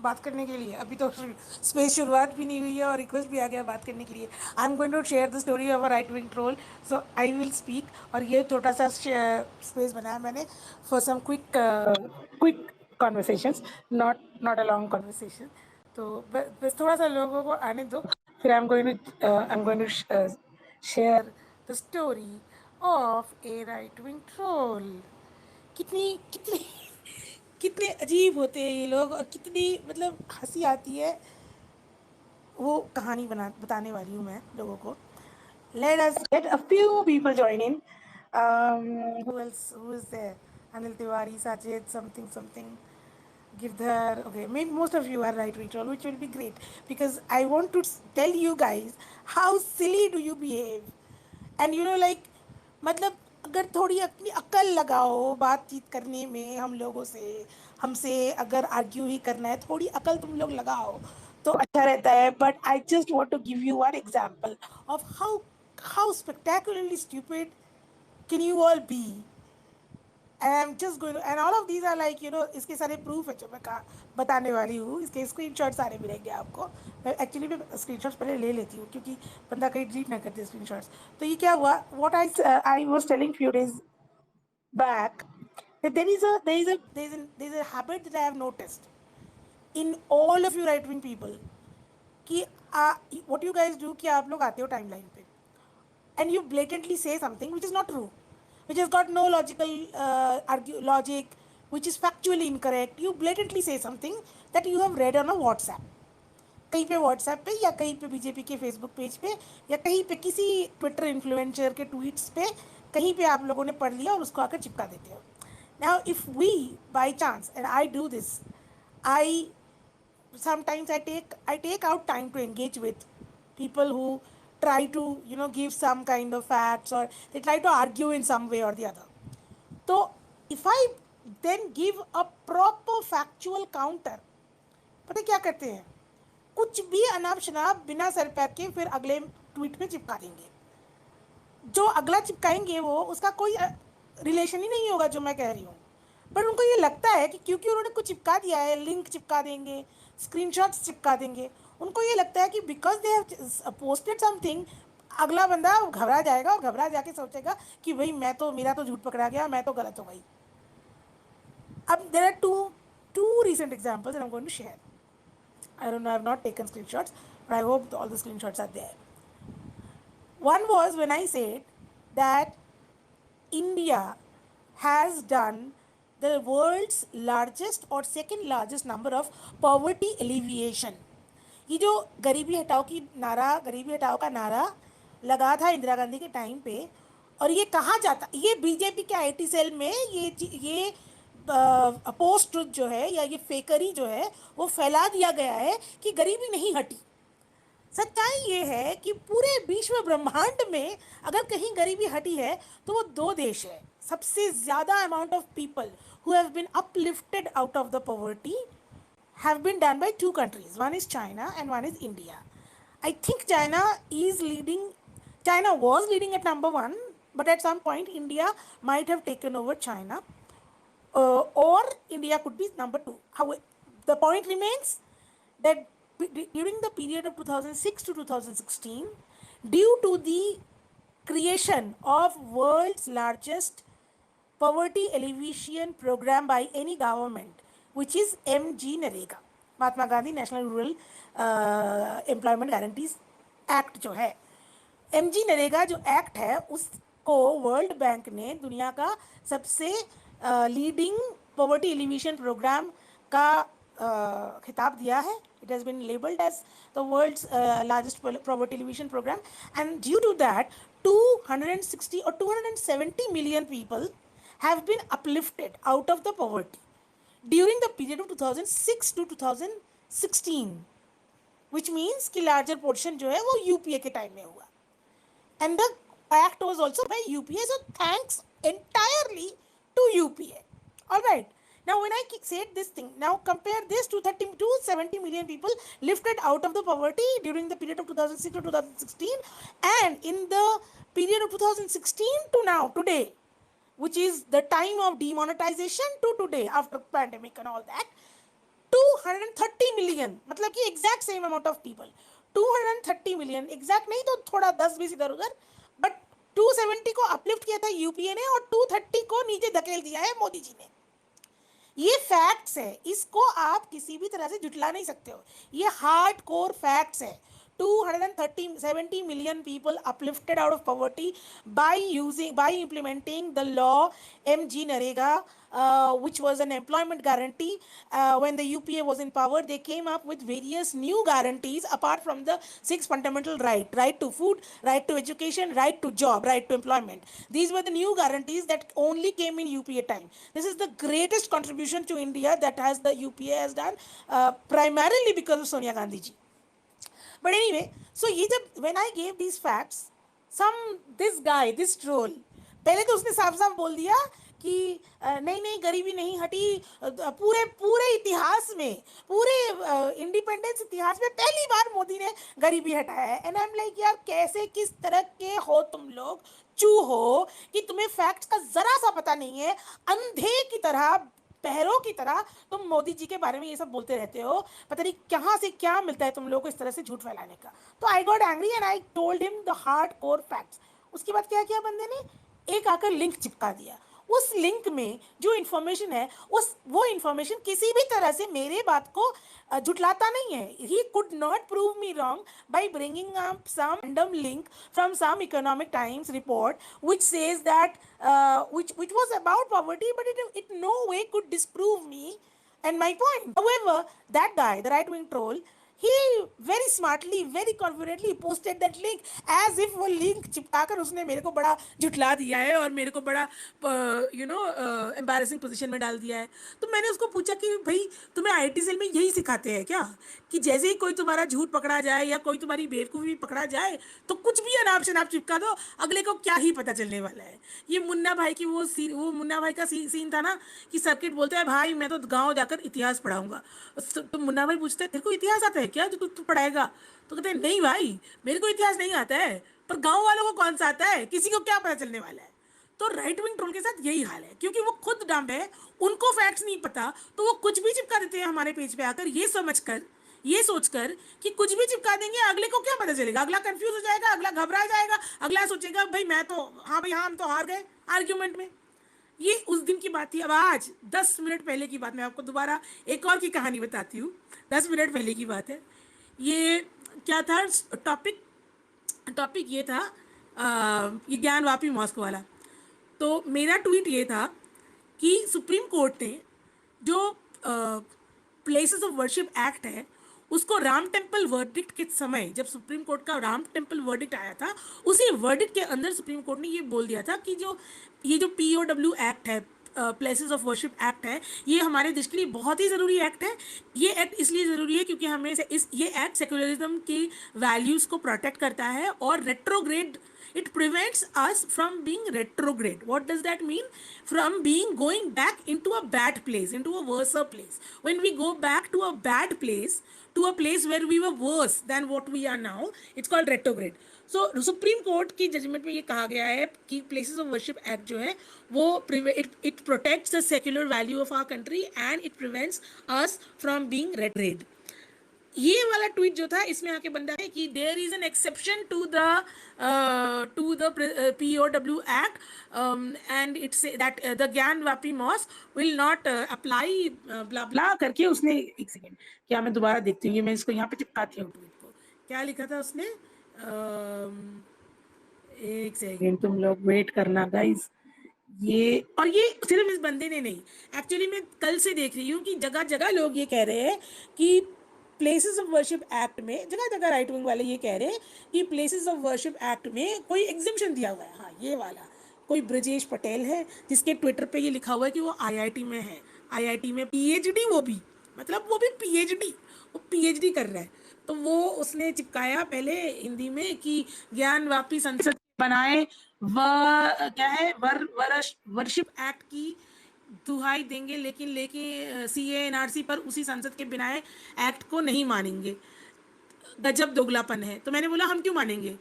बात करने के लिए। अभी तो स्पेस शुरुआत भी नहीं हुई है और रिक्वेस्ट भी आ गया बात करने के लिए। I am going to share the story of a right wing troll, so I will speak. और ये छोटा सा स्पेस बनाया मैंने for some quick conversations, not not a long conversation. तो बस थोड़ा सा लोगों को आने दो, फिर I am going to share the story of a right wing troll. कितनी कितनी कितने अजीब होते हैं ये लोग, और कितनी मतलब हंसी आती है। वो कहानी बताने वाली हूँ मैं लोगों को। Let us get a few people join in. Who else? Who is there? Anil Tiwari, Sajid, something, something. Girdhar. Okay, maybe most of you are right, Rachel, which will be great because I want to tell you guys how silly do you behave. And you know, like, मतलब अगर थोड़ी अपनी अक्ल लगाओ बातचीत करने में हम लोगों से, हमसे अगर आर्ग्यू ही करना है, थोड़ी अकल तुम लोग लगाओ तो अच्छा रहता है। But I just want to give you one example of how spectacularly stupid can you all be. And I am just going, and all of these are like you know, इसके सारे प्रूफ है जो मैं बताने वाली हूँ। इसके screenshot सारे मिलेंगे आपको। मैं एक्चुअली मैं स्क्रीनशॉट्स पहले ले लेती हूँ क्योंकि बंदा कहीं डिलीट ना करते स्क्रीनशॉट्स। तो ये क्या हुआ, what I was telling few days back, that there is a habit that I have noticed in all of you right wing people कि what you guys do कि आप लोग आते हो टाइमलाइन पे and you blatantly say something which is not true, which has got no logical logic, which is factually incorrect. You blatantly say something that you have read on a WhatsApp, कहीं पे WhatsApp पे या कहीं पे BJP के Facebook page पे या कहीं पे किसी ट्विटर इन्फ्लुएंसर के ट्वीट्स पे कहीं पे आप लोगों ने पढ़ लिया और उसको आकर चिपका देते हो। Now if we by chance, and I do this, I sometimes I take out time to engage with people who try to give some kind of facts, or they try to argue in some way or the other. So if I then give a proper factual counter, पता क्या करते हैं, कुछ भी अनाप शनाप बिना sir पैर के फिर अगले ट्वीट में चिपका देंगे। जो अगला चिपकाएंगे वो उसका कोई रिलेशन ही नहीं होगा जो मैं कह रही हूँ, बट उनको ये लगता है कि क्योंकि उन्होंने कुछ चिपका दिया है, लिंक चिपका देंगे, स्क्रीनशॉट्स चिपका देंगे, उनको ये लगता है कि because they have posted something, अगला बंदा घबरा जाएगा और घबरा जाके सोचेगा कि भाई मैं तो, मेरा तो झूठ पकड़ा गया, मैं तो गलत हो गई। अब there are two recent examples that I'm going to share. I don't know, I have not taken screenshots, but I hope all the screenshots are there. One was when I said that India has done the world's largest or second largest number of poverty alleviation. ये जो गरीबी हटाओ की नारा, गरीबी हटाओ का नारा लगा था इंदिरा गांधी के टाइम पे, और ये कहा जाता, ये बीजेपी के आईटी सेल में ये पोस्ट ट्रुथ जो है या ये फेकरी जो है वो फैला दिया गया है कि गरीबी नहीं हटी। सच्चाई ये है कि पूरे विश्व ब्रह्मांड में अगर कहीं गरीबी हटी है तो वो दो देश है। सबसे ज्यादा amount of people who have been uplifted out of the poverty have been done by two countries. One is China and one is India. I think China was leading at number one, but at some point India might have taken over China, or India could be number two. However, the point remains that during the period of 2006 to 2016, due to the creation of world's largest poverty alleviation program by any government, which is MG Narega, Mahatma Gandhi national rural employment guarantees act जो है, MG NREGA जो act है उसको world bank ने दुनिया का सबसे leading poverty alleviation programme का खिताब दिया है. It has been labeled as the world's largest poverty alleviation program, and due to that 260 or 270 million people have been uplifted out of the poverty during the period of 2006 to 2016, which means कि larger portion जो है वो UPA के time में हुआ, and the act was also by UPA, so thanks entirely to UPA. All right. Now, when I said this thing, now compare this to 70 million people lifted out of the poverty during the period of 2006 to 2016, and in the period of 2016 to now, today, which is the time of demonetization to today after pandemic and all that, 230 million, मतलब कि exact same amount of people, 230 million, exact नहीं तो थोड़ा 10-20 इधर उधर, but 270 को uplift किया था यूपीए ने और 230 को नीचे धकेल दिया है मोदी जी ने। ये फैक्ट्स है, इसको आप किसी भी तरह से जुटला नहीं सकते हो, ये हार्ड कोर फैक्ट्स है। 270 million people uplifted out of poverty by implementing the law MG Narega, which was an employment guarantee. When the UPA was in power, they came up with various new guarantees apart from the six fundamental right to food, right to education, right to job, right to employment. These were the new guarantees that only came in UPA time. This is the greatest contribution to India that has the UPA has done, primarily because of Sonia Gandhi ji. But anyway, so ये जब when I gave these facts, this guy, this troll, पहले तो उसने साफ साफ बोल दिया कि नहीं नहीं गरीबी नहीं हटी, पूरे पूरे इतिहास में, पूरे इंडिपेंडेंस इतिहास में पहली बार मोदी ने गरीबी हटाया है। एंड आई एम लाइक यार कैसे, किस तरह के हो तुम लोग, चू हो कि तुम्हें फैक्ट्स का जरा सा पता नहीं है, अंधे की तरह, पैरों की तरह तुम मोदी जी के बारे में ये सब बोलते रहते हो, पता नहीं कहाँ से क्या मिलता है तुम लोगों को इस तरह से झूठ फैलाने का। तो I got angry and I told him the hard core facts. उसके बाद क्या किया बंदे ने, एक आकर लिंक चिपका दिया। उस लिंक में जो इन्फॉर्मेशन है, वो इन्फॉर्मेशन किसी भी तरह से मेरे बात को झुटलाता नहीं है। He could not prove me wrong by bringing up some random link from some Economic Times report which says that which was about poverty, but it no way could disprove me and my point. However, that guy, the right wing troll, he very smartly, very confidently posted that link as if वो link चिपकाकर उसने मेरे को बड़ा जुटला दिया है और मेरे को बड़ा एम्बैरेसिंग पोजीशन में डाल दिया है। तो मैंने उसको पूछा कि भाई तुम्हें आईटी सेल में यही सिखाते हैं क्या कि जैसे ही कोई तुम्हारा झूठ पकड़ा जाए या कोई तुम्हारी बेवकूफ़ी पकड़ा जाए तो कुछ भी अनाप शनाप चिपका दो, अगले को क्या ही पता चलने वाला है। ये मुन्ना भाई की वो मुन्ना भाई का सीन था ना कि सर्किट बोलते हैं भाई मैं तो गाँव जाकर इतिहास पढ़ाऊंगा। तो मुन्ना भाई पूछते हैं तेरे को इतिहास आता है क्या जो तू पढ़ाएगा? तो कहते हैं नहीं भाई मेरे को इतिहास नहीं आता है, पर गांव वालों को कौन सा आता है, किसी को क्या पता चलने वाला है। तो राइट विंग ट्रोल के साथ यही हाल है, क्योंकि वो खुद डम्ब है, उनको फैक्ट्स नहीं पता, तो वो कुछ भी चिपका देते हैं हमारे पेज पे आकर, ये सोचकर कि कुछ भी चिपका देंगे अगले को क्या पता चलेगा, अगला कंफ्यूज हो जाएगा, अगला घबरा जाएगा, अगला सोचेगा भाई मैं तो हाँ भाई हाँ हम तो हार गए आर्ग्यूमेंट में। ये उस दिन की बात थी। अब आज 10 मिनट पहले की बात मैं आपको दोबारा एक और की कहानी बताती हूँ। 10 मिनट पहले की बात है। ये क्या था टॉपिक ये था ये ज्ञानवापी मॉस्क वाला। तो मेरा ट्वीट ये था कि सुप्रीम कोर्ट ने जो प्लेसेस ऑफ वर्शिप एक्ट है उसको राम टेम्पल वर्डिक्ट के समय, जब सुप्रीम कोर्ट का राम टेम्पल वर्डिक्ट आया था, उसी वर्डिक्ट के अंदर सुप्रीम कोर्ट ने ये बोल दिया था कि ये जो POW एक्ट है, प्लेसेस ऑफ वर्शिप एक्ट है, ये हमारे देश के लिए बहुत ही ज़रूरी एक्ट है। ये एक्ट इसलिए ज़रूरी है क्योंकि हमें ये एक्ट सेक्युलरिज्म की वैल्यूज़ को प्रोटेक्ट करता है और retrograde, it prevents us from being retrograde. What does that mean? From going back into a bad place, into a worse place. When we go back to a bad place, to a place where we were worse than what we are now, it's called retrograde. So supreme court की judgement में ये कहा गया है कि places of worship act जो है वो it protects the secular value of our country and it prevents us from being retrograde. ये वाला ट्वीट जो था इसमें आके बंदा है कि there is an exception to the POW act and it's that the Gyanvapi mosque will not apply blah blah करके उसने, एक सेकेंड क्या मैं दोबारा देखती हूँ, ये मैं इसको यहाँ पे चिपकाती हूँ ट्वीट को, क्या लिखा था उसने, एक सेकेंड तुम लोग वेट करना गाइस। ये सिर्फ इस बंदे ने नहीं, एक्चुअली मैं कल से देख रही हूँ कि जगह जगह लोग ये कह रहे हैं कि प्लेसेस ऑफ वर्शिप एक्ट में, जगह जगह राइट विंग वाले ये कह रहे हैं कि प्लेसेस ऑफ वर्शिप एक्ट में कोई एग्जिबिशन दिया हुआ है। हाँ ये वाला कोई ब्रजेश पटेल है जिसके ट्विटर पे ये लिखा हुआ है कि वो IIT में है, IIT में PhD, वो भी PhD, वो PhD कर रहा है। तो वो उसने चिपकाया पहले हिंदी में कि ज्ञानवापी संसद बनाए क्या है वर्शिप एक्ट की दुहाई देंगे, लेकिन CA NRC पर उसी संसद के बनाए एक्ट को नहीं मानेंगे। गजब दोगलापन है। तो मैंने बोला हम क्यों मानेंगे,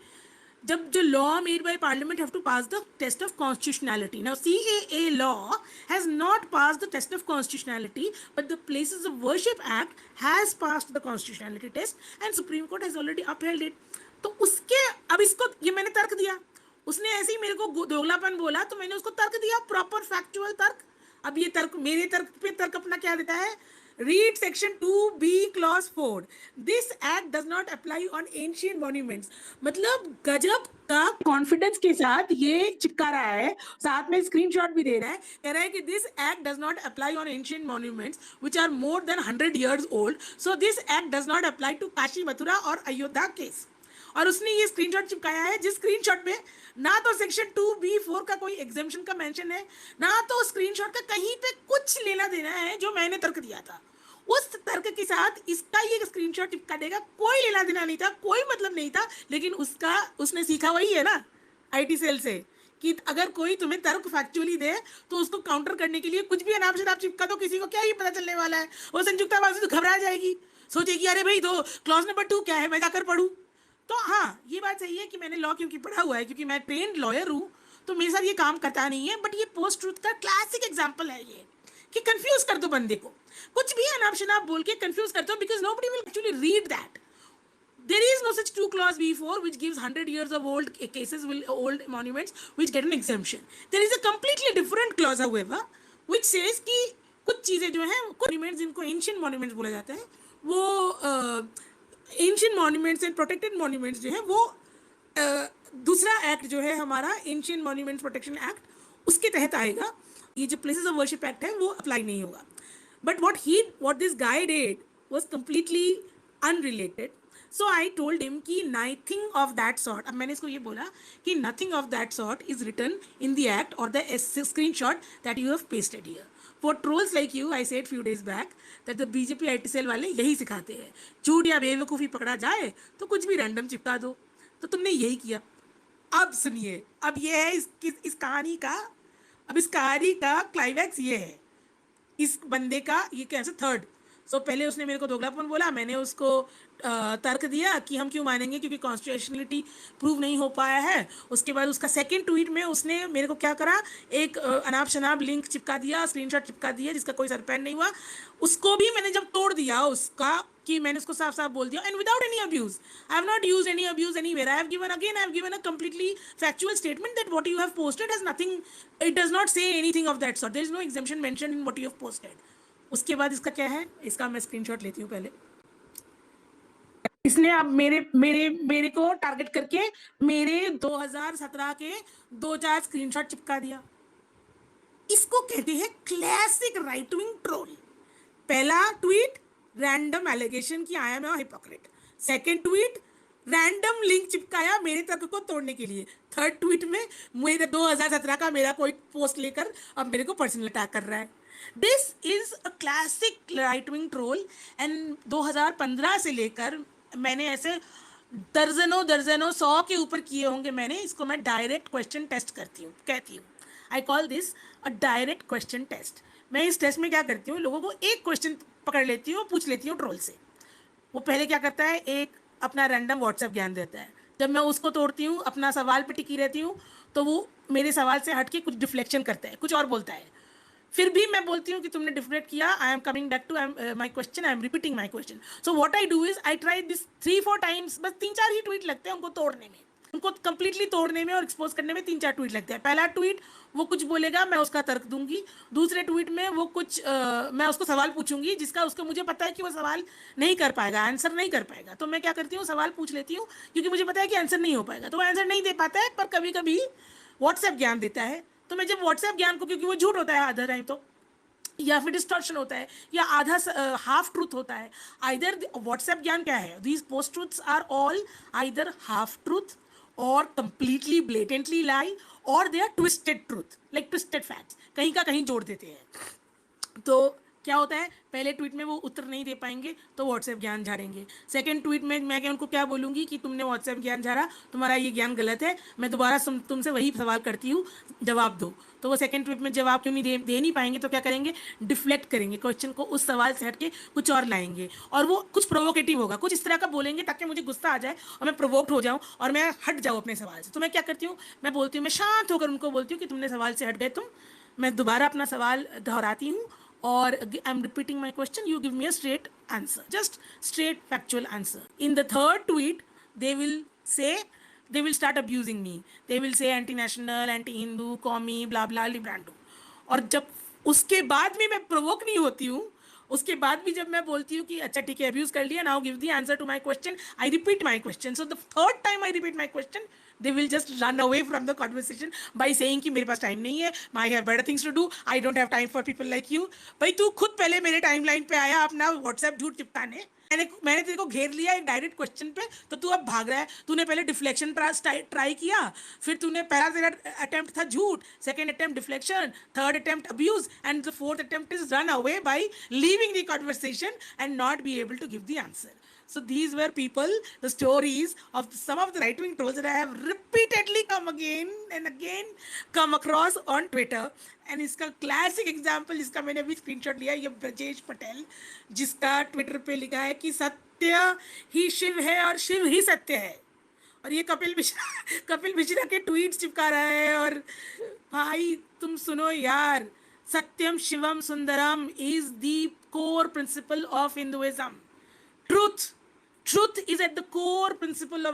जब जो law made by parliament have to pass the test of constitutionality. Now CAA law has not passed the test of constitutionality, but the Places of Worship Act has passed the constitutionality test and Supreme Court has already upheld it. तो उसके अब इसको ये मैंने तर्क दिया, उसने ऐसे ही मेरे को दोगलापन बोला तो मैंने उसको तर्क दिया, प्रॉपर फैक्चुअल तर्क. अब ये तर्क मेरे तर्क पे तर्क अपना क्या देता है, read section 2b clause 4, this act does not apply on ancient monuments. मतलब गजब का कॉन्फिडेंस के साथ ये चिपका रहा है, साथ में स्क्रीनशॉट भी दे रहा है, कह रहा है कि this act does not apply on ancient monuments which are more than 100 years old, so this act does not apply to Kashi Mathura और अयोध्या केस. और उसने ये स्क्रीनशॉट चिपकाया है जिस स्क्रीनशॉट पे ना तो सेक्शन 2B4 का कोई एग्जेम्पशन का मेंशन है, ना तो स्क्रीनशॉट का कहीं पे कुछ लेना देना है जो मैंने तर्क दिया था. उस तर्क के साथ इसका ये स्क्रीनशॉट चिपका देगा, कोई लेना देना नहीं था, कोई मतलब नहीं था. लेकिन उसका उसने सीखा वही है ना IT सेल से कि अगर कोई तुम्हें तर्क फैक्चुअली दे तो उसको काउंटर करने के लिए कुछ भी अनाप शनाप चिपका दो, किसी को क्या ही पता चलने वाला है. वो संजुक्ता बाजू तो घबरा जाएगी, सोचेगी अरे भाई तो क्लॉज नंबर 2 क्या है, मैं जाकर पढ़ूं. तो हाँ ये बात सही है कि मैंने लॉ क्योंकि पढ़ा हुआ है, क्योंकि मैं ट्रेंड लॉयर हूँ, तो मेरे साथ ये काम करता नहीं है. बट ये पोस्ट ट्रूथ का क्लासिक एग्जाम्पल है ये कि कंफ्यूज कर दो बंदे को, कुछ भी अनाप शनाप बोल के कंफ्यूज कर दो, because nobody will actually read that. There is no such 2 clause B4 which gives 100 years of old cases, old monuments which get an exemption. There is a completely different clause however which says कि कुछ चीजें जो हैं monuments जिनको ancient monuments बोला जाता है, वो ancient monuments and protected monuments जो है वो दूसरा एक्ट जो है हमारा एंशियंट मॉन्यूमेंट्स प्रोटेक्शन एक्ट, उसके तहत आएगा. ये जो प्लेसेस ऑफ वर्शिप एक्ट है वो अप्लाई नहीं होगा. But what this guy did was completely unrelated. So I told him कि नथिंग ऑफ दैट सॉर्ट. अब मैंने इसको ये बोला कि nothing of that sort is written in the act और the screenshot that you have pasted here. For trolls like you, I said few days back that the BJP IT cell वाले यही सिखाते हैं, झूठ या बेवकूफ़ी पकड़ा जाए तो कुछ भी रैंडम चिपका दो. तो तुमने यही किया. अब सुनिए, अब ये है इस कहानी का, अब इस कहानी का क्लाइमैक्स ये है, इस बंदे का ये कैसे थर्ड. सो पहले उसने मेरे को दोगलापन बोला, मैंने उसको तर्क दिया कि हम क्यों मानेंगे क्योंकि कॉन्स्टिट्यूशनलिटी प्रूव नहीं हो पाया है. उसके बाद उसका सेकंड ट्वीट में उसने मेरे को क्या करा, एक अनाप शनाप लिंक चिपका दिया, स्क्रीनशॉट चिपका दिया जिसका कोई सरपैन नहीं हुआ. उसको भी मैंने जब तोड़ दिया उसका कि मैंने उसको साफ साफ बोल दिया, and without any abuse, I have not used any abuse anywhere. I have given a completely factual statement that what you have posted has nothing, it does not say anything of that sort, there is no exemption mentioned in what you have posted. उसके बाद इसका क्या है, इसका मैं screenshot लेती हूँ पहले. इसने अब मेरे को टारगेट करके मेरे 2017 के 2-4 स्क्रीनशॉट चिपका दिया. इसको कहते हैं क्लासिक राइट विंग ट्रोल. पहला ट्वीट रैंडम एलिगेशन की I am a hypocrite. Second tweet random link चिपकाया मेरे तर्क को तोड़ने के लिए. थर्ड ट्वीट में मेरे 2017 का मेरा कोई पोस्ट लेकर अब मेरे को पर्सनल अटैक कर रहा है. This is a classic right wing troll. And 2015 से लेकर मैंने ऐसे दर्जनों 100 के ऊपर किए होंगे मैंने. इसको मैं डायरेक्ट क्वेश्चन टेस्ट कहती हूँ. I call this a direct question test. मैं इस टेस्ट में क्या करती हूँ, लोगों को एक क्वेश्चन पकड़ लेती हूँ, पूछ लेती हूँ ट्रोल से. वो पहले क्या करता है, एक अपना रैंडम व्हाट्सएप ज्ञान देता है. जब मैं उसको तोड़ती हूँ, अपना सवाल पे टिकी रहती हूँ, तो वो मेरे सवाल से हट के कुछ डिफ्लेक्शन करता है, कुछ और बोलता है. फिर भी मैं बोलती हूँ कि तुमने डिफरेंट किया, I am coming back to my question, I am repeating my question. So what I do is I try this 3-4 times. बस 3-4 ही ट्वीट लगते हैं उनको तोड़ने में, उनको कंप्लीटली तोड़ने में और एक्सपोज करने में 3-4 ट्वीट लगते हैं. पहला ट्वीट वो कुछ बोलेगा, मैं उसका तर्क दूंगी. दूसरे ट्वीट में वो कुछ मैं उसको सवाल पूछूंगी जिसका उसको मुझे पता है कि वो सवाल नहीं कर पाएगा, आंसर नहीं कर पाएगा. तो मैं क्या करती हूँ, सवाल पूछ लेती हूँ क्योंकि मुझे पता है कि आंसर नहीं हो पाएगा. तो वो आंसर नहीं दे पाता है, पर कभी कभी व्हाट्सएप ज्ञान देता है. तो मैं जब व्हाट्सएप ज्ञान को, क्योंकि वो झूठ होता है आधा टाइम तो, या फिर डिस्टॉर्शन होता है, या आधा हाफ ट्रूथ होता है. आइदर व्हाट्सएप ज्ञान क्या है, these post truths are all either half truth और कंप्लीटली ब्लेटेंटली लाई, और they are twisted truth, like twisted facts, कहीं का कहीं जोड़ देते हैं. तो क्या होता है, पहले ट्वीट में वो उत्तर नहीं दे पाएंगे तो व्हाट्सएप ज्ञान झाड़ेंगे। सेकंड ट्वीट में मैं उनको क्या बोलूँगी कि तुमने व्हाट्सएप ज्ञान झाड़ा, तुम्हारा ये ज्ञान गलत है, मैं दोबारा तुमसे वही सवाल करती हूँ, जवाब दो। तो वो सेकंड ट्वीट में जवाब क्यों नहीं दे नहीं पाएंगे, तो क्या करेंगे, डिफ्लेक्ट करेंगे क्वेश्चन को, उस सवाल से हट के कुछ और लाएंगे, और वो कुछ प्रोवोकेटिव होगा, कुछ इस तरह का बोलेंगे ताकि मुझे गुस्सा आ जाए और मैं प्रोवोक्ड हो जाऊँ और मैं हट जाऊँ अपने सवाल से। तो मैं क्या करती हूँ, मैं बोलती हूँ, मैं शांत होकर उनको बोलती हूँ कि तुमने सवाल से हट गए तुम, मैं दोबारा अपना सवाल दोहराती हूँ और आई am repeating my question, you give me a straight answer, just straight factual answer. In the third tweet they will say, they will start abusing me, they will say anti national, anti hindu, कौमी, blah blah librando। और जब उसके बाद भी मैं provoke नहीं होती हूँ, उसके बाद भी जब मैं बोलती हूँ कि अच्छा ठीक है अब्यूज कर लिया, now give the answer to my question, I repeat my question, so the third time I repeat my question, they will just run away from the conversation by saying कि मेरे पास टाइम नहीं है, I have better things to do, I don't have time for people like you। भाई तू खुद पहले मेरे timeline पे आया अपना व्हाट्सएप झूठ चिपकाने, मैंने तेरे को घेर लिया एक डायरेक्ट क्वेश्चन पे, तो तू अब भाग रहा है। तूने पहले डिफ्लेक्शन ट्राई किया, फिर तूने पहला तेरा अटेम्प्ट था झूठ, second attempt deflection, third attempt abuse, and the fourth attempt is run away by leaving the conversation and not be able to give the answer. So these were people, the stories of some of the right-wing trolls that I have repeatedly come again and again come across on Twitter। And इसका classic example जिसका मैंने अभी screenshot लिया, ये ब्रजेश पटेल, जिसका Twitter पे लिखा है कि सत्य ही शिव है और शिव ही सत्य है, और ये कपिल मिश्रा के ट्वीट चिपका रहा है। और भाई तुम सुनो यार, Satyam Shivam Sundaram is the core principle of Hinduism. Truth is at the core principle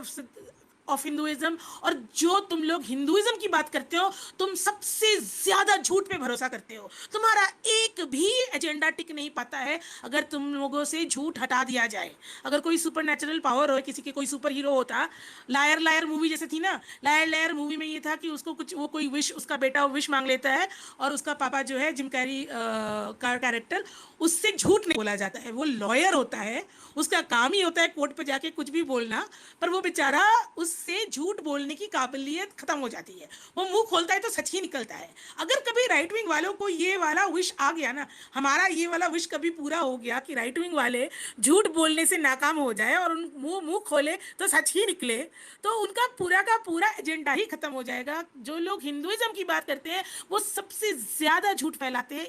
of Hinduism. और जो तुम लोग हिंदुइज्म की बात करते हो, तुम सबसे ज्यादा झूठ पे भरोसा करते हो। तुम्हारा एक भी एजेंडा टिक नहीं पाता है अगर तुम लोगों से झूठ हटा दिया जाए। अगर कोई सुपर नेचुरल पावर हो, किसी के कोई सुपर हीरो होता, लायर लायर मूवी जैसे थी ना, लायर लायर मूवी में ये था कि उसको कुछ वो कोई विश, उसका बेटा विश मांग लेता है और उसका पापा जो है जिम कैरी का कैरेक्टर, उससे झूठ नहीं बोला जाता है। वो लॉयर होता है, उसका काम ही होता है कोर्ट पे जाके कुछ भी बोलना, पर वो बेचारा उससे झूठ बोलने की काबिलियत खत्म हो जाती है। वो मुंह खोलता है तो सच ही निकलता है। अगर कभी राइट विंग वालों को ये वाला विश आ गया ना, हमारा ये वाला विश कभी पूरा हो गया कि राइट विंग वाले झूठ बोलने से नाकाम हो जाए और उन मुंह खोले तो सच ही निकले, तो उनका पूरा का पूरा एजेंडा ही खत्म हो जाएगा। जो लोग हिंदुइज्म की बात करते हैं वो सबसे ज्यादा झूठ फैलाते हैं।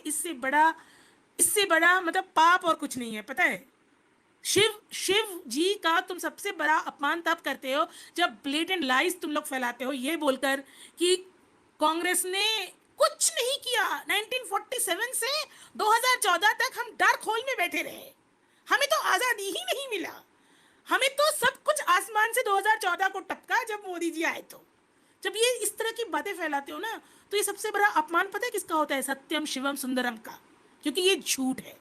इससे बड़ा मतलब पाप और कुछ नहीं है, पता है। शिव जी का तुम सबसे बड़ा अपमान तब करते हो जब ब्लेटेंट लाइज तुम लोग फैलाते हो ये बोलकर कि कांग्रेस ने कुछ नहीं किया। 1947 से 2014 तक हम डार्क होल में बैठे रहे, हमें तो आजादी ही नहीं मिला, हमें तो सब कुछ आसमान से 2014 को टपका जब मोदी जी आए। तो जब ये इस तरह की बातें फैलाते हो ना, तो ये सबसे बड़ा अपमान पता है किसका होता है? सत्यम शिवम सुंदरम का, क्योंकि ये झूठ है।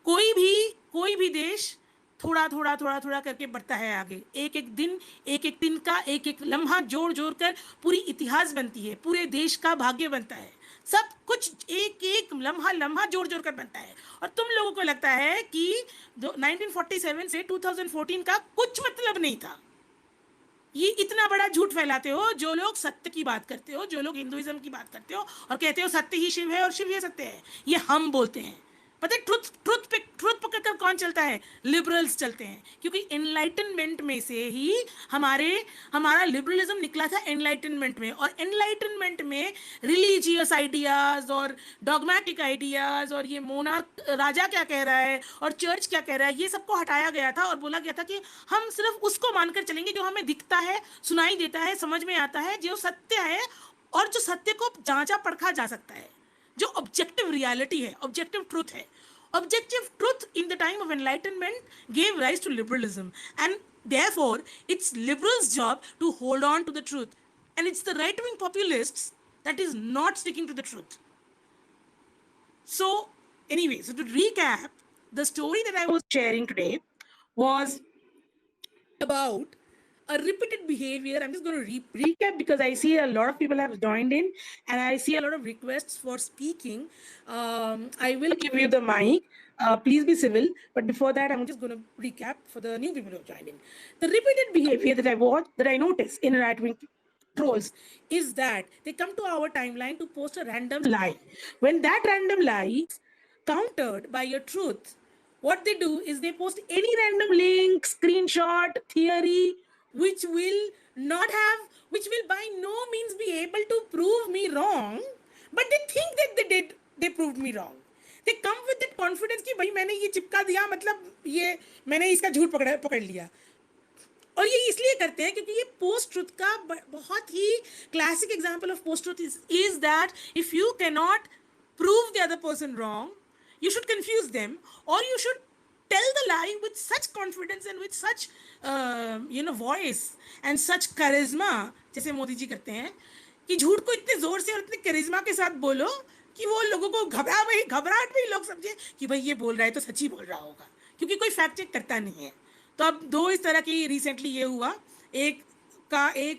कोई भी देश थोड़ा करके बढ़ता है आगे। एक एक दिन का एक एक लम्हा जोड़ जोड़ कर पूरी इतिहास बनती है, पूरे देश का भाग्य बनता है। सब कुछ एक एक लम्हा जोड़ जोड़ कर बनता है। और तुम लोगों को लगता है कि 1947 से 2014 का कुछ मतलब नहीं था। ये इतना बड़ा झूठ फैलाते हो जो लोग सत्य की बात करते हो, जो लोग हिंदुइज्म की बात करते हो और कहते हो सत्य ही शिव है और शिव ही सत्य है। ये हम बोलते हैं। पता है ट्रुथ पकड़कर कौन चलता है? लिबरल्स चलते हैं, क्योंकि एनलाइटनमेंट में से ही हमारा लिबरलिज्म निकला था एनलाइटनमेंट में। और एनलाइटनमेंट में रिलीजियस आइडियाज और डॉगमेटिक आइडियाज और ये मोनार्क राजा क्या कह रहा है और चर्च क्या कह रहा है, ये सबको हटाया गया था और बोला गया था कि हम सिर्फ उसको मानकर चलेंगे जो हमें दिखता है, सुनाई देता है, समझ में आता है, जो सत्य है और जो सत्य को जांचा परखा जा सकता है, जो ऑब्जेक्टिव रियलिटी है, ऑब्जेक्टिव ट्रुथ है। Objective truth in the time of enlightenment gave rise to liberalism, and therefore it's liberals' job to hold on to the truth, and it's the right-wing populists that is not sticking to the truth. So anyway, so to recap, the story that I was sharing today was about a repeated behavior. I'm just going to recap because I see a lot of people have joined in and I see a lot of requests for speaking. I will give you the mic. Please be civil. But before that, I'm just going to recap for the new people who have joined in. The repeated behavior that I notice in right-wing trolls is that they come to our timeline to post a random lie. When that random lie countered by your truth, what they do is they post any random link, screenshot, theory, which will not have, which will by no means be able to prove me wrong, but they think that they proved me wrong. They come with that confidence कि भाई मैंने ये चिपका दिया, मतलब ये मैंने इसका झूठ पकड़ लिया. और ये इसलिए करते हैं क्योंकि ये पोस्ट ट्रुथ का बहुत ही classic example of post truth is that if you can not prove the other person wrong, you should confuse them, or you should tell the lie with such confidence and with such voice and such charisma, जैसे मोदी जी करते हैं, कि झूठ को इतने जोर से और इतने करिश्मा के साथ बोलो कि वो लोगों को घबराहट में लोग समझे कि भाई ये बोल रहा है तो सच्ची बोल रहा होगा, क्योंकि कोई फैक्ट चेक करता नहीं है. तो अब दो इस तरह की रिसेंटली ये हुआ. एक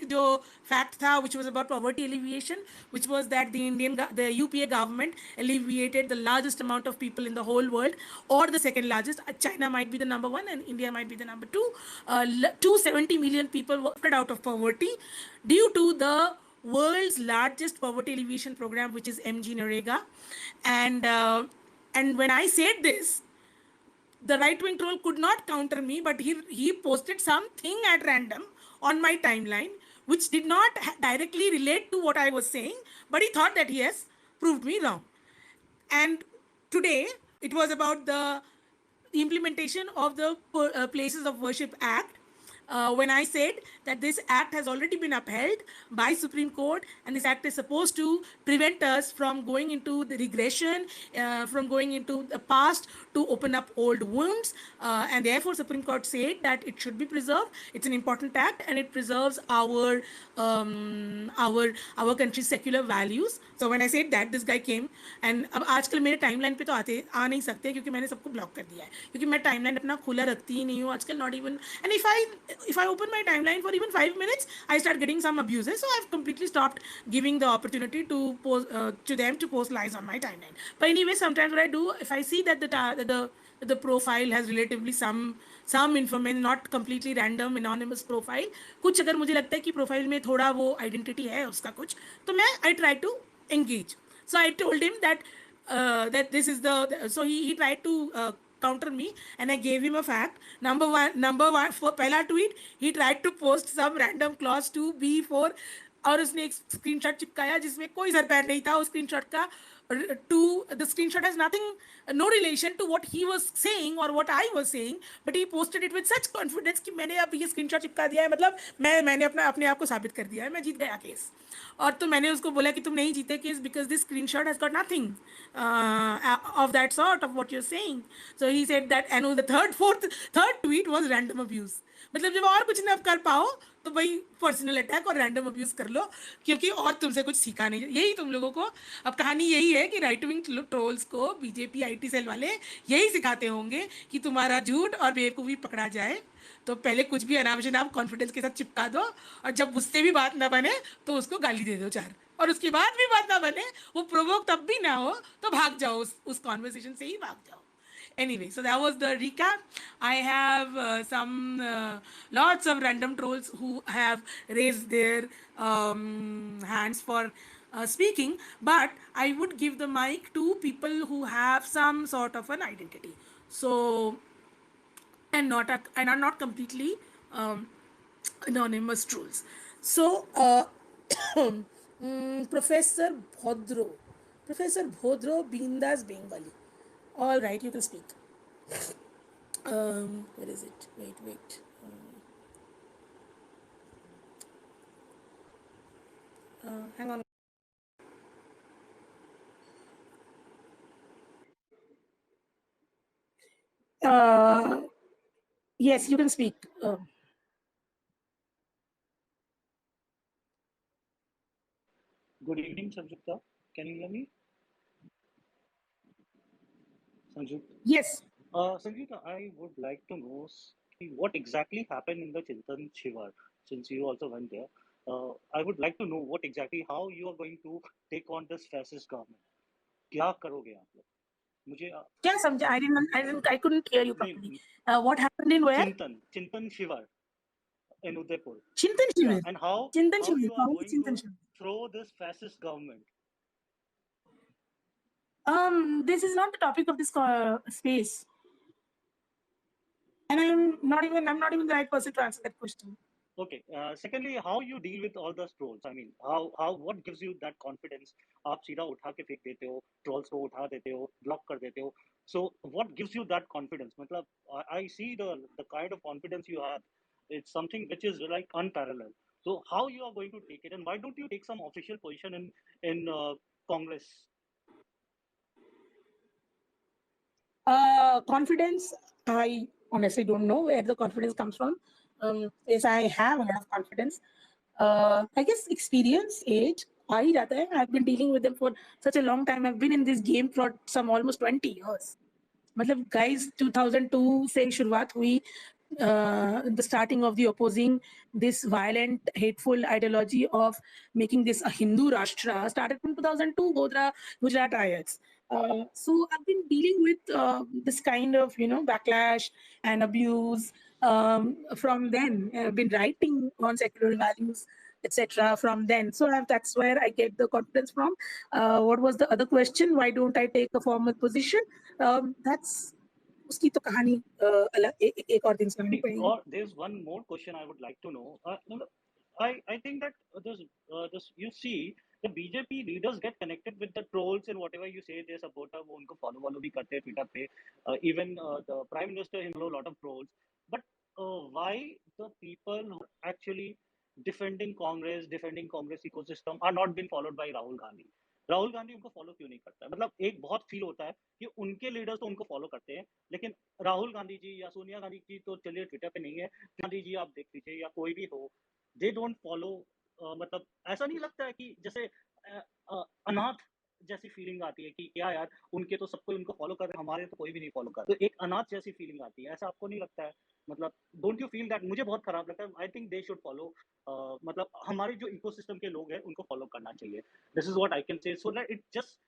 जो फैक्ट था which was about poverty alleviation, which was that the UPA government alleviated the largest amount of people in the whole world, or the second largest. China might be the number one and India might be the number two. 270 million people were lifted out of poverty due to the world's largest poverty alleviation program, which is MG Narega. And when I said this, the right-wing troll could not counter me, but he posted something at random on my timeline which did not directly relate to what I was saying, but he thought that he has proved me wrong. And today it was about the implementation of the Places of Worship Act. When I said that this act has already been upheld by Supreme Court, and this act is supposed to prevent us from going into the regression, from going into the past to open up old wounds, and therefore Supreme Court said that it should be preserved. It's an important act and it preserves our country's secular values. So when I said that, this guy came, and अब आजकल मेरे timeline पे तो आ नहीं सकते क्योंकि मैंने सबको ब्लॉक कर दिया है, क्योंकि मैं टाइमलाइन अपना खुला रखती ही नहीं हूँ आजकल, not even. And if I open my timeline for even 5 minutes, I start getting some abuses. So I've completely stopped giving the opportunity to post to them to post lies on my timeline. But anyway, sometimes what I do, if I see that the profile has relatively some information, not completely random anonymous profile, कुछ अगर मुझे लगता है कि profile में थोड़ा वो identity है उसका कुछ, तो मैं I try to engage. So I told him that that this is the, so he tried to counter me, and I gave him a fact. Number one for पहला tweet, he tried to post some random clause 2B4, और उसने एक screenshot चिपकाया जिसमें कोई sir पैर नहीं था उस स्क्रीनशॉट का. The screenshot has nothing, no relation to what he was saying or what I was saying, but he posted it with such confidence कि मैंने अब ये स्क्रीनशॉट चिपका दिया है, मतलब मैंने अपने आप को साबित कर दिया है, मैं जीत गया केस. और तो मैंने उसको बोला कि तुम नहीं जीते case because this screenshot has got nothing of that sort of what you're saying. So he said that, and the third tweet was random abuse. मतलब जब और कुछ ना कर पाओ तो भाई पर्सनल अटैक और रैंडम अब्यूज कर लो, क्योंकि और तुमसे कुछ सीखा नहीं. यही तुम लोगों को अब कहानी यही है कि राइट विंग ट्रोल्स को बीजेपी आईटी सेल वाले यही सिखाते होंगे कि तुम्हारा झूठ और बेवकूफ़ी पकड़ा जाए तो पहले कुछ भी अनावश्यक आप कॉन्फिडेंस के साथ चिपका दो, और जब उससे भी बात ना बने तो उसको गाली दे दो चार, और उसके बाद भी बात ना बने, वो प्रोवोक तब भी ना हो तो भाग जाओ, उस कॉन्वर्सेशन से ही भाग जाओ. Anyway, so that was the recap. I have lots of random trolls who have raised their hands for speaking, but I would give the mic to people who have some sort of an identity. So, and are not completely anonymous trolls. So, Professor Bhodro Bindas Bengali. All right, you can speak. Where is it? Wait. Hang on. Yes, you can speak. Good evening, Sanjukta. Can you hear me? Sanjukta? Yes. Sanjukta, I would like to know what exactly happened in the Chintan Shivar, since you also went there. I would like to know how you are going to take on this fascist government. क्या करोगे आप लोग? मुझे क्या समझा? I couldn't hear you properly. What happened in where? Chintan Shivar in Udaipur. Chintan Shivar. And how you are going to throw this fascist government? This is not the topic of this space, and I'm not even the right person to answer that question. Okay. Secondly, how you deal with all those trolls? I mean, how what gives you that confidence? आप सीधा उठा के फेंक देते हो, trolls को उठा देते हो, block कर देते हो. So what gives you that confidence? मतलब I see the kind of confidence you have. It's something which is like unparalleled. So how you are going to take it, and why don't you take some official position in Congress? Confidence, I honestly don't know where the confidence comes from. Yes, I have a lot of confidence. I guess experience, age, आ ही जाता है. I've been dealing with them for such a long time. I've been in this game for some almost 20 years. मतलब guys 2002 से शुरुआत हुई, the starting of the opposing this violent hateful ideology of making this a Hindu Rashtra started from 2002 Godhra Gujarat riots. So I've been dealing with this kind of backlash and abuse from then. I've been writing on secular values, etc. from then. So that's where I get the confidence from. What was the other question? Why don't I take a formal position? That's उसकी तो कहानी अलग एक और दिन सुनानी See, पड़ेगी. or there's one more question I would like to know. No, I think that this you see the BJP leaders get connected with the trolls and whatever you say they support वो उनको follow भी करते हैं Twitter पे. Even the Prime Minister himself follow a lot of trolls. But why the people who are actually defending Congress ecosystem are not being followed by Rahul Gandhi? Rahul Gandhi उनको follow क्यों नहीं करता है? मतलब एक बहुत फील होता है कि उनके लीडर्स तो उनको फॉलो करते हैं, लेकिन राहुल गांधी जी या सोनिया गांधी जी तो चलिए ट्विटर पे नहीं है, गांधी जी आप देख लीजिए या कोई भी हो, दे डोंट फॉलो. मतलब ऐसा नहीं लगता है कि जैसे अनाथ जैसी फीलिंग आती है कि क्या यार उनके तो सबको उनको फॉलो कर रहे हैं, हमारे तो कोई भी नहीं फॉलो कर, तो एक अनाथ जैसी फीलिंग आती है, ऐसा आपको नहीं लगता है? मतलब डोंट यू फील दैट? मुझे बहुत खराब लगता है. I think they should follow. मतलब हमारे जो इकोसिस्टम के लोग हैं उनको फॉलो करना चाहिए. This is what I can say, so that it just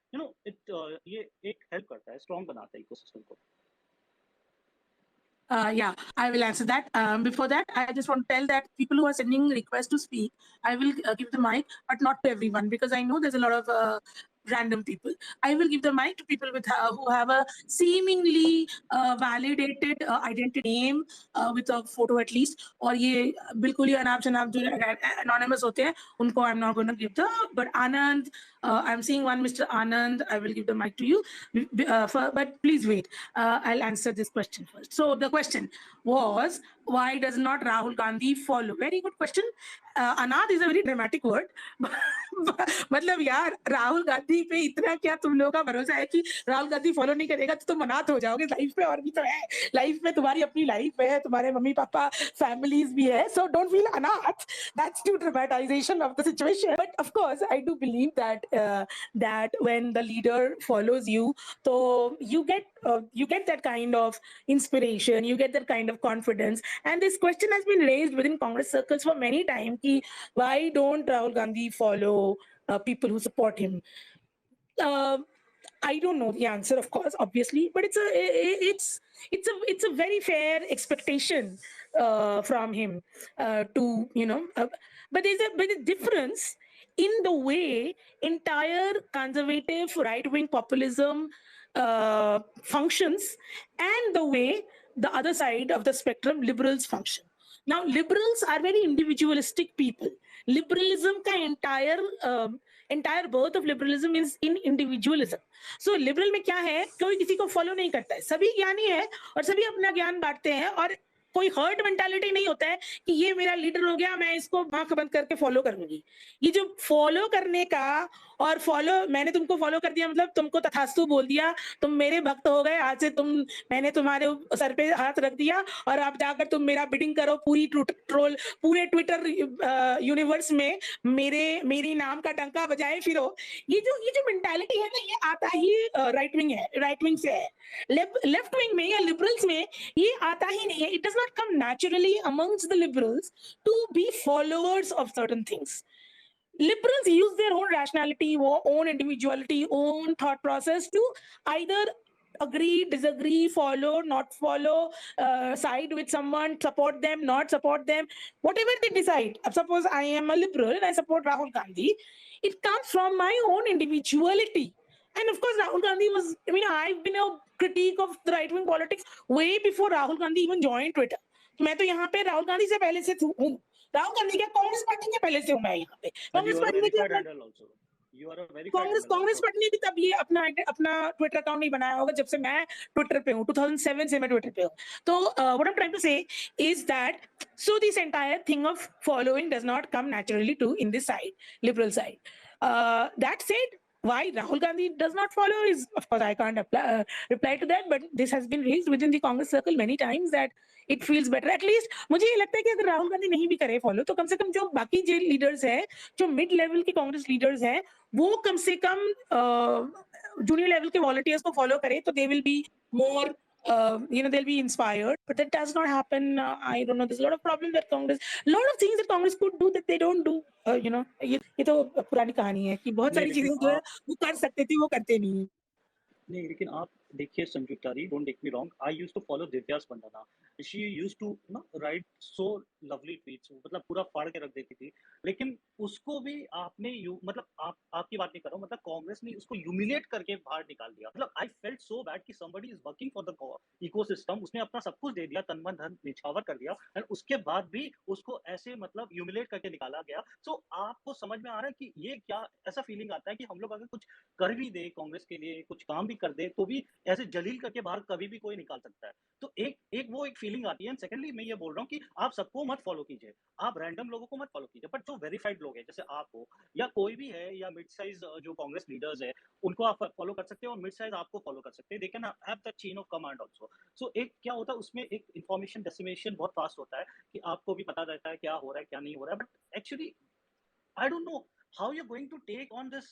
it ये एक हेल्प करता है, स्ट्रांग बनाता है इकोसिस्टम को. Yeah, I will answer that. Before that, I just want to tell that people who are sending requests to speak, I will give the mic, but not to everyone because I know there's a lot of random people. I will give the mic to people with who have a seemingly validated identity name with a photo at least. और ये बिल्कुल ही अनाप शनाप जो anonymous होते हैं, उनको I'm not going to give the. But Anand, I'm seeing one Mr. Anand. I will give the mic to you. But please wait. I'll answer this question first. So the question was, why does not Rahul Gandhi follow? Very good question. Anand is a very dramatic word. मतलब यार राहुल गांधी पे इतना क्या तुम लोगों का भरोसा है कि राहुल गांधी फॉलो नहीं करेगा तो तुम अनाथ हो जाओगे लाइफ में? और भी तो है लाइफ में, तुम्हारी अपनी लाइफ है, तुम्हारे मम्मी पापा फैमिलीज भी है. सो डोंट फील अनाथ. That's too dramatization of the situation. But of course, I do believe that when the leader follows you, so you get that kind of inspiration, you get that kind of confidence. And this question has been raised within Congress circles for many times: ki, why don't Rahul Gandhi follow people who support him? Uh, I don't know the answer, of course, obviously, but it's a very fair expectation from him to but there's a difference in the way entire conservative right-wing populism functions and the way the other side of the spectrum, liberals, function. Now, liberals are very individualistic people. Liberalism का entire birth of liberalism is in individualism. So liberal में क्या है, कोई किसी को follow नहीं करता है, सभी ज्ञानी है और सभी अपना ज्ञान बांटते हैं, और कोई हर्ड मेंटालिटी नहीं होता है कि ये मेरा लीडर हो गया, मैं इसको आंख बंद करके फॉलो करूंगी. ये जो फॉलो करने का और फॉलो, मैंने तुमको फॉलो कर दिया मतलब तुमको तथास्तु बोल दिया, तुम मेरे भक्त हो गए, आज से मैंने तुम्हारे सर पे हाथ रख दिया और अब जाकर तुम मेरा बिडिंग करो पूरे ट्विटर यूनिवर्स में मेरी नाम का डंका बजाए फिरो. ये जो मेंटालिटी है ना, ये आता ही राइट विंग से है. लेफ्ट विंग में या लिबरल्स में ये आता ही नहीं है. It does not come naturally amongst the liberals to be followers of certain things. Liberals use their own rationality, own individuality, own thought process to either agree, disagree, follow, not follow, side with someone, support them, not support them, whatever they decide. Suppose I am a liberal and I support Rahul Gandhi, it comes from my own individuality. And of course, Rahul Gandhi was, I mean, I've been a critique of the right wing politics way before Rahul Gandhi even joined Twitter. मैं तो यहाँ पे राहुल गांधी से पहले से हूँ. राहुल गांधी क्या, Congress party के पहले से हूँ मैं यहाँ पे. And Congress you are a party ने भी verified अपना, handle also. You are a verified Congress handle Congress also. Party ने भी तब ये अपना अपना ट्विटर अकाउंट नहीं बनाया होगा जब से मैं ट्विटर पे हूँ. 2007 से मैं ट्विटर पे हूँ. तो what I am trying to say is that so this entire thing of following does not come naturally to in this side, liberal side. That said, why Rahul Gandhi does not follow is, of course, I can't reply to that, but this has been raised within the Congress circle many times that it feels better. At least मुझे ये लगता है कि अगर राहुल गांधी नहीं भी करे follow, तो कम से कम जो बाकी जो लीडर्स हैं, जो मिड लेवल के कांग्रेस लीडर्स हैं, वो कम से कम जूनियर लेवल के वॉलंटियर्स को फॉलो करे, तो they will be more, they'll be inspired, but that does not happen. I don't know, there's a lot of problems that Congress, a lot of things that Congress could do that they don't do. ये तो पुरानी कहानी है कि बहुत नहीं सारी लेकिन चीजें जो है आप वो कर सकते थे, वो करते नहीं है. नहीं, लेकिन आप देखिए Sanyukta ji, don't take me wrong, I used to follow Divya Spandana. She used to write so lovely tweets, मतलब पूरा फाड़ के रख देती थी. लेकिन उसको भी आपने मतलब आप आपकी बात नहीं कर रहा हूँ, मतलब कांग्रेस ने उसको ह्यूमिलेट करके बाहर निकाल दिया. मतलब आई फेल्ट सो बैड कि somebody is working for the ecosystem, उसने अपना सब कुछ दे दिया, तन मन धन निछावर कर दिया, एंड उसके बाद भी उसको ऐसे मतलब ह्यूमिलेट करके निकाला गया. सो आपको समझ में आ रहा है कि ये क्या, ऐसा फीलिंग आता है कि हम लोग अगर कुछ कर भी दे कांग्रेस के लिए, कुछ काम भी कर दे, तो भी ऐसे जलील करके बाहर कभी भी कोई निकाल सकता है. तो एक एक वो एक फीलिंग आती है. एंड सेकंडली मैं ये बोल रहा हूँ कि आप सबको मत फॉलो कीजिए, आप रैंडम लोगों को मत फॉलो कीजिए, बट जो वेरीफाइड लोग हैं जैसे आप हो या कोई भी है, या मिड साइज जो कांग्रेस लीडर्स है, उनको आप फॉलो कर सकते हैं, और मिड साइज आपको फॉलो कर सकते हैं. They can have the chain of command also. So एक क्या होता है उसमें, एक इंफॉर्मेशन डिसमिनेशन बहुत फास्ट होता है कि आपको भी पता रहता है क्या हो रहा है क्या नहीं हो रहा है. But actually I don't know how you're going to take on this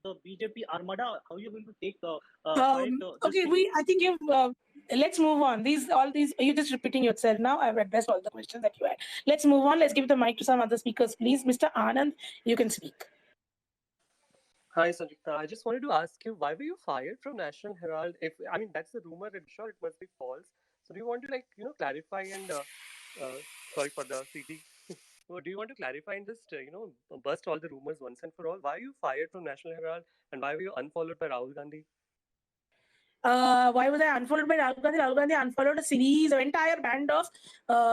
the BJP armada. How you're going to take fight this Okay, thing? I think you've. Let's move on. All these, you're just repeating yourself now. I've addressed all the questions that you had. Let's move on. Let's give the mic to some other speakers, please. Mr. Anand, you can speak. Hi, Sanjukta. I just wanted to ask you, why were you fired from National Herald? If I mean, that's the rumor. I'm sure it must be false. So, do you want to clarify and sorry for the CT. Do you want to clarify and just bust all the rumors once and for all? Why are you fired from National Herald and why were you unfollowed by Rahul Gandhi? Why was I unfollowed by Rahul Gandhi? Rahul Gandhi unfollowed a series, an entire band of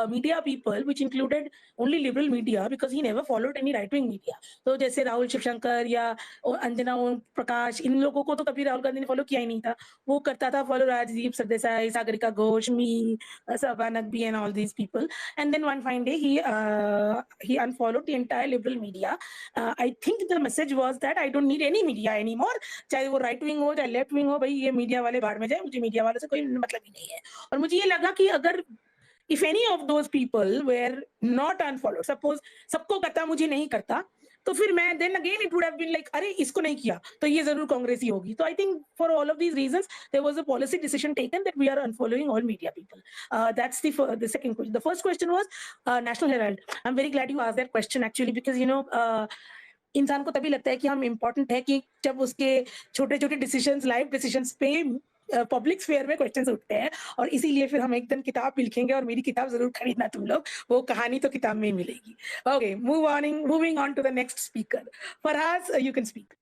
media people, which included only liberal media, because he never followed any right-wing media. तो जैसे राहुल शिवशंकर या अंजना ओम प्रकाश, इन लोगों को तो कभी राहुल गांधी ने follow किया ही नहीं था. वो करता था follow Rajdeep Sardesai, Sagarika Ghosh, me, Sabha Naqvi, and all these people. And then one fine day, he unfollowed the entire liberal media. I think the message was that I don't need any media anymore. चाहे वो right wing हो चाहे left wing हो, भाई ये media वाले बाहर में जाए, मुझे मीडिया वाले से कोई मतलब ही नहीं है. और मुझे ये लगा कि अगर if any of those people were not unfollowed, suppose सबको करता मुझे नहीं करता, तो फिर मैं then again it would have been like, अरे इसको नहीं किया तो ये जरूर कांग्रेस ही होगी. तो I think for all of these reasons there was a policy decision taken that we are unfollowing all media people. That's the second question. The first question was National Herald. I'm very glad you asked that question actually, because इंसान को तभी लगता है कि हम important है कि जब उसके छोटे छोटे डिसीजंस, लाइफ डिसीजंस पे पब्लिक स्फेयर में क्वेश्चंस उठते हैं. और इसीलिए फिर हम एक दिन किताब भी लिखेंगे, और मेरी किताब जरूर खरीदना तुम लोग, वो कहानी तो किताब में ही मिलेगी. Okay, moving on to the next speaker. Farhaz, you can speak.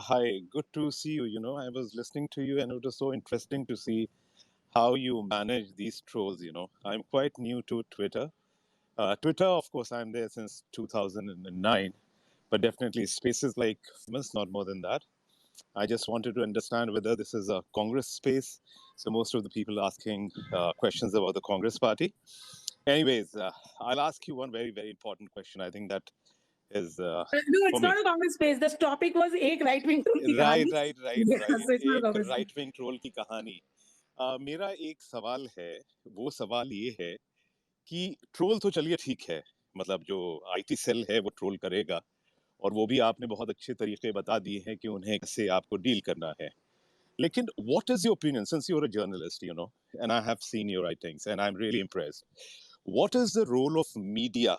Hi, good to see you. I was listening to you and it was so interesting to see how you manage these trolls. I'm quite new to Twitter. Twitter, of course, I'm there since 2009, but definitely spaces like famous, not more than that. I just wanted to understand whether this is a Congress space. So most of the people asking questions about the Congress party. Anyways, I'll ask you one very, very important question. I think that is No, it's not a Congress space. The topic was एक right wing troll की right. कहानी. Yeah, so it's not a एक Congress right wing troll की कहानी. मेरा एक सवाल है, वो सवाल ये है कि ट्रोल तो चलिए ठीक है, मतलब जो आईटी सेल है वो ट्रोल करेगा, और वो भी आपने बहुत अच्छे तरीके बता दिए हैं कि उन्हें कैसे आपको डील करना है. लेकिन what is your opinion, since you're a journalist, and I have seen your writings and I'm really impressed. What is the role of media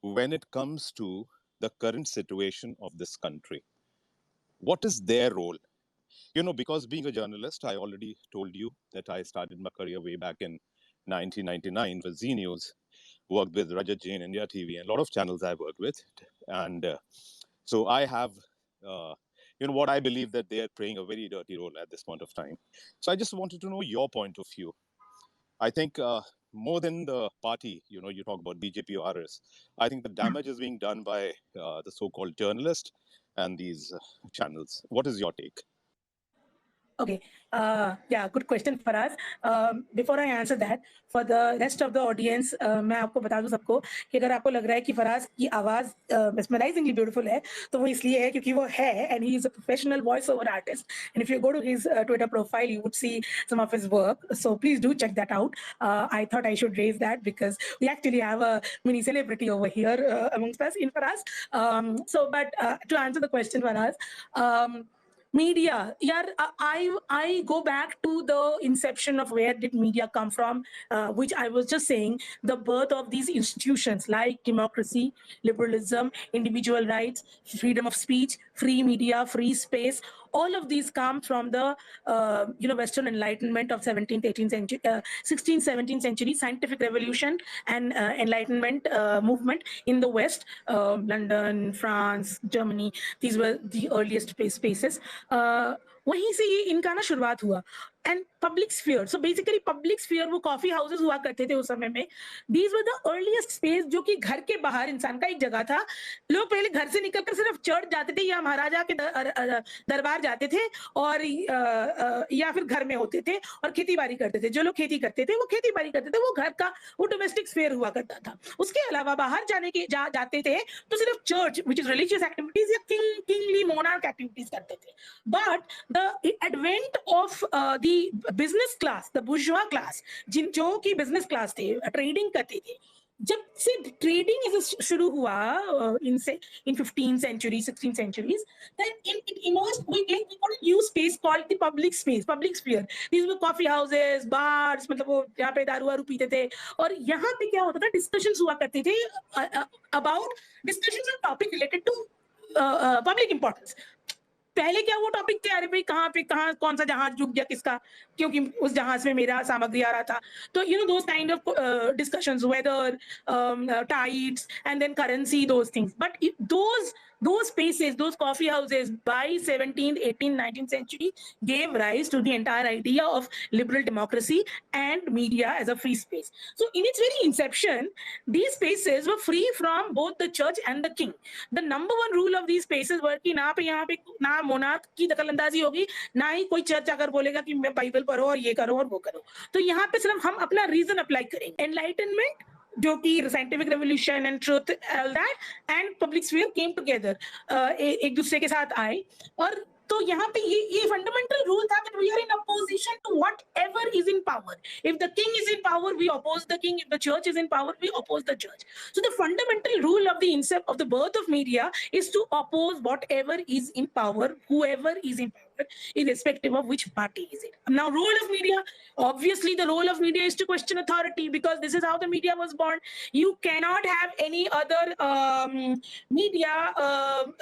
when it comes to the current situation of this country? What is their role? Because being a journalist, I already told you that I started my career way back in 1999 with Z News, worked with Rajat Jain, India TV, and a lot of channels I worked with. And so I have, what I believe that they are playing a very dirty role at this point of time. So I just wanted to know your point of view. I think more than the party, you talk about BJP or RS, I think the damage is being done by the so-called journalists and these channels. What is your take? Okay. Yeah, good question for us. Before I answer that, for the rest of the audience, मैं आपको बता दूं सबको कि अगर आपको लग रहा है कि फराज की आवाज mesmerizingly beautiful है, तो वो इसलिए है क्योंकि वो है, and he is a professional voice-over artist. And if you go to his Twitter profile, you would see some of his work. So please do check that out. I thought I should raise that because we actually have a mini celebrity over here amongst us in Faraz. But to answer the question, Faraz. Media, yeah, I go back to the inception of where did media come from, which I was just saying, the birth of these institutions like democracy, liberalism, individual rights, freedom of speech, free media, free space. All of these come from the Western Enlightenment of 17th, 18th century, 16th, 17th century, scientific revolution and Enlightenment movement in the West, London, France, Germany. These were the earliest spaces. वहीं से ये इनका ना शुरुआत हुआ and public sphere so basically public sphere वो coffee houses हुआ करते थे उस समय में these were the earliest space जो कि घर के बाहर इंसान का एक जगह था लोग पहले घर से निकलकर सिर्फ चर्च जाते थे या महाराजा के दरबार जाते थे और या फिर घर में होते थे और खेती बाड़ी करते थे जो लोग खेती करते थे वो खेती बाड़ी करते थे वो घर का वो डोमेस्टिक स्फीयर हुआ करता था उसके अलावा बाहर जाने के जाते थे तो सिर्फ church which is religious activities या किंगली मोनार्क एक्टिविटीज करते थे but the advent of the business class, the bourgeois class, जो कि business class थे, trading करते थे, जब से trading शुरू हुआ in 15th century, 16th centuries, then it emerged. We got a new space called the public space, public sphere. These were coffee houses, bars, मतलब वो जहाँ पे दारू वारू पीते थे और यहाँ पे क्या होता था discussions हुआ करते थे about discussions on topic related to public importance. पहले क्या वो टॉपिक थे अरे भाई कहाँ पे कहाँ कौन सा जहाज डूब गया किसका क्योंकि उस जहाज में मेरा सामग्री आ रहा था तो those kind of discussions whether tides and then currency those things but those spaces those coffee houses by 17th 18th 19th century gave rise to the entire idea of liberal democracy and media as a free space so in its very inception these spaces were free from both the church and the king the number one rule of these spaces were कि ना पे यहाँ पे ना monarch की दखलंदाजी होगी ना ही कोई चर्च आकर बोलेगा कि मैं बाइबल पढ़ो और ये करो और वो करो तो यहाँ पे सिर्फ हम अपना रीजन अप्लाई करेंगे एनलाइटनमेंट जो कि scientific revolution and truth all that and public sphere came together एक दूसरे के साथ आए और तो यहाँ पे ये फंडामेंटल रूल था that we are in opposition to whatever is in power. If the king is in power, we oppose the king. If the church is in power, we oppose the church. So the fundamental rule of the incept of the birth of media is to oppose whatever is in power, whoever is in power, irrespective of which party is it. Now, role of media, obviously the role of media is to question authority because this is how the media was born. You cannot have any other media,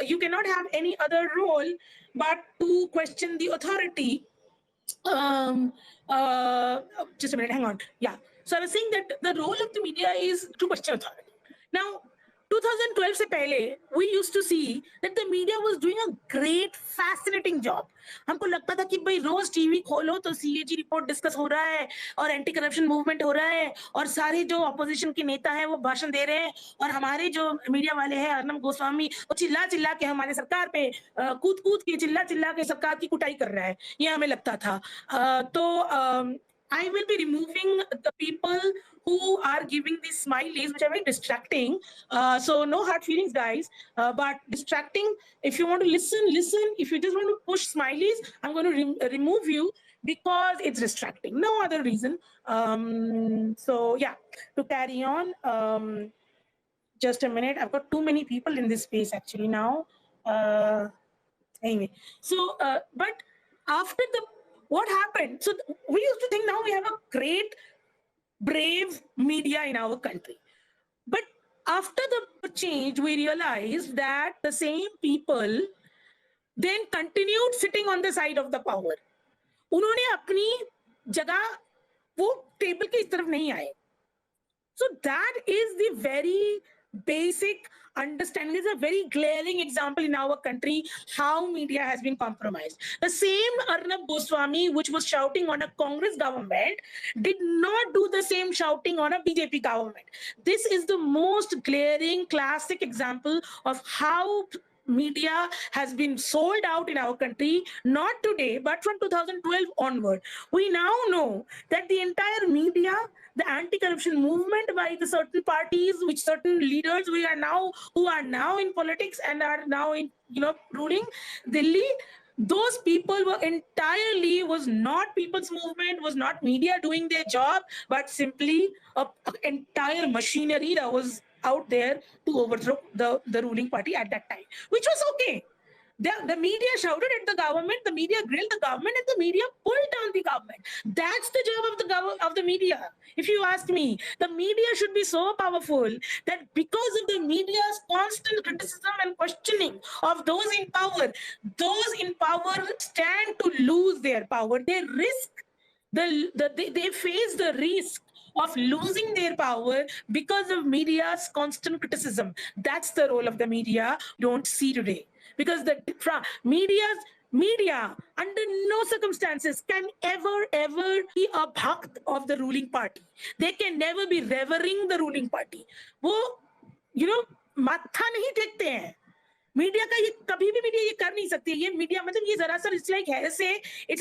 you cannot have any other role but to question the authority. Just a minute, hang on. Yeah. So I was saying that the role of the media is to question authority. Now, 2012 से पहले we used to see that the media was doing a great fascinating job. हमको लगता था कि भाई रोज TV खोलो तो CAG report discuss हो रहा है और एंटी करप्शन मूवमेंट हो रहा है और सारे जो ऑपोजिशन के नेता हैं वो भाषण दे रहे हैं और हमारे जो मीडिया वाले हैं अर्नब गोस्वामी वो चिल्ला चिल्ला के हमारे सरकार पे कूद कूद के चिल्ला के सरकार की कुटाई कर रहा है ये हमें लगता था तो I will be removing the people who are giving these smileys, which are very distracting. So no hard feelings, guys. But distracting, if you want to listen. If you just want to push smileys, I'm going to remove you because it's distracting. No other reason. So yeah, to carry on. Just a minute. I've got too many people in this space actually now. Anyway, so but after what happened? So we used to think now we have a great, brave media in our country. But after the change, we realized that the same people then continued sitting on the side of the power. उन्होंने अपनी जगह वो table के इस तरफ नहीं आए. So that is the very basic understanding. This is a very glaring example in our country how media has been compromised. The same Arnab Goswami, which was shouting on a Congress government, did not do the same shouting on a BJP government. This is the most glaring classic example of how media has been sold out in our country, not today, but from 2012 onward. We now know that the entire media, the anti-corruption movement by the certain parties, which certain leaders who are now in politics and are now in ruling Delhi, those people were entirely was not people's movement, was not media doing their job, but simply a entire machinery that was out there to overthrow the ruling party at that time, which was okay. The media shouted at the government, the media grilled the government, and the media pulled down the government. That's the job of the media. If you ask me, the media should be so powerful that because of the media's constant criticism and questioning of those in power stand to lose their power. They risk they face the risk of losing their power because of media's constant criticism. That's the role of the media we don't see today, because the media under no circumstances can ever be a bhakt of the ruling party. They can never be revering the ruling party. वो माथा नहीं टेकते हैं media का। ये कभी भी media ये कर नहीं सकती। ये मीडिया मतलब ये जरा सर इट्स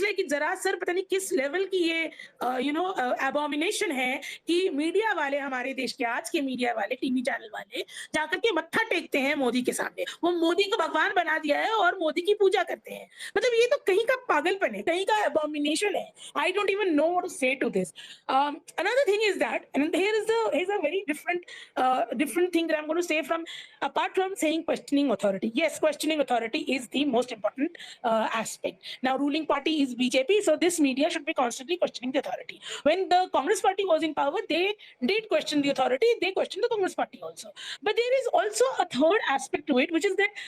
लाइक जरा सर पता नहीं किस लेवल की ये एबोमिनेशन है कि मीडिया वाले, हमारे देश के आज के मीडिया वाले, टीवी चैनल वाले जाकर के मत्था टेकते हैं मोदी के सामने। वो मोदी को भगवान बना दिया है और मोदी की पूजा करते हैं। मतलब ये तो कहीं का पागलपन है, कहीं का एबोमिनेशन है। I don't even know what to say to this. Another thing is that, and here's a very different thing that I'm going to say, from apart from saying questioning authority. Yes, questioning authority is the most important aspect. Now, ruling party is BJP, so this media should be constantly questioning the authority. When the Congress party was in power, they did question the authority. They questioned the Congress party also. But there is also a third aspect to it, which is that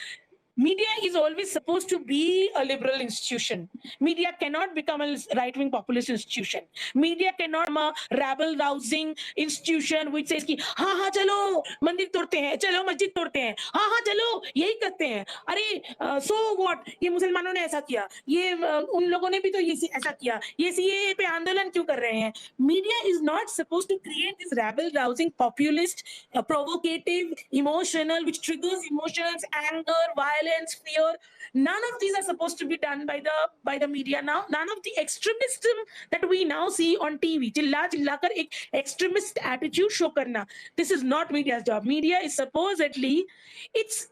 media is always supposed to be a liberal institution. Media cannot become a right-wing populist institution. Media cannot become a rabble-rousing institution which says कि हाँ हाँ चलो मंदिर तोड़ते हैं, चलो मस्जिद तोड़ते हैं, हाँ हाँ चलो यही करते हैं, अरे so what, ये मुसलमानों ने ऐसा किया, ये उन लोगों ने भी तो ये ऐसा किया, ये सीएए पे आंदोलन क्यों कर रहे हैं. Media is not supposed to create this rabble-rousing, populist, provocative, emotional, which triggers emotions, anger, violence, fear. None of these are supposed to be done by the media now. None of the extremism that we now see on TV, चिल्ला चिल्ला कर एक extremist attitude show करना, this is not media's job. Media is supposedly, it's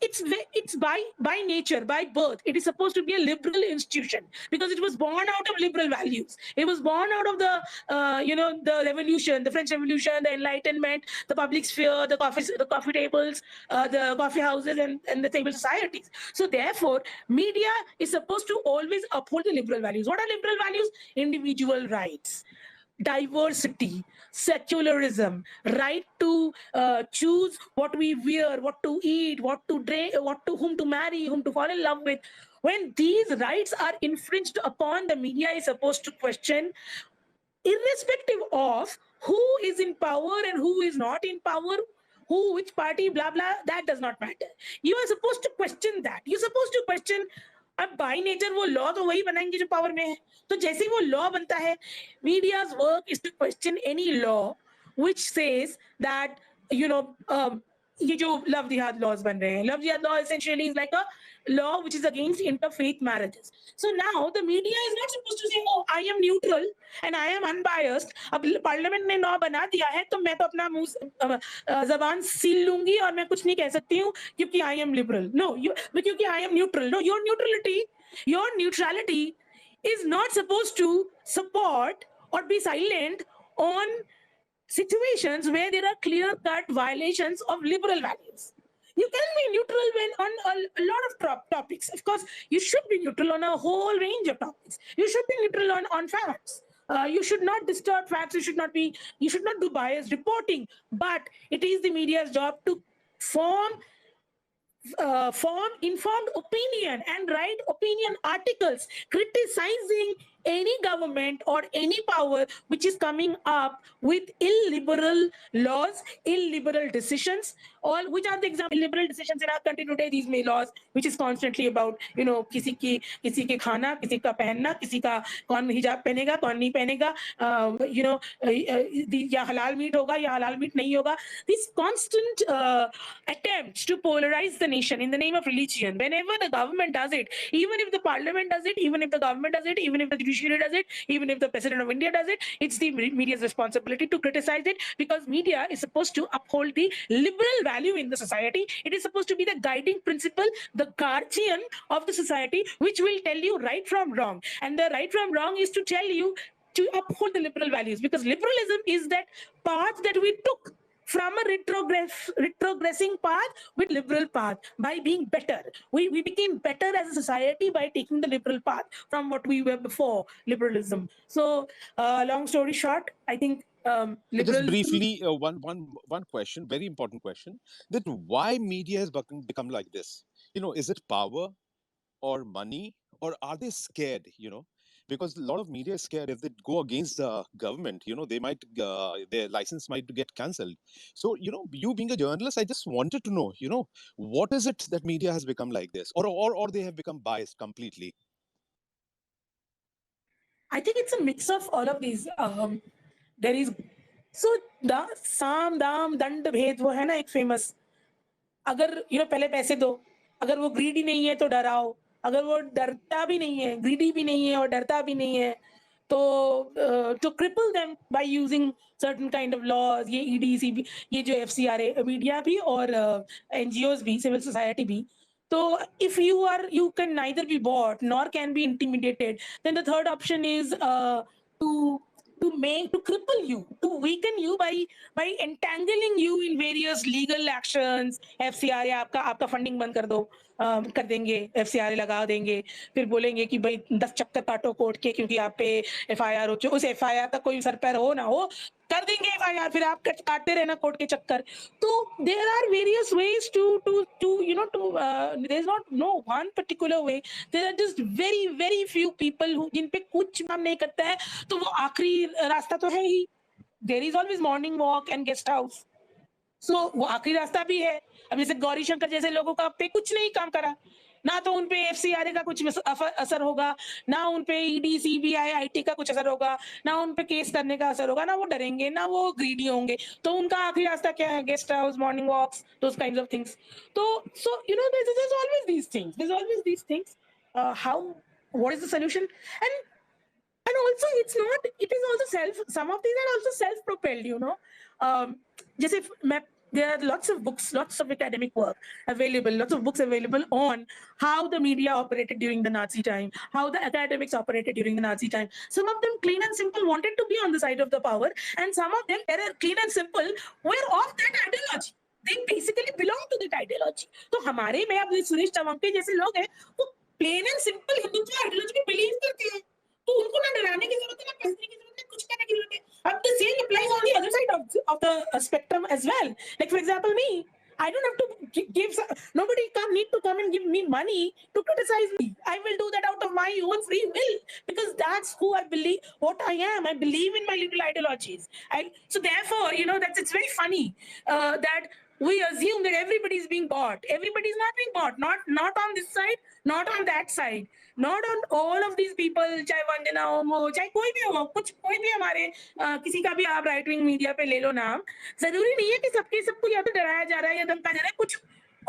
by nature, by birth, it is supposed to be a liberal institution because it was born out of liberal values. It was born out of the revolution, the French Revolution, the Enlightenment, the public sphere, the coffee tables, the coffee houses, and the table societies. So therefore, media is supposed to always uphold the liberal values. What are liberal values? Individual rights, diversity, secularism, right to choose what we wear, what to eat, what to drink, whom to marry, whom to fall in love with. When these rights are infringed upon, the media is supposed to question, irrespective of who is in power and who is not in power, which party, blah blah, that does not matter. You are supposed to question that. You're supposed to question. अब by nature वो law तो वही बनाएंगे जो power में है, तो जैसे ही वो लॉ बनता है, media's work is to question any law which says that ये जो लव जिहाद लॉज बन रहे हैं, लव जिहाद law essentially is like a law which is against interfaith marriages. So now the media is not supposed to say, oh, I am neutral and I am unbiased. अब parliament ने law बना दिया है तो मैं तो अपना मुंह जबान सील लूंगी और मैं कुछ नहीं कह सकती हूँ क्योंकि I am liberal. No, क्योंकि I am neutral. No, your neutrality is not supposed to support or be silent on situations where there are clear-cut violations of liberal values. You can be neutral when on a lot of topics. Of course, you should be neutral on a whole range of topics. You should be neutral on facts. You should not distort facts. You should not do biased reporting. But it is the media's job to form informed opinion and write opinion articles criticizing any government or any power which is coming up with illiberal laws, illiberal decisions, all which are the example liberal decisions in our country today, these may laws which is constantly about किसी के खाना, किसी का पहनना, किसी का कौन हिजाब पहनेगा, कौन नहीं पहनेगा, या हलाल मीट होगा या हलाल मीट नहीं होगा. These constant attempts to polarize the nation in the name of religion, whenever the government does it, even if the parliament does it, even if the government does it, even if the judiciary does it, even if the president of India does it, it's the media's responsibility to criticize it, because media is supposed to uphold the liberal value in the society. It is supposed to be the guiding principle, the guardian of the society, which will tell you right from wrong. And the right from wrong is to tell you to uphold the liberal values, because liberalism is that path that we took from a retrogressing path with liberal path. By being better, we became better as a society by taking the liberal path from what we were before liberalism. So long story short, I think Just liberalism. briefly, one question, very important question, that why media has become like this? Is it power or money, or are they scared? Because a lot of media is scared if they go against the government. They might their license might get cancelled. So you being a journalist, I just wanted to know, what is it that media has become like this, or they have become biased completely? I think it's a mix of all of these. There is so साम दाम दंड भेद, वो है ना एक famous. अगर पहले पैसे दो, अगर वो ग्रीडी नहीं है तो डराओ, अगर वो डरता भी नहीं है, ग्रीडी भी नहीं है और डरता भी नहीं है, तो to cripple them by using certain kind of laws, ये ईडी ये जो एफसीआरए मीडिया भी और एनजीओज भी, सिविल सोसाइटी भी. So if you can neither be bought nor can be intimidated, then the third option is to to cripple you, to weaken you by entangling you in various legal actions. FCRA आपका funding बंद कर दो, कर देंगे, FCRA लगा देंगे, फिर बोलेंगे कि भाई 10 चक्कर काटो कोर्ट के क्योंकि आप पे एफआईआर हो चुका. उस एफआईआर का कोई सर पैर हो ना हो, कर देंगे एफआईआर, फिर आप काटते रहना कोर्ट के चक्कर. तो there are various ways to there is not no one particular way. There are just very very few people जिन पे कुछ काम नहीं करता है, तो वो आखिरी रास्ता तो है ही. There is always morning walk and guest house. So वो आखिरी रास्ता भी है. अब जैसे गौरी शंकर जैसे लोगों का पे कुछ नहीं काम करा, ना तो उनपे एफसीआरए का कुछ असर होगा, ना उनपे ईडी सीबीआई आईटी का कुछ असर होगा, ना उनपे केस करने का असर होगा, ना वो डरेंगे, ना वो ग्रीडी होंगे. तो उनका आखिरी रास्ता क्या है? Guest house, morning walks, those kinds of things. तो so there's always these things, how, what is the solution? And also it is also some of these are also self-propelled. Just if there are lots of books, lots of academic work available, lots of books available on how the media operated during the Nazi time, how the academics operated during the Nazi time. Some of them clean and simple wanted to be on the side of the power, and some of them clean and simple were of that ideology. They basically belong to that ideology. तो हमारे में अब सुरेश चवंके जैसे लोग हैं, वो plain and simple Hindutva ideology में believe करते हैं. तो उनको ना डराने की जरूरत है, ना पैसे की जरूरत है, कुछ करने की जरूरत है. अब the same applies on the other side of the spectrum as well. Like for example, me, I don't have to give, nobody need to come and give me money to criticize me. I will do that out of my own free will, because that's who I believe, what I am. I believe in my little ideologies. So therefore, it's very funny that we assume that everybody is being bought. Everybody is not being bought. Not on this side, not on that side, not on all of these people. चाहे वंदना हो, चाहे कोई भी हो, कोई भी हमारे किसी का भी आप राइट विंग मीडिया पे ले लो नाम. जरूरी नहीं है कि सबको या तो डराया जा रहा है या धमकाया जा रहा है. कुछ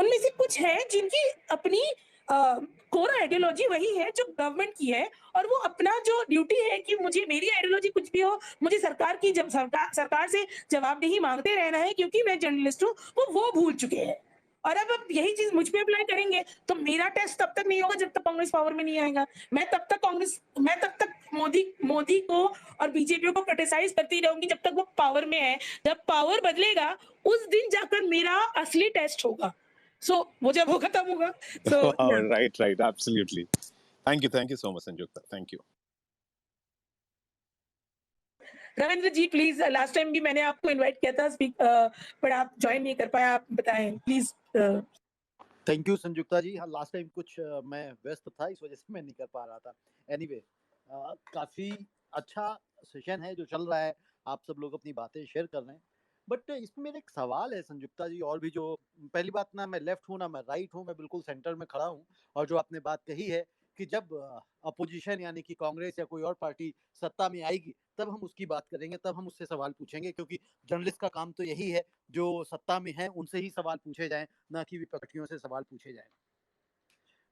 उनमें से कुछ है जिनकी अपनी कोर आइडियोलॉजी वही है जो गवर्नमेंट की है, और वो अपना जो ड्यूटी है कि मुझे मेरी आइडियोलॉजी कुछ भी हो, मुझे सरकार से जवाबदेही मांगते रहना है क्योंकि मैं जर्नलिस्ट हूँ, वो भूल चुके हैं. और अब यही चीज मुझ पे अप्लाई करेंगे तो मेरा टेस्ट तब तक नहीं होगा जब तक कांग्रेस पावर में नहीं आएगा. मैं तब तक मोदी को और बीजेपी को क्रिटिसाइज करती रहूंगी जब तक वो पावर में है. जब पावर बदलेगा उस दिन जाकर मेरा असली टेस्ट होगा. So वो जब वो खत्म होगा. So Right, absolutely. Thank you so much, Sanjukta. Thank you. Ravindra ji please, last time भी मैंने आपको इनवाइट किया था पर आप ज्वाइन नहीं कर पाए. आप बताएं प्लीज. थैंक यू संजुक्ता जी. हाँ, लास्ट टाइम कुछ मैं व्यस्त था, इस वजह से मैं नहीं कर पा रहा था. एनीवे, काफी अच्छा सेशन है जो चल रहा है. आप सब लोग अपनी बातें शेयर कर रहे हैं. बट इसमें मेरा एक सवाल है संजुक्ता जी, और भी जो पहली बात, ना मैं लेफ्ट हूँ ना मैं राइट हूँ, मैं बिल्कुल सेंटर में खड़ा हूँ। और जो आपने बात कही है कि जब अपोजिशन यानी कि कांग्रेस या कोई और पार्टी सत्ता में आएगी तब हम उसकी बात करेंगे, तब हम उससे सवाल पूछेंगे, क्योंकि जर्नलिस्ट का काम तो यही है जो सत्ता में है उनसे ही सवाल पूछे जाएं, ना कि विपक्षियों से सवाल पूछे जाएं।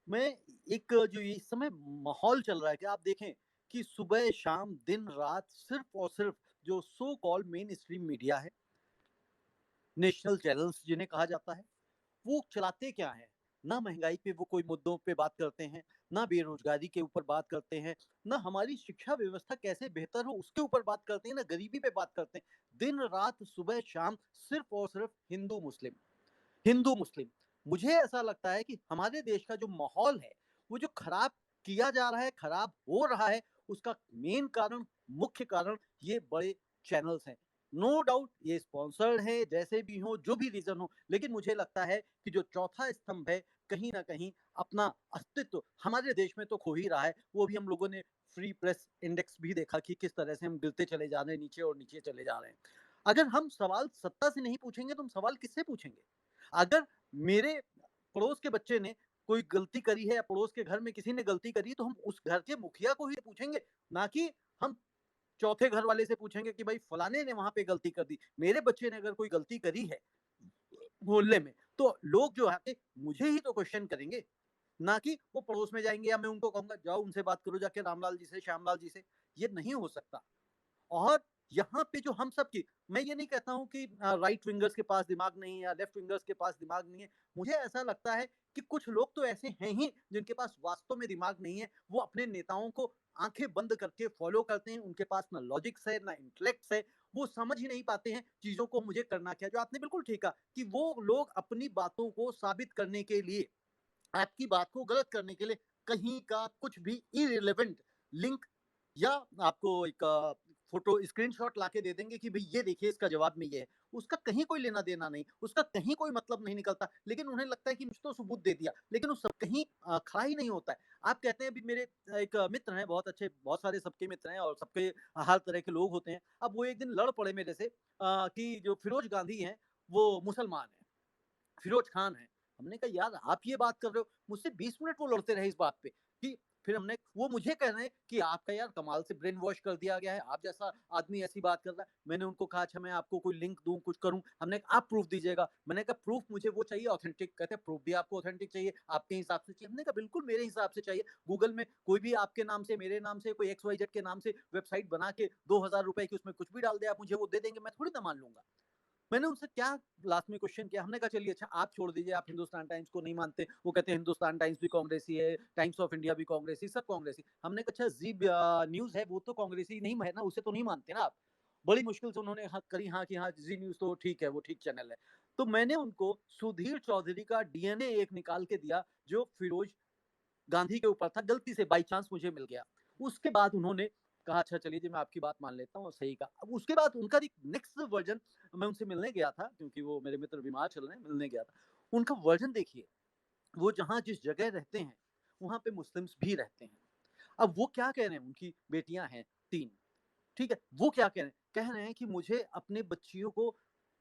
मैं एक जो इस समय माहौल चल रहा है कि आप देखें कि सुबह शाम दिन रात सिर्फ और सिर्फ जो so called main stream media है, नेशनल चैनल्स जिन्हें कहा जाता है, वो चलाते क्या है? ना महंगाई पे वो कोई मुद्दों पे बात करते हैं, ना बेरोजगारी के ऊपर बात करते हैं, ना हमारी शिक्षा व्यवस्था कैसे बेहतर हो उसके ऊपर बात करते हैं, ना गरीबी पे बात करते हैं। दिन रात सुबह शाम सिर्फ और सिर्फ हिंदू मुस्लिम, हिंदू मुस्लिम। मुझे ऐसा लगता है कि हमारे देश का जो माहौल है वो जो खराब किया जा रहा है, खराब हो रहा है, उसका मेन कारण, मुख्य कारण ये बड़े चैनल्स हैं। नो डाउट ये स्पॉन्सर्ड है, जैसे भी हो, जो भी रीजन हो, लेकिन मुझे लगता है कि जो चौथा स्तंभ है कहीं ना कहीं अपना अस्तित्व हमारे देश में तो खो ही रहा है। वो भी हम लोगों ने फ्री प्रेस इंडेक्स भी देखा कि किस तरह से हम गिरते चले जा रहे हैं, नीचे और नीचे चले जा रहे हैं। अगर हम सवाल सत्ता से नहीं पूछेंगे तो हम सवाल किससे पूछेंगे? अगर मेरे पड़ोस के बच्चे ने कोई गलती करी है या पड़ोस के घर में किसी ने गलती करी तो हम उस घर के मुखिया को ही पूछेंगे, ना कि हम चौथे घर वाले से पूछेंगे कि भाई फलाने ने वहां पे गलती कर दी। मेरे बच्चे ने अगर कोई गलती करी है मोहल्ले में तो लोग जो है मुझे ही तो क्वेश्चन करेंगे, ना कि वो पड़ोस में जाएंगे या मैं उनको कहूंगा जाओ उनसे बात करो जाके रामलाल जी से, श्यामलाल जी से। ये नहीं हो सकता। और यहाँ पे जो हम सब की, मैं ये नहीं कहता हूँ कि राइट विंगर्स के पास दिमाग नहीं है या लेफ्ट विंगर्स के पास दिमाग नहीं है। मुझे ऐसा लगता है कि कुछ लोग तो ऐसे हैं ही जिनके पास वास्तव में दिमाग नहीं है। वो अपने नेताओं को आंखें बंद करके फॉलो करते हैं, उनके पास ना लॉजिक्स है ना इंटेलेक्ट्स है, वो समझ ही नहीं पाते हैं चीजों को मुझे करना क्या। जो आपने बिल्कुल ठीक कहा कि वो लोग अपनी बातों को साबित करने के लिए, आपकी बात को गलत करने के लिए कहीं का कुछ भी इरिलेवेंट लिंक या आपको एक फोटो स्क्रीनशॉट लाके दे देंगे कि भाई ये देखिए इसका जवाब में ये है। उसका कहीं कोई लेना देना नहीं, उसका कहीं कोई मतलब नहीं निकलता, लेकिन उन्हें लगता है कि मुझे तो सबूत दे दिया, लेकिन वो सब कहीं खड़ा ही नहीं होता है। आप कहते हैं अभी मेरे एक मित्र हैं, बहुत अच्छे, बहुत सारे सबके मित्र हैं और सबके हर तरह के लोग होते हैं। अब वो एक दिन लड़ पड़े मेरे से कि जो फिरोज गांधी हैं वो मुसलमान है, फिरोज खान है। हमने कहा यार आप ये बात कर रहे हो, मुझसे 20 मिनट वो लड़ते रहे इस बात पे कि फिर हमने, वो मुझे कह रहे हैं कि आपका यार कमाल से ब्रेन वॉश कर दिया गया है, आप जैसा आदमी ऐसी बात कर रहा है। मैंने उनको कहा अच्छा मैं आपको कोई लिंक दूं, कुछ करूं। हमने कहा आप प्रूफ दीजिएगा। मैंने कहा प्रूफ मुझे वो चाहिए ऑथेंटिक। कहते हैं प्रूफ भी आपको ऑथेंटिक चाहिए, आपके हिसाब से चाहिए। हमने कहा बिल्कुल मेरे हिसाब से चाहिए। गूगल में कोई भी आपके नाम से, मेरे नाम से, कोई XYZ के नाम से वेबसाइट बना के 2000 रुपए की उसमें कुछ भी डाल दे, आप मुझे वो दे देंगे, मैं थोड़ी ना मान लूंगा। मैंने उनसे क्या लास्ट में क्वेश्चन किया, हमने कहा चलिए अच्छा आप छोड़ दीजिए, आप हिंदुस्तान टाइम्स को नहीं मानते। वो कहते हैं हिंदुस्तान टाइम्स भी कांग्रेसी है, टाइम्स ऑफ इंडिया भी कांग्रेसी, सब कांग्रेसी। हमने कहा अच्छा जी न्यूज है वो तो कांग्रेसी नहीं है ना, उसे तो नहीं मानते ना आप। बड़ी मुश्किल से उन्होंने हाँ करी, हाँ कि हाँ जी न्यूज तो ठीक है, वो ठीक चैनल है। तो मैंने उनको सुधीर चौधरी का DNA एक निकाल के दिया जो फिरोज गांधी के ऊपर था, गलती से बाई चांस मुझे मिल गया। उसके बाद उन्होंने कहा अच्छा चलिए जी मैं आपकी बात मान लेता हूँ, सही कहा। अब उसके बाद उनका एक नेक्स्ट वर्जन, मैं उनसे मिलने गया था क्योंकि वो मेरे मित्र बीमार चल रहे हैं, मिलने गया था। उनका वर्जन देखिए, वो जहाँ जिस जगह रहते हैं वहां पे मुस्लिम्स भी रहते हैं। अब वो क्या कह रहे हैं, उनकी बेटियां हैं 3, ठीक है, वो क्या कह रहे हैं कि मुझे अपने बच्चियों को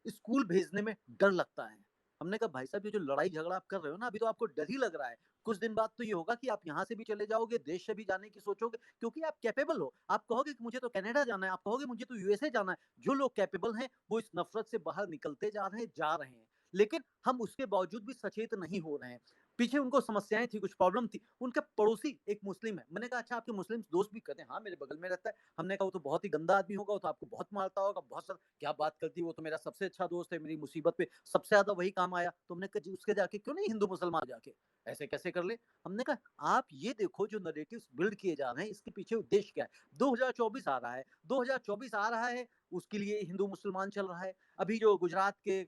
स्कूल भेजने में डर लगता है। हमने कहा भाई साहब ये जो लड़ाई झगड़ा आप कर रहे हो ना, अभी तो आपको डर ही लग रहा है। कुछ दिन बाद तो ये होगा कि आप यहाँ से भी चले जाओगे, देश से भी जाने की सोचोगे, क्योंकि आप कैपेबल हो। आप कहोगे कि मुझे तो कनाडा जाना है, आप कहोगे मुझे तो USA जाना है। जो लोग कैपेबल हैं वो इस नफरत से बाहर निकलते जा रहे हैं। लेकिन हम उसके बावजूद भी सचेत नहीं हो रहे हैं। पीछे उनको समस्याएं थी, कुछ प्रॉब्लम थी। उनका पड़ोसी एक मुस्लिम है। मैंने कहा अच्छा आपके मुस्लिम दोस्त भी कहते हैं हाँ मेरे बगल में रहता है। हमने कहा वो तो बहुत ही गंदा आदमी होगा, वो तो आपको बहुत मारता होगा, बहुत सारा क्या बात करती है, वो तो मेरा सबसे अच्छा दोस्त है, मेरी मुसीबत पे सबसे ज्यादा वही काम आया। तो हमने कहा जी उसके जाके क्यों नहीं हिंदू मुसलमान जाके, ऐसे कैसे कर ले। हमने कहा आप ये देखो जो नरेटिव्स बिल्ड किए जा रहे हैं इसके पीछे उद्देश्य क्या है। 2024 आ रहा है, 2024 आ रहा है, उसके लिए हिंदू मुसलमान चल रहा है। अभी जो गुजरात के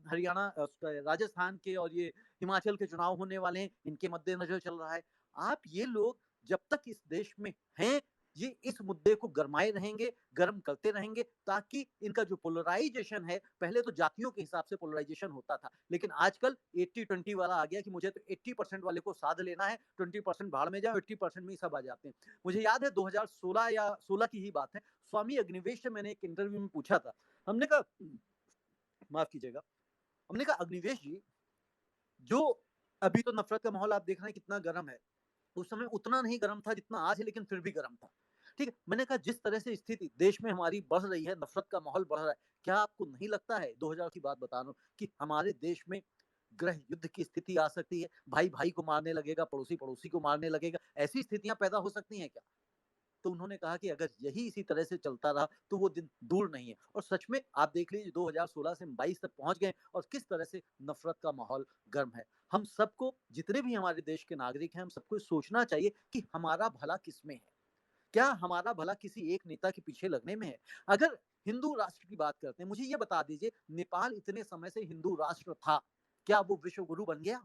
हरियाणा राजस्थान के और ये हिमाचल के चुनाव होने वाले हैं, इनके मद्देनजर चल रहा है। आप ये लोग जब तक इस देश में हैं, ये इस मुद्दे को गरमाए रहेंगे, गर्म करते रहेंगे, ताकि इनका जो पोलराइजेशन है, पहले तो जातियों के हिसाब से पोलराइजेशन होता था, लेकिन आजकल 80-20 वाला आ गया कि मुझे तो 80% वाले को साध लेना है, 20% भाड़ में जाओ, 80% में ही सब आ जाते हैं। मुझे याद है 2016 या 16 की ही बात है, स्वामी अग्निवेश से मैंने एक इंटरव्यू में पूछा था। हमने कहा माफ कीजिएगा, हमने कहा अग्निवेश जी, जो अभी तो नफरत का माहौल आप देख रहे हैं कितना गर्म है, उस समय उतना नहीं गर्म था जितना आज है, लेकिन फिर भी गर्म था। ठीक है, मैंने कहा जिस तरह से स्थिति देश में हमारी बढ़ रही है, नफरत का माहौल बढ़ रहा है, क्या आपको नहीं लगता है, 2000 की बात बता रहा हूँ, कि हमारे देश में गृह युद्ध की स्थिति आ सकती है, भाई भाई को मारने लगेगा, पड़ोसी पड़ोसी को मारने लगेगा, ऐसी स्थितियां पैदा हो सकती हैं क्या? तो उन्होंने कहा कि अगर यही इसी तरह से चलता रहा तो वो दिन दूर नहीं है। और सच में आप देख लीजिए 2016 से 22 तक पहुंच गए और किस तरह से नफरत का माहौल गर्म है। हम सबको, जितने भी हमारे देश के नागरिक हैं, हम सबको सोचना चाहिए कि हमारा भला किसमें है, क्या हमारा भला किसी एक नेता के पीछे लगने में है? अगर हिंदू राष्ट्र की बात करते हैं, मुझे ये बता दीजिए, नेपाल इतने समय से हिंदू राष्ट्र था, क्या वो विश्व गुरु बन गया?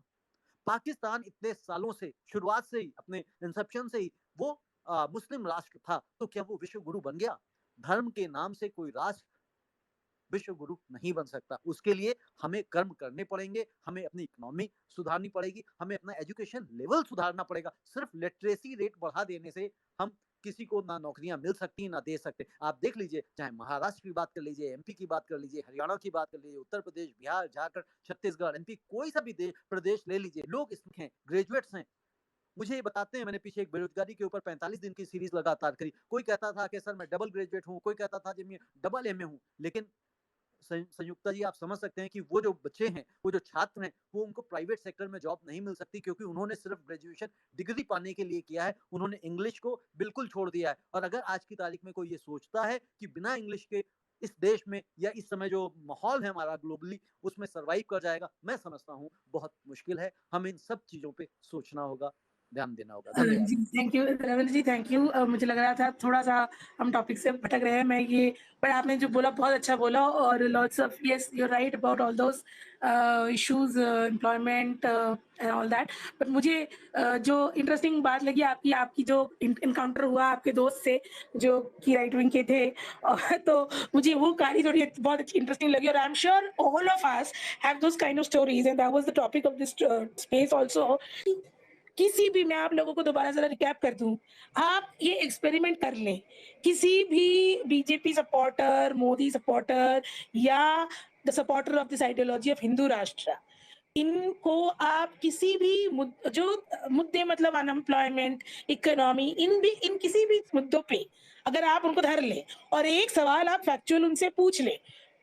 पाकिस्तान इतने सालों से, शुरुआत से ही, अपने इंसेप्शन से ही वो मुस्लिम राष्ट्र था, तो क्या वो विश्व गुरु बन गया? धर्म के नाम से कोई राष्ट्र विश्व गुरु नहीं बन सकता। उसके लिए हमें कर्म करने पड़ेंगे, हमें अपनी इकोनॉमी सुधारनी पड़ेगी, हमें अपना एजुकेशन लेवल सुधारना पड़ेगा। सिर्फ लिटरेसी रेट बढ़ा देने से हम किसी को ना नौकरियां मिल सकती ना दे सकते। आप देख लीजिए, चाहे महाराष्ट्र की बात कर लीजिए, एमपी की बात कर लीजिए, हरियाणा की बात कर लीजिए, उत्तर प्रदेश, बिहार, झारखंड, छत्तीसगढ़, एमपी, कोई सा भी प्रदेश ले लीजिए, लोग इसमें हैं, ग्रेजुएट्स हैं। मुझे ये बताते हैं, मैंने पीछे एक बेरोजगारी के ऊपर 45 दिन की सीरीज लगातार करी। कोई कहता था कि सर मैं डबल ग्रेजुएट हूँ, कोई कहता था कि मैं डबल एमए हूँ, लेकिन संयुक्ता जी आप समझ सकते हैं कि वो जो बच्चे हैं, वो जो छात्र हैं, वो उनको प्राइवेट सेक्टर में जॉब नहीं मिल सकती, क्योंकि उन्होंने सिर्फ ग्रेजुएशन डिग्री पाने के लिए किया है, उन्होंने इंग्लिश को बिल्कुल छोड़ दिया है। और अगर आज की तारीख में कोई ये सोचता है कि बिना इंग्लिश के इस देश में या इस समय जो माहौल है हमारा ग्लोबली, उसमें सरवाइव कर जाएगा, मैं समझता हूँ बहुत मुश्किल है। हमें इन सब चीजों पे सोचना होगा, ध्यान देना होगा। धन्यवाद। जी, thank you Ravindra ji, thank you. मुझे लग रहा था थोड़ा-सा हम टॉपिक से भटक रहे हैं। मैं ये, पर आपने जो बोला बहुत अच्छा बोला, और lots of, yes you are right about all those issues, employment and all that. But मुझे जो इंटरेस्टिंग बात लगी आपकी, आपकी जो एनकाउंटर हुआ आपके दोस्त से जो कि राइट विंग के थे, तो मुझे वो कहानी थोड़ी बहुत अच्छी इंटरेस्टिंग लगी, और I am sure all of us have those kind of stories, and that was the topic of this space also. किसी भी, मैं आप लोगों को दोबारा जरा रिकैप कर दूं, आप ये एक्सपेरिमेंट कर लें, किसी भी बीजेपी सपोर्टर, मोदी सपोर्टर, या the supporter of this ideology of Hindu राष्ट्र, इनको आप किसी भी जो मुद्दे, मतलब अनएम्प्लॉयमेंट, इकोनॉमी, इन किसी भी मुद्दों पे अगर आप उनको धर ले और एक सवाल आप फैक्चुअल उनसे पूछ ले,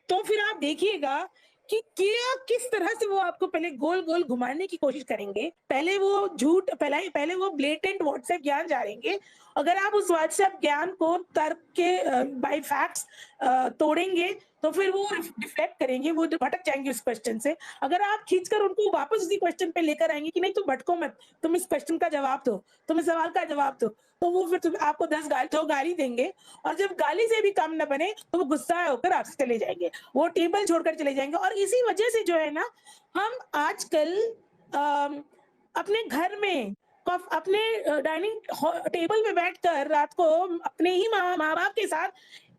तो फिर आप देखिएगा कि क्या किस तरह से वो आपको पहले गोल गोल घुमाने की कोशिश करेंगे, पहले वो झूठ, पहले वो ब्लेटेंट व्हाट्सएप ज्ञान जानेंगे। अगर आप उस व्हाट्सएप ज्ञान को तर्क के बाय फैक्ट्स तोड़ेंगे, तो फिर वो डिफ्लेक्ट करेंगे, वो भटक जाएंगे उस क्वेश्चन से। अगर आप खींचकर उनको वापस उसी क्वेश्चन पे लेकर आएंगे कि नहीं तुम भटको मत, तुम इस क्वेश्चन का जवाब दो, तुम इस सवाल का जवाब दो, तो वो फिर आपको 10 गाली देंगे, और जब गाली से भी काम न बने तो वो गुस्सा होकर आपसे चले जाएंगे, वो टेबल छोड़कर चले जाएंगे। और इसी वजह से जो है ना, हम आजकल अपने घर में अपने डाइनिंग टेबल पे बैठकर रात को अपने ही माँ बाप के साथ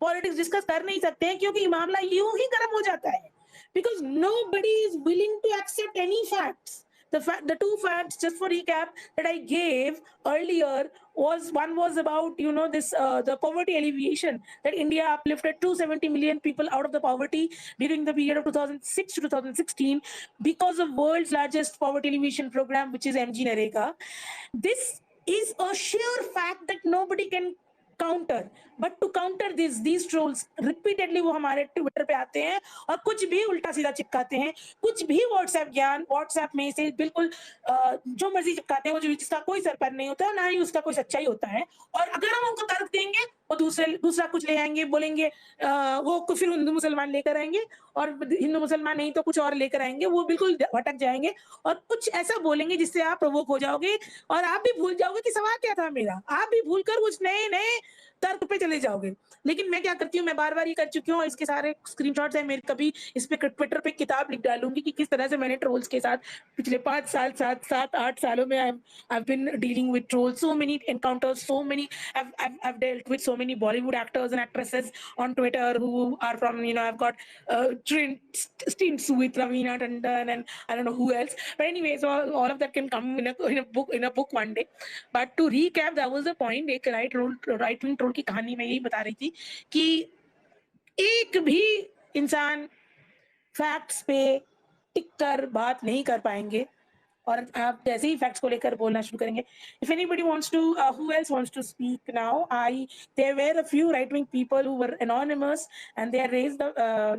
पॉलिटिक्स डिस्कस कर नहीं सकते हैं, क्योंकि मामला यूं ही गर्म हो जाता है, because nobody is willing to accept any facts. The two facts, just for recap, that I gave earlier was, one was about, you know, this the poverty alleviation, that India uplifted 270 million people out of the poverty during the period of 2006 to 2016 because of world's largest poverty alleviation program, which is MG Narega. This is a sheer fact that nobody can counter, but to counter these trolls repeatedly वो हमारे Twitter पे आते हैं और कुछ भी उल्टा सीधा चिपकाते हैं, कुछ भी व्हाट्सएप ज्ञान, व्हाट्सएप में से बिल्कुल जो मर्जी चिपकाते हैं, वो जिसका कोई सर पर नहीं होता, ना ही उसका कोई सच्चाई होता है। और अगर हम उनको तर्क देंगे, वो दूसरा कुछ ले आएंगे, बोलेंगे वो फिर हिंदू मुसलमान लेकर आएंगे, और हिंदू मुसलमान नहीं तो कुछ और लेकर आएंगे, वो बिल्कुल भटक जाएंगे और कुछ ऐसा बोलेंगे जिससे आप प्रवोक हो जाओगे, और आप भी भूल जाओगे कि सवाल क्या था मेरा, आप भी भूलकर कुछ नए नए तर्क पे चले जाओगे। लेकिन मैं क्या करती हूँ, मैं बार बार ये कर चुकी हूँ, इसके सारे स्क्रीनशॉट्स है मेरे, कभी इस पे ट्विटर पे किताब लिख डालूंगी कि किस तरह से मैंने ट्रोल्स के साथ पिछले 5 साल 7-8 सालों में I've been dealing with trolls, so many encounters, so many I've dealt with so many Bollywood actors and actresses on Twitter who are from, you know, I've got stints with Ravina Tandon and I don't know who else, but anyways, all of that can come in a book one day. But to recap, that was the point, एक right wing troll की कहानी में यही बता रही थी कि एक भी इंसान फैक्ट्स पे टिक कर बात नहीं कर पाएंगे और आप जैसे ही फैक्ट्स को लेकर बोलना शुरू करेंगे, if anybody wants to who else wants to speak now, I there were a few right wing people who were anonymous and they had raised the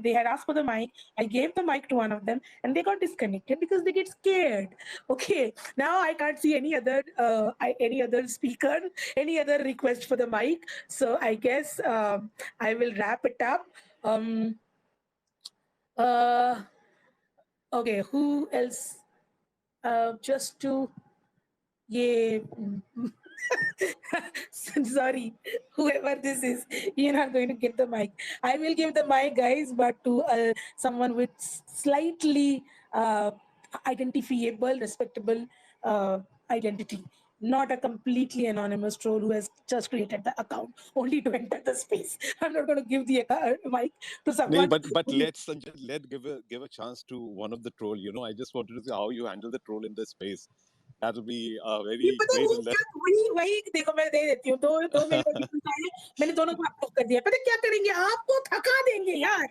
they had asked for the mic. I gave the mic to one of them and they got disconnected because they get scared. Okay, now I can't see any other speaker, any other request for the mic, so I guess I will wrap it up. Uh, okay, who else? Just to yeah. Sorry, whoever this is, you're not going to get the mic. I will give the mic, guys, but to someone with slightly identifiable, respectable identity, not a completely anonymous troll who has just created the account only to enter the space. I'm not going to give the mic to No, someone. but let's Sanjay, let give a chance to one of the troll. I just wanted to see how you handle the troll in this space. That will be ये very पता है great. वो And क्या वही वही देखो मैं दे देती हूँ, दो दो मेरे को different आए, मैंने दोनों को आपको कर दिया। पता है क्या करेंगे, आपको थका देंगे यार।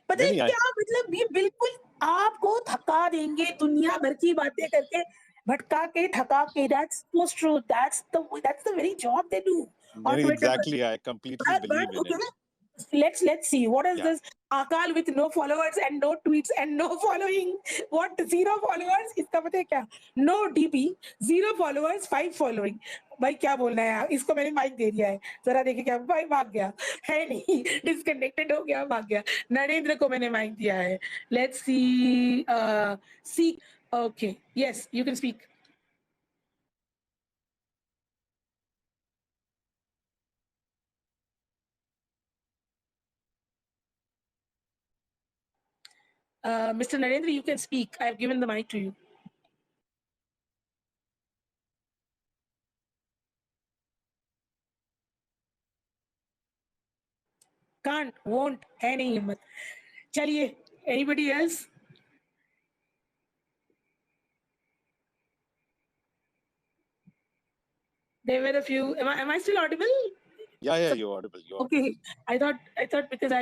पता है नहीं, क्या, मतलब ये बिल्कुल आपको थका देंगे दुनिया भर की बातें करके, भटका के थका के। That's so true. That's the very job they do on Twitter. exactly. I completely believe But in it. okay, let's see what is Yeah. this Akal with no followers and no tweets and no following. What, 0 followers? इसका पता है क्या? No DP, 0 followers, 5 following. भाई क्या बोलना है यार, इसको मैंने माइक दे दिया है, जरा देखिए क्या भाई भाग गया है, नहीं डिस्कनेक्टेड हो गया, भाग गया। नरेंद्र को मैंने माइक दिया है। Let's see okay, yes you can speak. Mr. Narendra, you can speak. I have given the mic to you. Can't, won't, है नहीं हिम्मत। चलिए, anybody else? There were a few. Am I still audible? Yeah, you're audible. You're audible. Okay, I thought because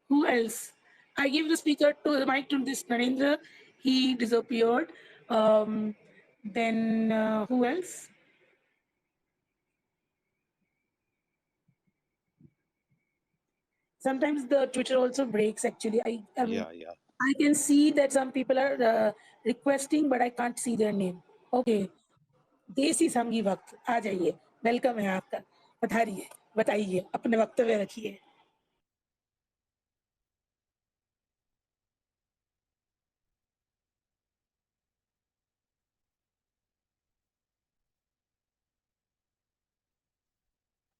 who else? I gave the mic to this Narendra. He disappeared. Then who else? Sometimes the Twitter also breaks. Actually, Yeah. I can see that some people are requesting, but I can't see their name. Okay, देसी संगी वक्त आ जाइए, welcome है आपका, पधारिए, बताइए, अपने वक्तव्य रखिए।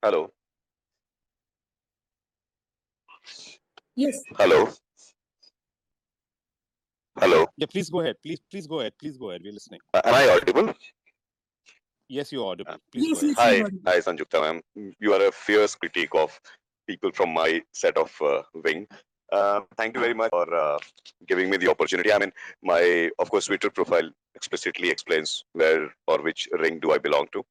Hello. Yes. Hello. Hello. Yeah, please go ahead. Please go ahead. Please go ahead. We're listening. Am I audible? Yes, you're audible. Please Yes, go ahead. yes, Hi. you're audible. Hi, Sanjukta ma'am. You are a fierce critique of people from my set of wing. Thank you very much for giving me the opportunity. I mean, my, of course, Twitter profile explicitly explains where or which ring do I belong to.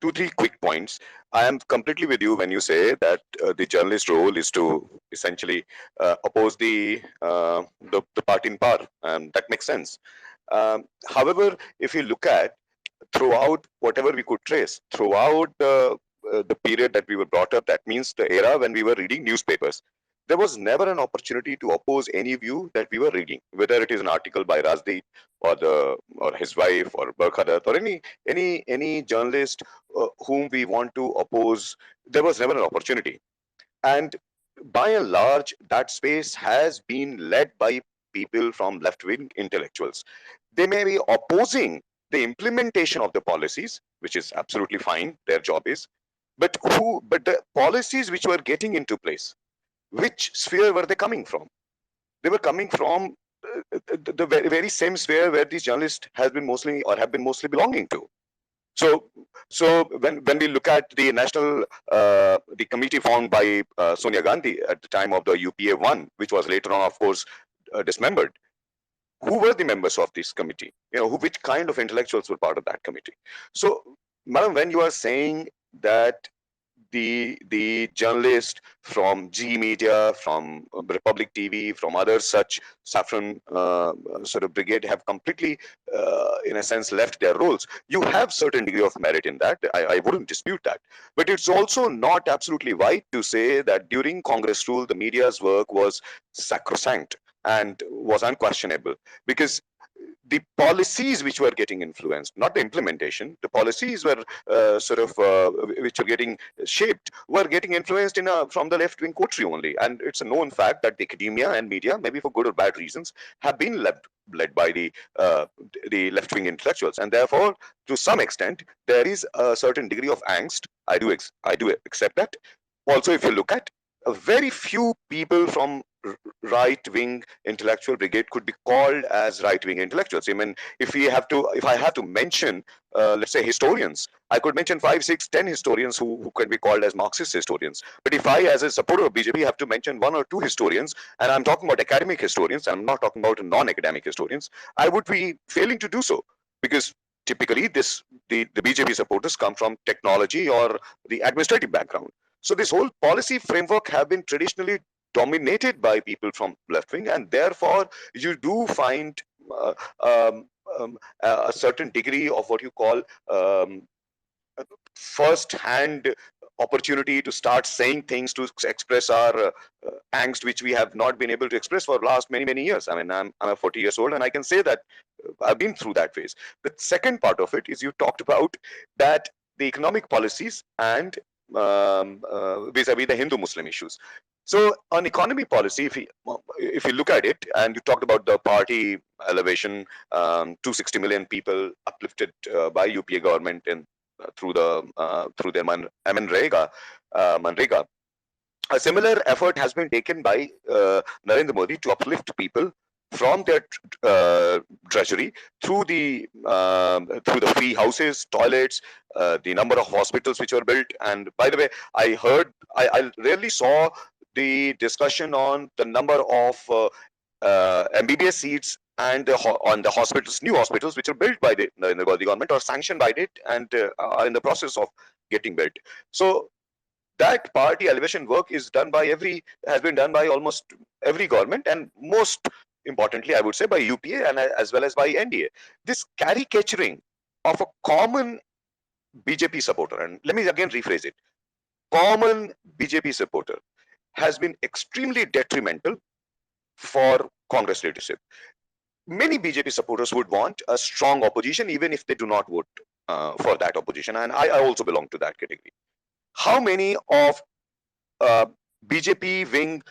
2-3 quick points. I am completely with you when you say that the journalist role is to essentially oppose the party in power, and that makes sense. However, if you look at throughout whatever we could trace throughout the period that we were brought up, that means the era when we were reading newspapers, there was never an opportunity to oppose any view that we were reading, whether it is an article by Rajdeep or his wife or Barkhadat or any journalist whom we want to oppose. There was never an opportunity, and by and large, that space has been led by people from left-wing intellectuals. They may be opposing the implementation of the policies, which is absolutely fine, their job is, but the policies which were getting into place, which sphere were they coming from? They were coming from the very same sphere where these journalists has been mostly or have been mostly belonging to. So when we look at the national the committee formed by Sonia Gandhi at the time of the UPA 1, which was later on, of course, dismembered, who were the members of this committee? Which kind of intellectuals were part of that committee? So, madam, when you are saying that the journalists from G Media, from Republic TV, from other such saffron sort of brigade have completely, in a sense, left their roles. You have certain degree of merit in that. I wouldn't dispute that. But it's also not absolutely right to say that during Congress rule, the media's work was sacrosanct and was unquestionable, because the policies which were getting influenced, not the implementation, the policies were which were getting shaped, were getting influenced from the left-wing coterie only. And it's a known fact that the academia and media, maybe for good or bad reasons, have been led by the left-wing intellectuals, and therefore, to some extent, there is a certain degree of angst. I do accept that. Also, if you look at very few people from right-wing intellectual brigade could be called as right-wing intellectuals. I mean, if I have to mention, let's say, historians, I could mention 5, 6, 10 historians who can be called as Marxist historians. But if I, as a supporter of BJP, have to mention 1 or 2 historians, and I'm talking about academic historians, I'm not talking about non-academic historians, I would be failing to do so, because typically the BJP supporters come from technology or the administrative background. So this whole policy framework have been traditionally dominated by people from left wing, and therefore you do find um, a certain degree of what you call first hand opportunity to start saying things, to express our angst, which we have not been able to express for the last many years. I mean, I'm 40 years old, and I can say that I've been through that phase. The second part of it is, you talked about that the economic policies and vis-a-vis the Hindu-Muslim issues. So on economy policy, if you look at it, and you talked about the party elevation, 260 million people uplifted by UPA government and through their Manrega. A similar effort has been taken by Narendra Modi to uplift people from their treasury through the free houses, toilets, the number of hospitals which were built. And by the way, I rarely saw the discussion on the number of MBBS seats and on the hospitals, new hospitals which are built by the Narendra Modi government or sanctioned by it and are in the process of getting built. So that party elevation work has been done by almost every government, and most importantly, I would say, by UPA and as well as by NDA. This caricaturing of a common BJP supporter, and let me again rephrase it, common BJP supporter, has been extremely detrimental for Congress leadership. Many BJP supporters would want a strong opposition, even if they do not vote for that opposition, and I also belong to that category. How many of BJP wing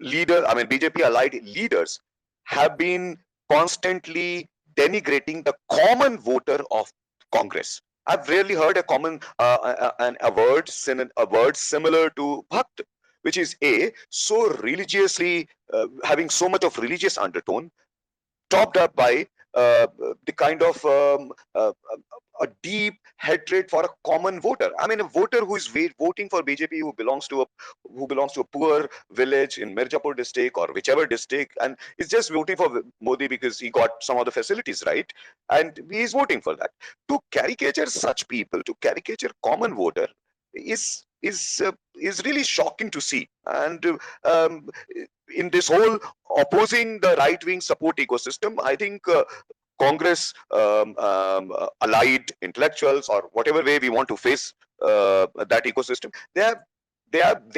BJP allied leaders have been constantly denigrating the common voter of Congress? I've rarely heard a word similar to Bhakt, which is so religiously having so much of religious undertone, topped up by the kind of a deep hatred for a common voter. I mean, a voter who is voting for BJP, who belongs to a poor village in Mirzapur district or whichever district, and is just voting for Modi because he got some of the facilities right, and he is voting for that. To caricature such people, to caricature common voter, is really shocking to see. And in this whole opposing the right wing support ecosystem, I think Congress allied intellectuals, or whatever way we want to face that ecosystem, they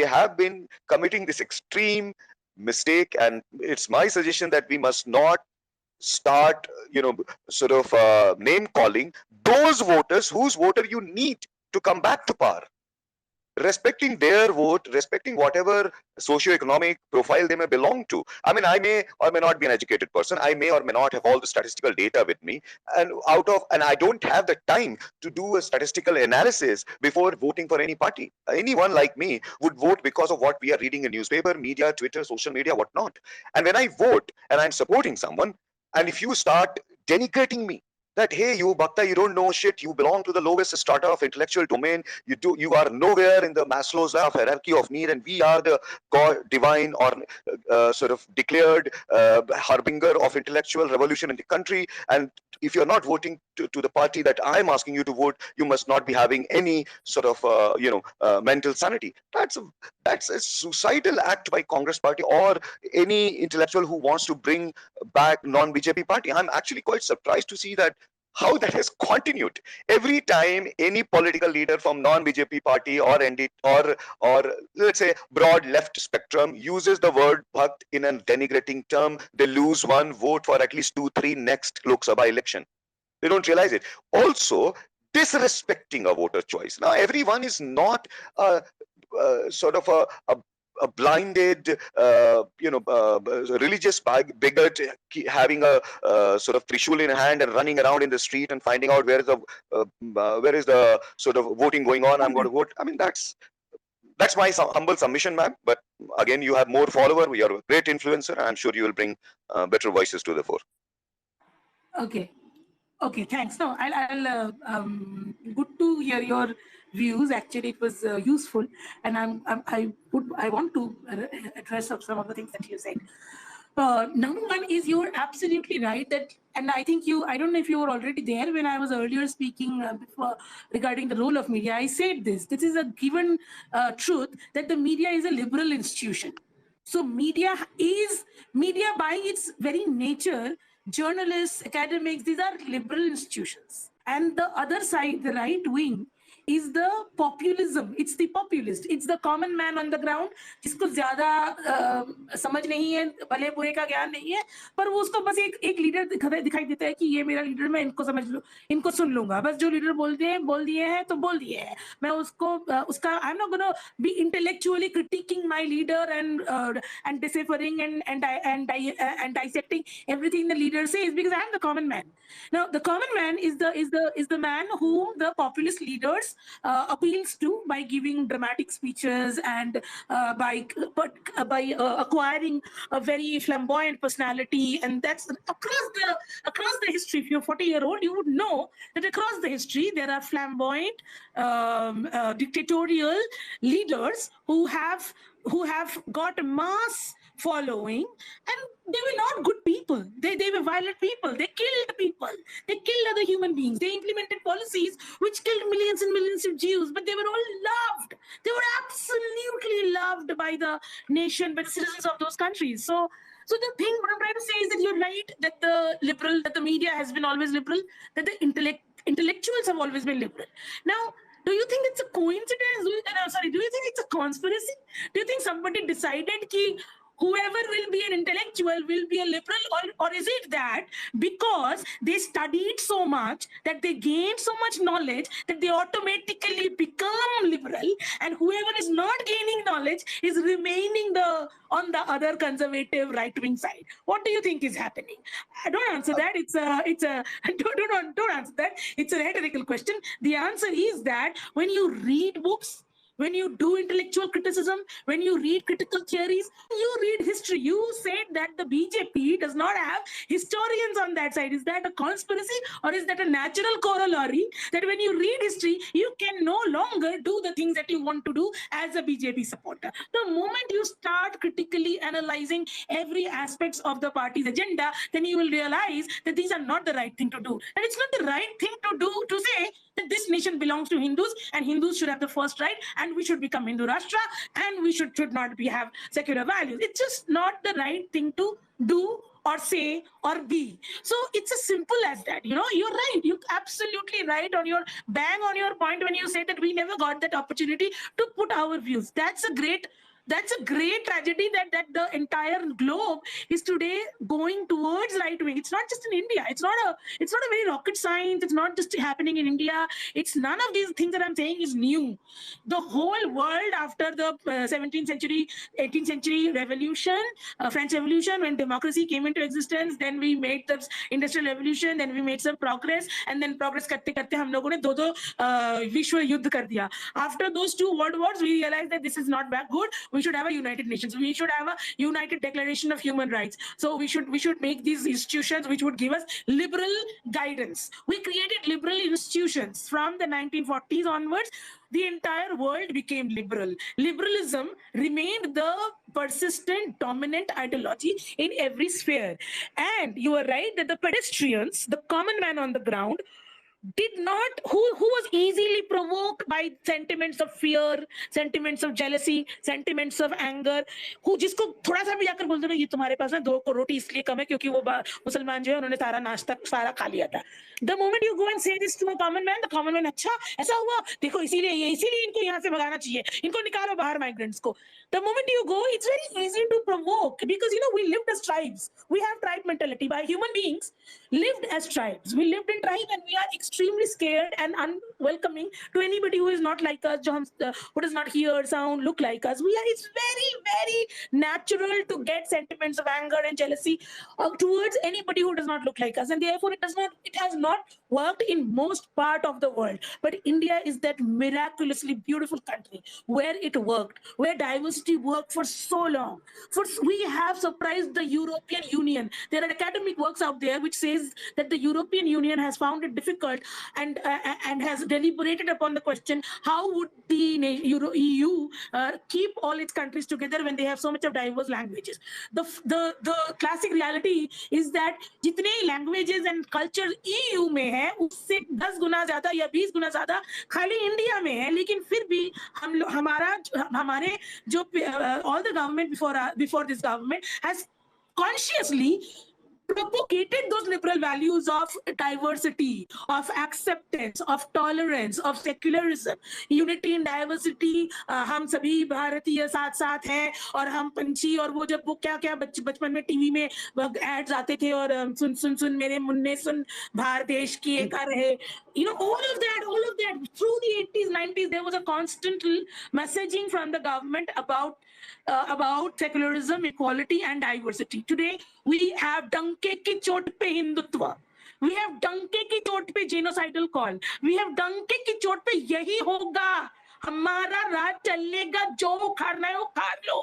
have been committing this extreme mistake. And it's my suggestion that we must not start name calling those voters whose voter you need to come back to power, respecting their vote, respecting whatever socio-economic profile they may belong to. I mean, I may or may not be an educated person. I may or may not have all the statistical data with me. And I don't have the time to do a statistical analysis before voting for any party. Anyone like me would vote because of what we are reading in newspaper, media, Twitter, social media, whatnot. And when I vote and I'm supporting someone, and if you start denigrating me, that, hey, you Bhakta, you don't know shit. You belong to the lowest strata of intellectual domain. You are nowhere in the Maslow's hierarchy of need, and we are the God, divine, or sort of declared harbinger of intellectual revolution in the country. And if you're not voting to the party that I'm asking you to vote, you must not be having any sort of mental sanity. That's a suicidal act by Congress party or any intellectual who wants to bring back non-BJP party. I'm actually quite surprised to see that how that has continued. Every time any political leader from non-BJP party or ND or let's say broad left spectrum uses the word bhakt in a denigrating term, they lose one vote for at least 2-3 next Lok Sabha election. They don't realize it. Also, disrespecting a voter choice. Now, everyone is not sort of a blinded, religious bigot having a sort of trishul in hand and running around in the street and finding out where is the sort of voting going on. I'm going to vote. I mean, that's my humble submission, ma'am. But again, you have more follower. You are a great influencer. I'm sure you will bring better voices to the fore. Okay. Okay, thanks. No, good to hear your views. Actually, it was useful, and I want to address some of the things that you said. Number one is you're absolutely right that, and I think I don't know if you were already there when I was earlier speaking before regarding the role of media. I said this is a given truth that the media is a liberal institution. So media by its very nature, journalists, academics, these are liberal institutions. And the other side, the right wing, is the populism. It's the populist. It's the common man on the ground, जिसको ज्यादा समझ नहीं है, भले बुरे का ज्ञान नहीं है, पर वो उसको बस एक लीडर दिखाई देता है कि ये मेरा लीडर, मैं इनको समझ लूं, इनको सुन लूंगा, बस जो लीडर बोल दिए हैं तो बोल दिए हैं, मैं उसका I'm not gonna be intellectually critiquing my leader and deciphering and dissecting everything the leader says, because I'm the common man. Now the common man is the man whom the populist leaders appeals to by giving dramatic speeches and by acquiring a very flamboyant personality, and that's across the history. If you're 40-year-old, you would know that across the history there are flamboyant dictatorial leaders who have got mass following, and they were not good people. They were violent people. They killed people. They killed other human beings. They implemented policies which killed millions and millions of Jews, but they were all loved. They were absolutely loved by the nation, by the citizens of those countries. So the thing what I'm trying to say is that you're right, that the media has been always liberal, that the intellectuals have always been liberal. Now, do you think it's a coincidence? Do you think it's a conspiracy? Do you think somebody decided that whoever will be an intellectual will be a liberal, or is it that because they studied so much, that they gained so much knowledge, that they automatically become liberal, and whoever is not gaining knowledge is remaining on the other conservative right-wing side? What do you think is happening? Don't answer that. Don't answer that. It's a rhetorical question. The answer is that when you read books, when you do intellectual criticism, when you read critical theories, you read history. You said that the BJP does not have historians on that side. Is that a conspiracy, or is that a natural corollary that when you read history, you can no longer do the things that you want to do as a BJP supporter? The moment you start critically analyzing every aspect of the party's agenda, then you will realize that these are not the right thing to do. And it's not the right thing to do to say that this nation belongs to Hindus and Hindus should have the first right and we should become Hindu Rashtra and we should not have secular values. It's just not the right thing to do or say or be. So it's as simple as that. You're right. You're absolutely right on your point when you say that we never got that opportunity to put our views. That's a great tragedy that the entire globe is today going towards right wing. It's not just in India. It's not a very rocket science. It's not just happening in India. It's none of these things that I'm saying is new. The whole world after the 17th century, 18th century revolution, French Revolution, when democracy came into existence, then we made the industrial revolution, then we made some progress, and then progress करते करते हम लोगों ने दो विश्व युद्ध कर दिया. After those two world wars, we realized that this is not that good. we should have a United Nations, we should have a United Declaration of Human Rights. So we should make these institutions which would give us liberal guidance. We created liberal institutions from the 1940s onwards. The entire world became liberal. Liberalism remained the persistent dominant ideology in every sphere. And you are right that the pedestrians, the common man on the ground, did not, who was easily provoked by sentiments of fear, sentiments of jealousy, sentiments of anger, who जिसको थोड़ा सा भी जाकर बोल दो ना ये तुम्हारे पास ना 2 रोटी इसलिए कम है क्योंकि वो मुसलमान जो है उन्होंने सारा नाश्ता सारा खा लिया था. The moment you go and say this to a common man, the common man, अच्छा ऐसा हुआ देखो इसीलिए इनको यहाँ से भगाना चाहिए, इनको निकालो बाहर migrants को. The moment you go, it's very easy to provoke because we lived as tribes. We have tribe mentality. By human beings lived as tribes. We lived in tribe and we are extremely scared and unwelcoming to anybody who is not like us, who does not hear, sound, look like us. It's very, very natural to get sentiments of anger and jealousy towards anybody who does not look like us. And therefore it has not worked in most part of the world. But India is that miraculously beautiful country where it worked, where diversity worked for so long. We have surprised the European Union. There are academic works out there which says that the European Union has found it difficult and has deliberated upon the question, how would the EU keep all its countries together when they have so much of diverse languages? The classic reality is that जितने languages and culture EU में है उससे 10 गुना ज्यादा या 20 गुना ज्यादा खाली India में है. लेकिन फिर भी हमारे जो all the government before this government has consciously propagated those liberal values of diversity, of acceptance, of tolerance, of secularism, unity in diversity. हम सभी भारतीय साथ साथ हैं और हम पंछी और वो जब वो क्या बचपन में टीवी में एड्स आते थे और सुन सुन सुन मेरे मुन्ने सुन भारत देश की एक रहे. All of that through the 80s 90s there was a constant messaging from the government about secularism, equality and diversity. Today we have डंके की चोट पे हिंदुत्व, we have डंके की चोट पे genocidal call, we have डंके की चोट पे यही होगा, हमारा राज चलेगा, जो उखाड़ना है उखाड़ लो.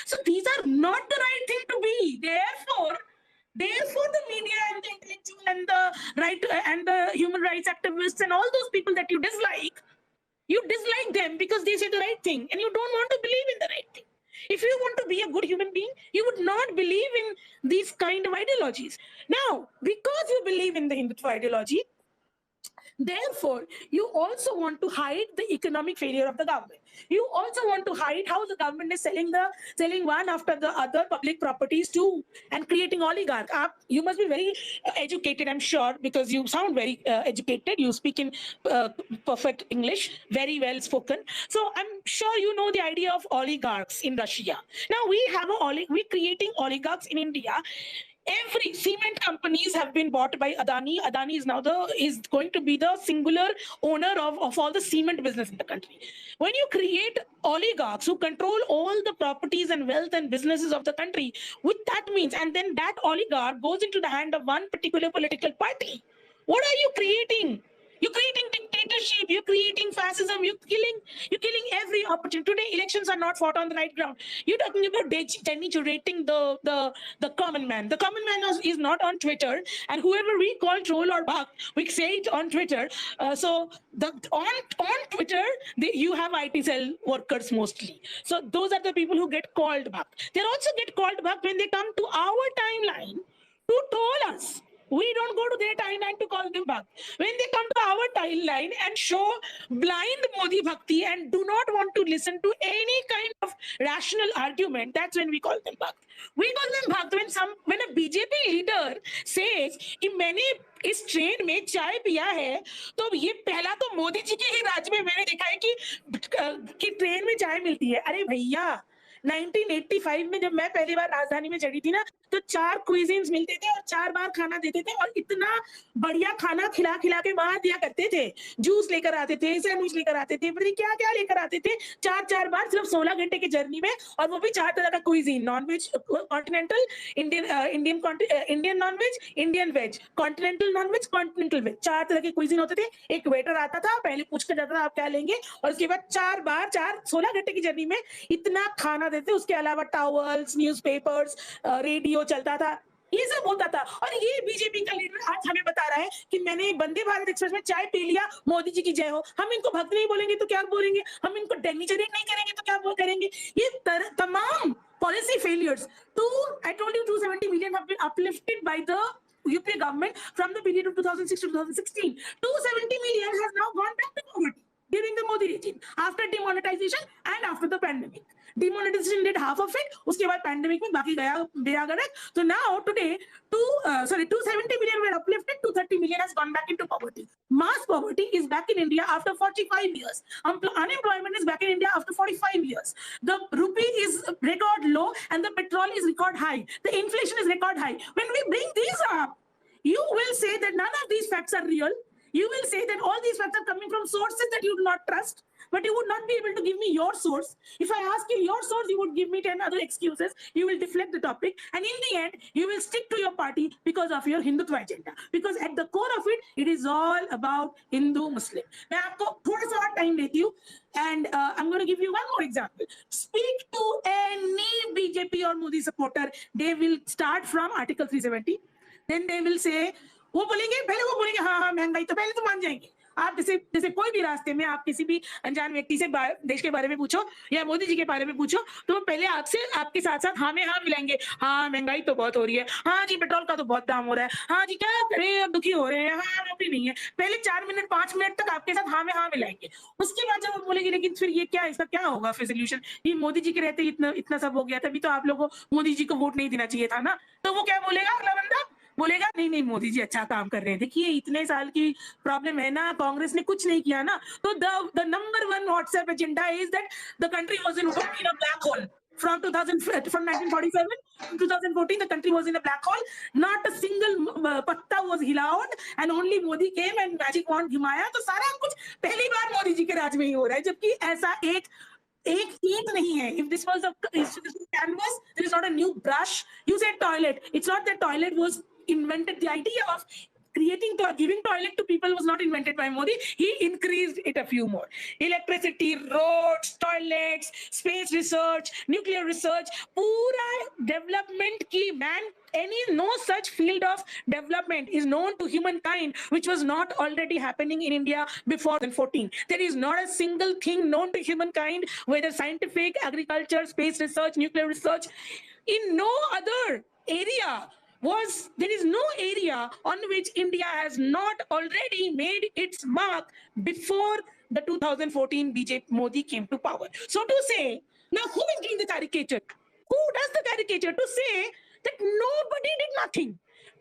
So these are not the right thing to be. Therefore the media and the intellectual and the right and the human rights activists and all those people that you dislike them because they say the right thing and you don't want to believe in the right thing. If you want to be a good human being, you would not believe in these kind of ideologies. Now, because you believe in the Hindutva ideology, therefore, you also want to hide the economic failure of the government. You also want to hide how the government is selling one after the other public properties to and creating oligarchs. You must be very educated, I'm sure, because you sound very educated. You speak in perfect English, very well spoken. So I'm sure you know the idea of oligarchs in Russia. Now we're creating oligarchs in India. Every cement companies have been bought by Adani. Adani is now is going to be the singular owner of all the cement business in the country. When you create oligarchs who control all the properties and wealth and businesses of the country, what that means, and then that oligarch goes into the hand of one particular political party. What are you creating? You're creating dictatorship, you're creating fascism, you're killing every opportunity. Today, elections are not fought on the right ground. You're talking about denaturating the common man. The common man is not on Twitter, and whoever we call troll or bug, we say it on Twitter. On Twitter, you have IT cell workers mostly. So those are the people who get called back. They also get called back when they come to our timeline to troll us. We don't go to their timeline to call them back. When they come to our timeline and show blind Modi Bhakti and do not want to listen to any kind of rational argument, that's when we call them back. We call them back when a BJP leader says कि मैंने इस train में चाय पिया है, तो ये पहला तो मोदी जी के ही राज्य में मैंने देखा है कि ट्रेन में चाय मिलती है. अरे भैया 1985 में जब मैं पहली बार राजधानी में चढ़ी थी ना, तो 4 क्विजीन्स मिलते थे और 4 बार खाना देते थे और इतना बढ़िया खाना खिला खिला के बाहर दिया करते थे। जूस लेकर आते थे, सैंडविच लेकर आते थे, पता नहीं क्या क्या लेकर आते थे 4-4 बार सिर्फ 16 घंटे की जर्नी में, और वो भी 4 तरह का cuisine, non veg continental, Indian non veg, Indian veg, continental non veg, continental veg, 4 तरह के क्विजीन होते थे। एक वेटर आता था, पहले पूछ कर जाता था आप क्या लेंगे, और उसके बाद 4 बार 16 घंटे की जर्नी में इतना खाना देते। उसके अलावा टॉवल्स, न्यूज़पेपर्स, रेडियो चलता था, ये सब होता था। और ये बीजेपी का लीडर आज हमें बता रहा है कि मैंने वंदे भारत एक्सप्रेस में चाय पी लिया, मोदी जी की जय हो। हम इनको भक्त नहीं बोलेंगे तो क्या बोलेंगे, हम इनको डेनिग्रेट नहीं करेंगे तो क्या करेंगे। ये तमाम policy failures. I told you 270 million have been uplifted by the UPA government from the period of 2006 to 2016. 270 million has now gone back to poverty during the Modi regime, after demonetization and after the pandemic. Demonetization did half of it, उसके बाद pandemic में बाकी गया गया। So now today 270 million were uplifted, 230 million has gone back into poverty. Mass poverty is back in India after 45 years. Unemployment is back in India after 45 years. The rupee is record low and the petrol is record high. The inflation is record high. When we bring these up, you will say that none of these facts are real. You will say that all these facts are coming from sources that you do not trust, but you would not be able to give me your source. If I ask you your source, you would give me 10 other excuses. You will deflect the topic, and in the end, you will stick to your party because of your Hindutva agenda. Because at the core of it, it is all about Hindu-Muslim. मैं आपको थोड़ा सा और time देती हूँ, and I'm going to give you one more example. Speak to any BJP or Modi supporter, they will start from Article 370. Then they will say, वो बोलेंगे हाँ महंगाई तो पहले तो मान जाएंगे। आप जैसे कोई भी रास्ते में आप किसी भी अनजान व्यक्ति से देश के बारे में पूछो या मोदी जी के बारे में पूछो, तो वो पहले आपके साथ साथ हाँ में हाँ मिलाएंगे। हाँ महंगाई तो बहुत हो रही है, हाँ जी पेट्रोल का तो बहुत दाम हो रहा है, हाँ जी क्या करें अब दुखी हो रहे हैं, हाँ नौकरी नहीं है। पहले 4 मिनट 5 मिनट तक आपके साथ हाँ में हाँ मिलाएंगे। उसके बाद जब वो बोलेंगे लेकिन फिर ये क्या, इसका क्या होगा फिर सोल्यूशन, ये मोदी जी के रहते इतना सब हो गया, तभी तो आप लोगों को मोदी जी को वोट नहीं देना चाहिए था ना। तो वो क्या बोलेगा, अगला बंदा बोलेगा नहीं मोदी जी अच्छा काम कर रहे हैं, देखिए इतने साल की प्रॉब्लम है ना, कांग्रेस ने कुछ नहीं किया ना। तो the number 1 WhatsApp agenda is that the country was in a black hole from 1947 to 2014. The country was in a black hole, not a single patta was allowed, and only Modi came and magic wand घुमाया, तो सारा कुछ पहली बार मोदी जी के राज में ही हो रहा है। जबकि ऐसा एक ईंट नहीं है। If this was a canvas, there is not a new brush. You said toilet. It's not that toilet was invented. The idea of giving toilet to people was not invented by Modi. He increased it a few more. Electricity, roads, toilets, space research, nuclear research, पूरा development की man, no such field of development is known to humankind which was not already happening in India before 2014. There is not a single thing known to humankind, whether scientific, agriculture, space research, nuclear research, in no other area. There is no area on which India has not already made its mark before the 2014 BJP Modi came to power. So to say, now who is doing the caricature? Who does the caricature? To say that nobody did nothing.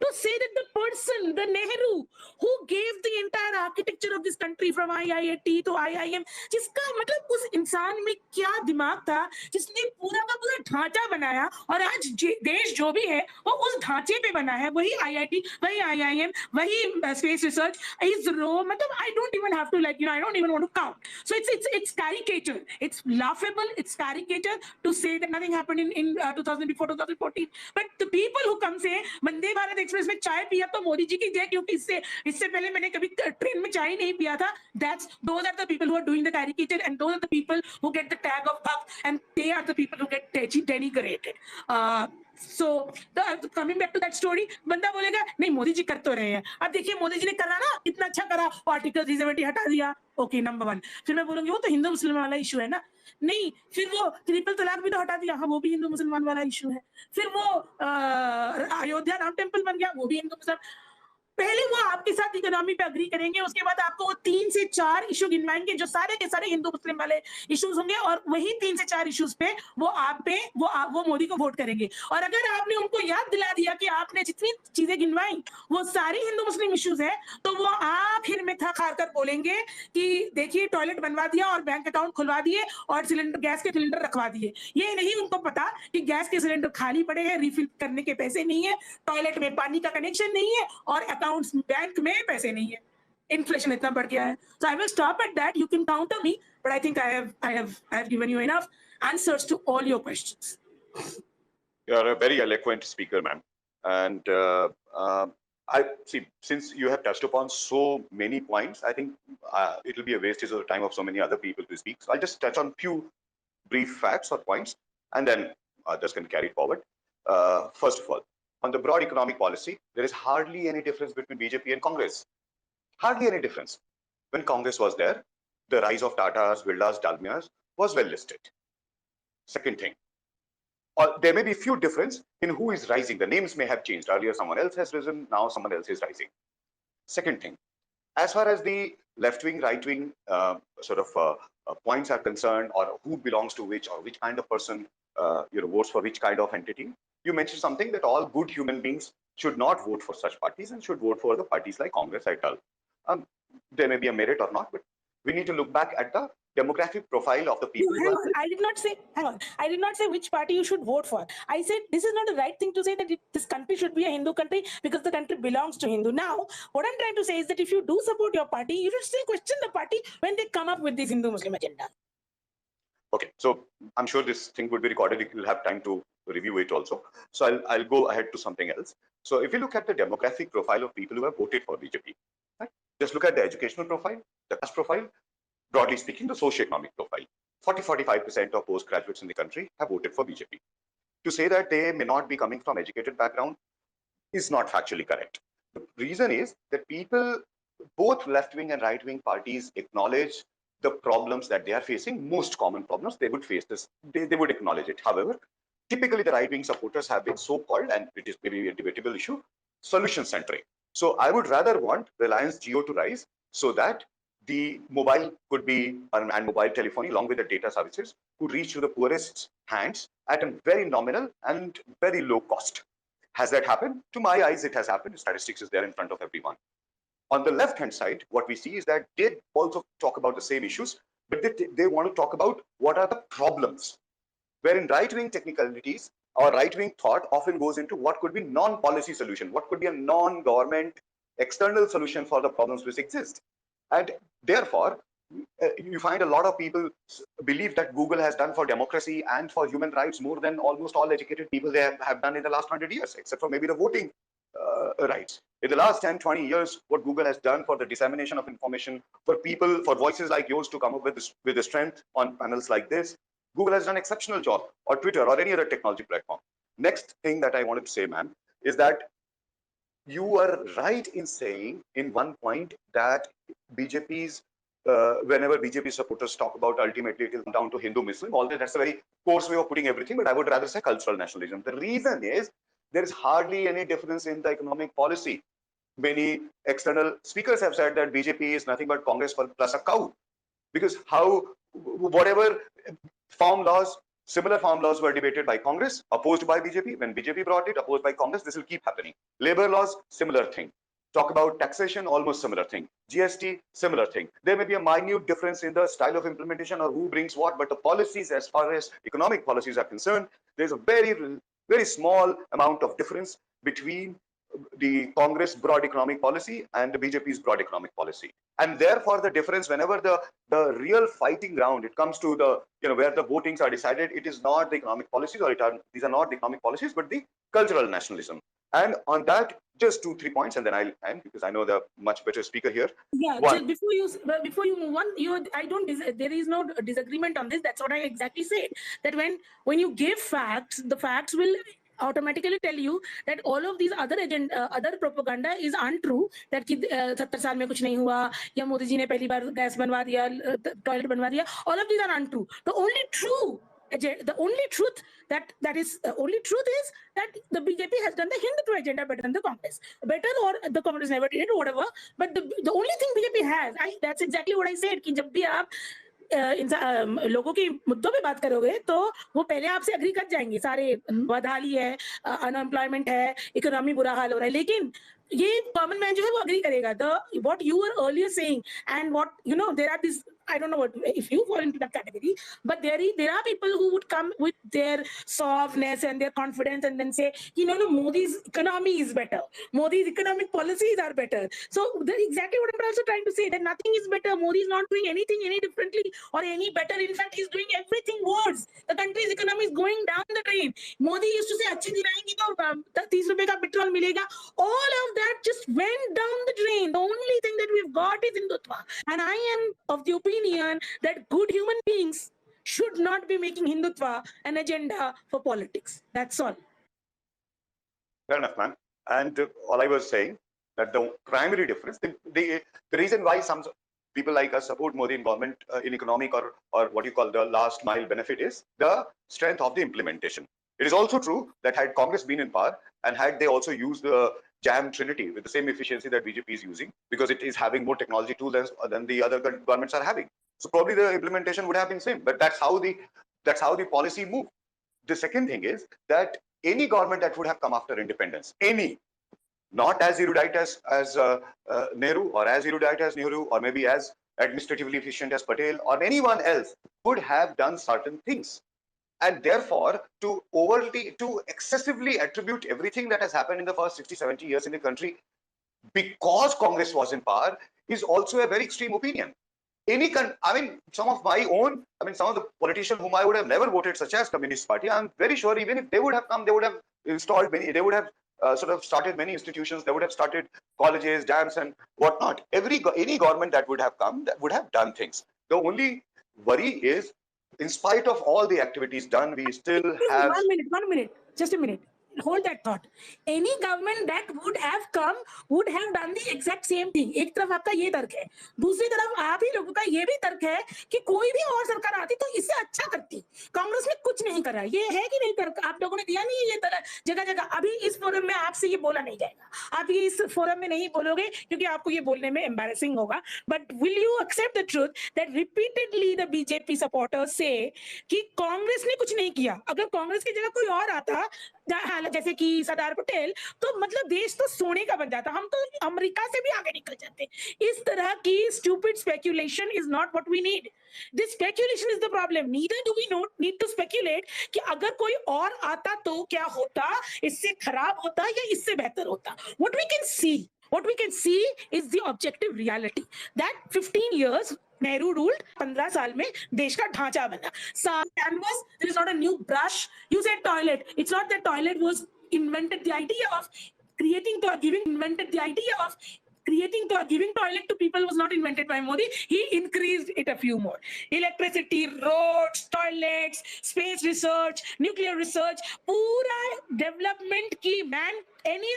To say that the person, the Nehru, who gave the entire architecture of this country from IIT to IIM, जिसका मतलब उस इंसान में क्या दिमाग था, जिसने पूरा का पूरा ढांचा बनाया, और आज देश जो भी है वो उस ढांचे पे बना है, वही IIT, वही IIM, वही space research, ISRO, मतलब I don't even have to I don't even want to count. So it's caricature, it's laughable, it's caricature to say that nothing happened in 2014. But the people who come say Vande Bharat express में चाय पिया तो मोदी जी की जय, क्योंकि इससे पहले मैंने कभी ट्रेन में चाय नहीं पिया था, those are the people who are doing the caricature, and those are the people who get the tag of bhakt, and they are the people who get denigrated. So coming back to that story, बंदा बोलेगा नहीं मोदी जी कर तो रहे हैं, अब देखिए मोदी जी ने करा ना, इतना अच्छा करा, आर्टिकल 370 हटा दिया, ओके नंबर 1। फिर मैं बोलूंगी वो तो हिंदू मुस्लिम वाला इशू है ना, नहीं फिर वो ट्रिपल तलाक भी तो हटा दिया, हाँ वो भी हिंदू मुसलमान वाला इशू है। फिर वो अयोध्या राम टेम्पल बन गया, वो भी हिंदू मुसलमान। पहले वो आपके साथ इकोनॉमी पे अग्री करेंगे, उसके बाद आपको वो 3 से 4 इश्यू गिनवाएंगे जो सारे के सारे हिंदू मुस्लिम वाले इश्यूज होंगे, और वही 3 से 4 इश्यूज पे वो आप पे वो मोदी को वोट करेंगे। और अगर आपने उनको याद दिला दिया कि आपने जितनी चीजें गिनवाई वो सारी हिंदू मुस्लिम इश्यूज है, तो वो आखिर में थक हार कर बोलेंगे कि देखिए टॉयलेट बनवा दिया और बैंक अकाउंट खुलवा दिए और सिलेंडर, गैस के सिलेंडर रखवा दिए। ये नहीं उनको पता कि गैस के सिलेंडर खाली पड़े हैं, रिफिल करने के पैसे नहीं है, टॉयलेट में पानी का कनेक्शन नहीं है और अकाउंट्स बैंक में पैसे नहीं है। इन्फ्लेशन इतना बढ़ गया है। So I will stop at that. You can counter me, but I think I have given you enough answers to all your questions. You are a very eloquent speaker, ma'am. And I see, since you have touched upon so many points, I think it will be a wastage of the time of so many other people to speak. So I'll just touch on few brief facts or points, and then others can carry it forward. First of all, on the broad economic policy, there is hardly any difference between BJP and Congress. Hardly any difference. When Congress was there, the rise of Tatas, Birlas, Dalmias was well listed. Second thing, there may be few difference in who is rising. The names may have changed. Earlier, someone else has risen. Now, someone else is rising. Second thing, as far as the left-wing, right-wing points are concerned, or who belongs to which, or which kind of person votes for which kind of entity, you mentioned something that all good human beings should not vote for such parties and should vote for the parties like Congress et al. There may be a merit or not, but we need to look back at the demographic profile of the people. Hang on. I did not say, hang on. I did not say which party you should vote for. I said this is not the right thing to say that this country should be a Hindu country because the country belongs to Hindu. Now, what I'm trying to say is that if you do support your party, you should still question the party when they come up with this Hindu-Muslim agenda. Okay, so I'm sure this thing would be recorded. You will have time to review it also. So I'll go ahead to something else. So if you look at the demographic profile of people who have voted for BJP, right? Just look at the educational profile, the caste profile, broadly speaking, the socioeconomic profile. 40-45% of postgraduates in the country have voted for BJP. To say that they may not be coming from educated background is not factually correct. The reason is that people, both left-wing and right-wing parties, acknowledge the problems that they are facing. Most common problems, they would face this, they would acknowledge it. However, typically the right-wing supporters have been so-called, and it is maybe a debatable issue, solution-centric. So I would rather want Reliance Jio to rise so that the mobile could be, and mobile telephony along with the data services could reach to the poorest hands at a very nominal and very low cost. Has that happened? To my eyes, it has happened. Statistics is there in front of everyone. On the left-hand side, what we see is that they also talk about the same issues, but they want to talk about what are the problems. Wherein right-wing technicalities or right-wing thought often goes into what could be non-policy solution, what could be a non-government external solution for the problems which exist. And therefore, you find a lot of people believe that Google has done for democracy and for human rights more than almost all educated people they have done in the last 100 years, except for maybe the voting rights. In the last 10, 20 years, what Google has done for the dissemination of information, for people, for voices like yours to come up with the strength on panels like this, Google has done an exceptional job, or Twitter, or any other technology platform. Next thing that I wanted to say, ma'am, is that you are right in saying in one point that BJP's whenever BJP supporters talk about ultimately it will come down to Hindu-Muslim, although that's a very coarse way of putting everything, but I would rather say cultural nationalism. The reason is there is hardly any difference in the economic policy. Many external speakers have said that BJP is nothing but Congress plus a cow, because whatever farm laws, similar farm laws were debated by Congress, opposed by BJP. When BJP brought it, opposed by Congress, this will keep happening. Labor laws, similar thing. Talk about taxation, almost similar thing. GST, similar thing. There may be a minute difference in the style of implementation or who brings what, but the policies, as far as economic policies are concerned, there's a very, very small amount of difference between the Congress broad economic policy and the BJP's broad economic policy. And therefore, the difference, whenever the real fighting ground, it comes to the, where the votings are decided, it is not the economic policies, or these are not the economic policies, but the cultural nationalism. And on that, just 2-3 points, and then I'll end because I know the much better speaker here. Yeah, just before you move on, there is no disagreement on this. That's what I exactly said. That when you give facts, the facts will automatically tell you that all of these other propaganda is untrue. That कि 70 साल में कुछ नहीं हुआ, या मोदी जी ने पहली बार gas बनवा दिया, टॉयलेट बनवा दिया. All of these are untrue. The only true the only truth is that the BJP has done the Hindutva agenda better than the Congress, better, or the Congress never did it, whatever. But the only thing BJP has, that's exactly what I said, कि जब भी आप लोगों के मुद्दों पे बात करोगे तो वो पहले आपसे अग्री कर जाएंगे, सारे बदहाली है, अनएम्प्लॉयमेंट है, इकोनॉमी बुरा हाल हो रहा है, लेकिन ये कॉमन मैन जो है वो अग्री करेगा. The what you were earlier saying and what there are these, I don't know what if you fall into that category, but there are people who would come with their softness and their confidence and then say, no, Modi's economy is better, Modi's economic policies are better. So that's exactly what I'm also trying to say, that nothing is better. Modi is not doing anything any differently or any better. In fact, he's doing everything worse. The country's economy is going down the drain. Modi used to say, अच्छे दिन आएंगे तो 30 रुपए का petrol मिलेगा. All of that just went down the drain. The only thing that we've got is Hindutva. And I am of the opinion that good human beings should not be making Hindutva an agenda for politics. That's all. Fair enough, man. And all I was saying that the primary difference, the reason why some people like us support Modi in government in economic or what you call the last mile benefit is the strength of the implementation. It is also true that had Congress been in power and had they also used the jam trinity with the same efficiency that BJP is using, because it is having more technology tools than the other governments are having. So probably the implementation would have been same, but that's how the policy moved. The second thing is that any government that would have come after independence, not as erudite as Nehru, or as erudite as Nehru, or maybe as administratively efficient as Patel, or anyone else, would have done certain things. And therefore, to excessively attribute everything that has happened in the first 60, 70 years in the country because Congress was in power is also a very extreme opinion. Some of the politicians whom I would have never voted, such as Communist Party, I'm very sure even if they would have come, they would have installed many, they would have sort of started many institutions, they would have started colleges, dams and whatnot. Any government that would have come, that would have done things. The only worry is, in spite of all the activities done, we still have... 1 minute, just a minute. Hold that thought. Any government that would have come would have done the exact same thing. एक तरफ आपका ये तर्क है, दूसरी तरफ आप ही लोगों का ये भी तर्क है कि कोई भी और सरकार आती तो इससे अच्छा करती. कांग्रेस ने कुछ नहीं करा. ये है कि नहीं तर्क? आप लोगों ने दिया नहीं है ये जगह जगह. अभी इस फोरम में आपसे ये बोला नहीं जाएगा. आप ये इस फोरम में नहीं बोलोगे क्योंकि आपको ये बोलने में एम्बैरेसिंग होगा. But will you accept the truth that repeatedly the BJP supporters say कि कांग्रेस ने कुछ नहीं किया? अगर कांग्रेस की जगह कोई और आता, जैसे कि सरदार पटेल, तो मतलब देश तो सोने का बन जाता, हम तो अमेरिका से भी आगे निकल जाते. इस तरह की stupid speculation is not what we need. This speculation is the problem. Neither do we need to speculate कि अगर कोई और आता तो क्या होता, इससे खराब होता या इससे बेहतर होता. What we can see is the objective reality that 15 years Nehru ruled, 15 साल में देश का ढांचा बना. Canvas, there is not a new brush. You said toilet. It's not that toilet was invented. The idea of creating giving toilet to people was not invented by Modi. He increased it a few more. Electricity, roads, toilets, space research, nuclear research, pura development ki man.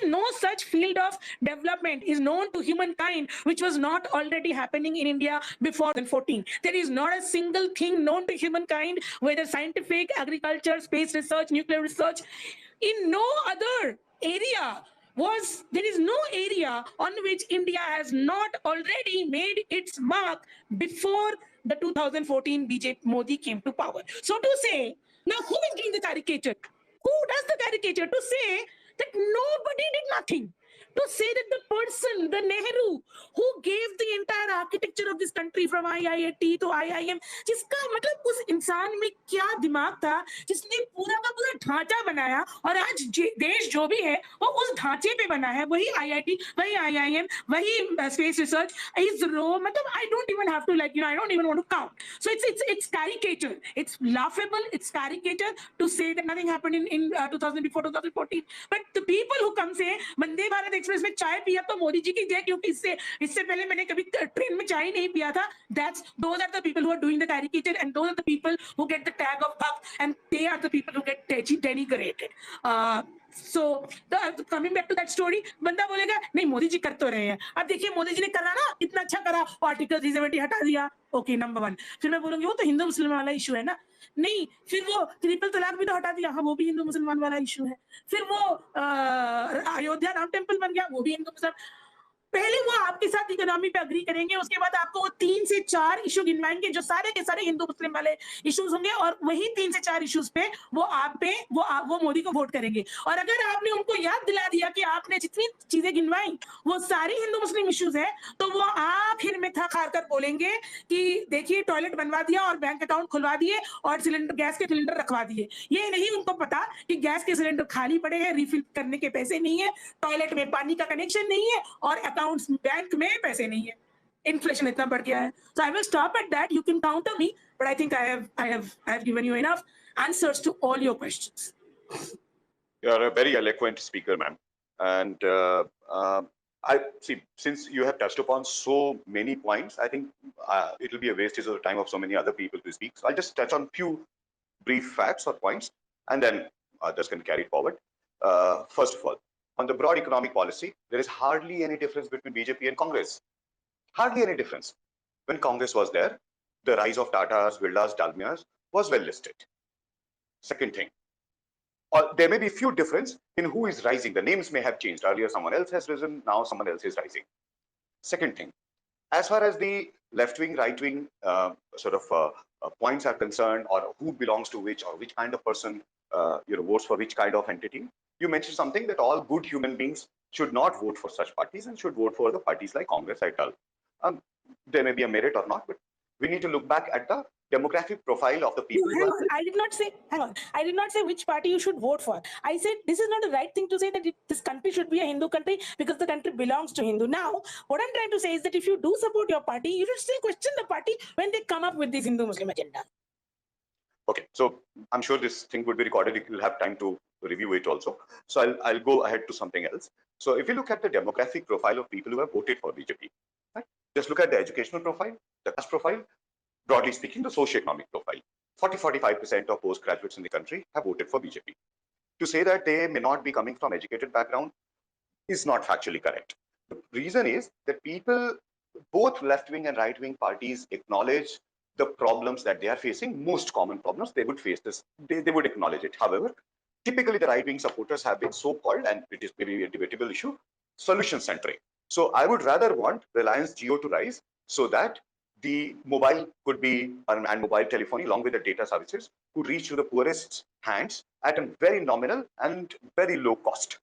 No such field of development is known to humankind which was not already happening in India before 2014. There is not a single thing known to humankind, whether scientific, agriculture, space research, nuclear research, in no other area. There is no area on which India has not already made its mark before the 2014 BJP Modi came to power. So to say, now who is doing the caricature? Who does the caricature? To say that nobody did nothing. To say that the person, the Nehru, who gave the entire architecture of this country from IIT to IIM, जिसका मतलब उस इंसान में क्या दिमाग था जिसने पूरा का पूरा ढांचा बनाया, और आज देश जो भी है वो उस ढांचे पे बना है. वही IIT, वही IIM, वही space research, ISRO. मतलब I don't even have to I don't even want to count. So it's caricature. It's laughable. It's caricature to say that nothing happened in 2014. But the people who come say Vande Bharat express में चाय पिया तो मोदी जी की जय, क्योंकि इससे पहले मैंने कभी ट्रेन में चाय नहीं पिया था. Those are the people who are doing the caricature, and those are the people who get the tag of Bhakt, and they are the people who get denigrated. So coming back to that story, बंदा बोलेगा नहीं मोदी जी कर तो रहे हैं, अब देखिए मोदी जी ने करा ना, इतना अच्छा करा, आर्टिकल 370 हटा दिया, ओके नंबर 1। फिर मैं बोलूंगी वो तो हिंदू मुस्लिम वाला इशू है ना, नहीं फिर वो ट्रिपल तलाक भी तो हटा दिया, हाँ वो भी हिंदू मुसलमान वाला इशू है। फिर वो अयोध्या राम टेम्पल बन गया, वो भी हिंदू मुसलमान। पहले वो आपके साथ इकोनॉमी पे अग्री करेंगे, उसके बाद आपको वो 3 से 4 इशू गिनवाएंगे जो सारे के सारे हिंदू मुस्लिम वाले इश्यूज होंगे, और वही 3 से 4 इश्यूज पे वो आप पे वो मोदी को वोट करेंगे। और अगर आपने उनको याद दिला दिया कि आपने जितनी चीजें गिनवाई वो सारी हिंदू मुस्लिम इश्यूज है, तो वो आखिर में थक हार कर बोलेंगे कि देखिए टॉयलेट बनवा दिया और बैंक अकाउंट खुलवा दिए और सिलेंडर, गैस के सिलेंडर रखवा दिए। ये नहीं उनको पता कि गैस के सिलेंडर खाली पड़े हैं, रिफिल करने के पैसे नहीं है, टॉयलेट में पानी का कनेक्शन नहीं है, और अकाउंट्स बैंक में पैसे नहीं है। इन्फ्लेशन इतना बढ़ गया है। So I will stop at that. You can counter me, but I think I have given you enough answers to all your questions. You are a very eloquent speaker, ma'am. And I see, since you have touched upon so many points, I think it will be a wastage of the time of so many other people to speak. So I'll just touch on few brief facts or points, and then others can carry it forward. First of all, on the broad economic policy, there is hardly any difference between BJP and Congress. Hardly any difference. When Congress was there, the rise of Tatas, Birlas, Dalmias was well listed. Second thing, there may be few difference in who is rising. The names may have changed. Earlier, someone else has risen. Now, someone else is rising. Second thing, as far as the left-wing, right-wing points are concerned, or who belongs to which, or which kind of person votes for which kind of entity, you mentioned something that all good human beings should not vote for such parties and should vote for the parties like Congress, I tell. There may be a merit or not, but we need to look back at the demographic profile of the people. Hang on. I did not say which party you should vote for. I said this is not the right thing to say that this country should be a Hindu country because the country belongs to Hindu. Now, what I'm trying to say is that if you do support your party, you should still question the party when they come up with this Hindu-Muslim agenda. Okay, so I'm sure this thing would be recorded. You'll have time to review it also. So I'll go ahead to something else. So if you look at the demographic profile of people who have voted for BJP, right? Just look at the educational profile, the caste profile, broadly speaking, the socio-economic profile. 40-45% of postgraduates in the country have voted for BJP. To say that they may not be coming from educated background is not factually correct. The reason is that people, both left-wing and right-wing parties, acknowledge the problems that they are facing, most common problems. They would face this, they would acknowledge it. However, typically the right-wing supporters have been so-called, and it is maybe a debatable issue, solution-centric. So I would rather want Reliance Jio to rise so that the mobile could be, and mobile telephony along with the data services could reach to the poorest hands at a very nominal and very low cost.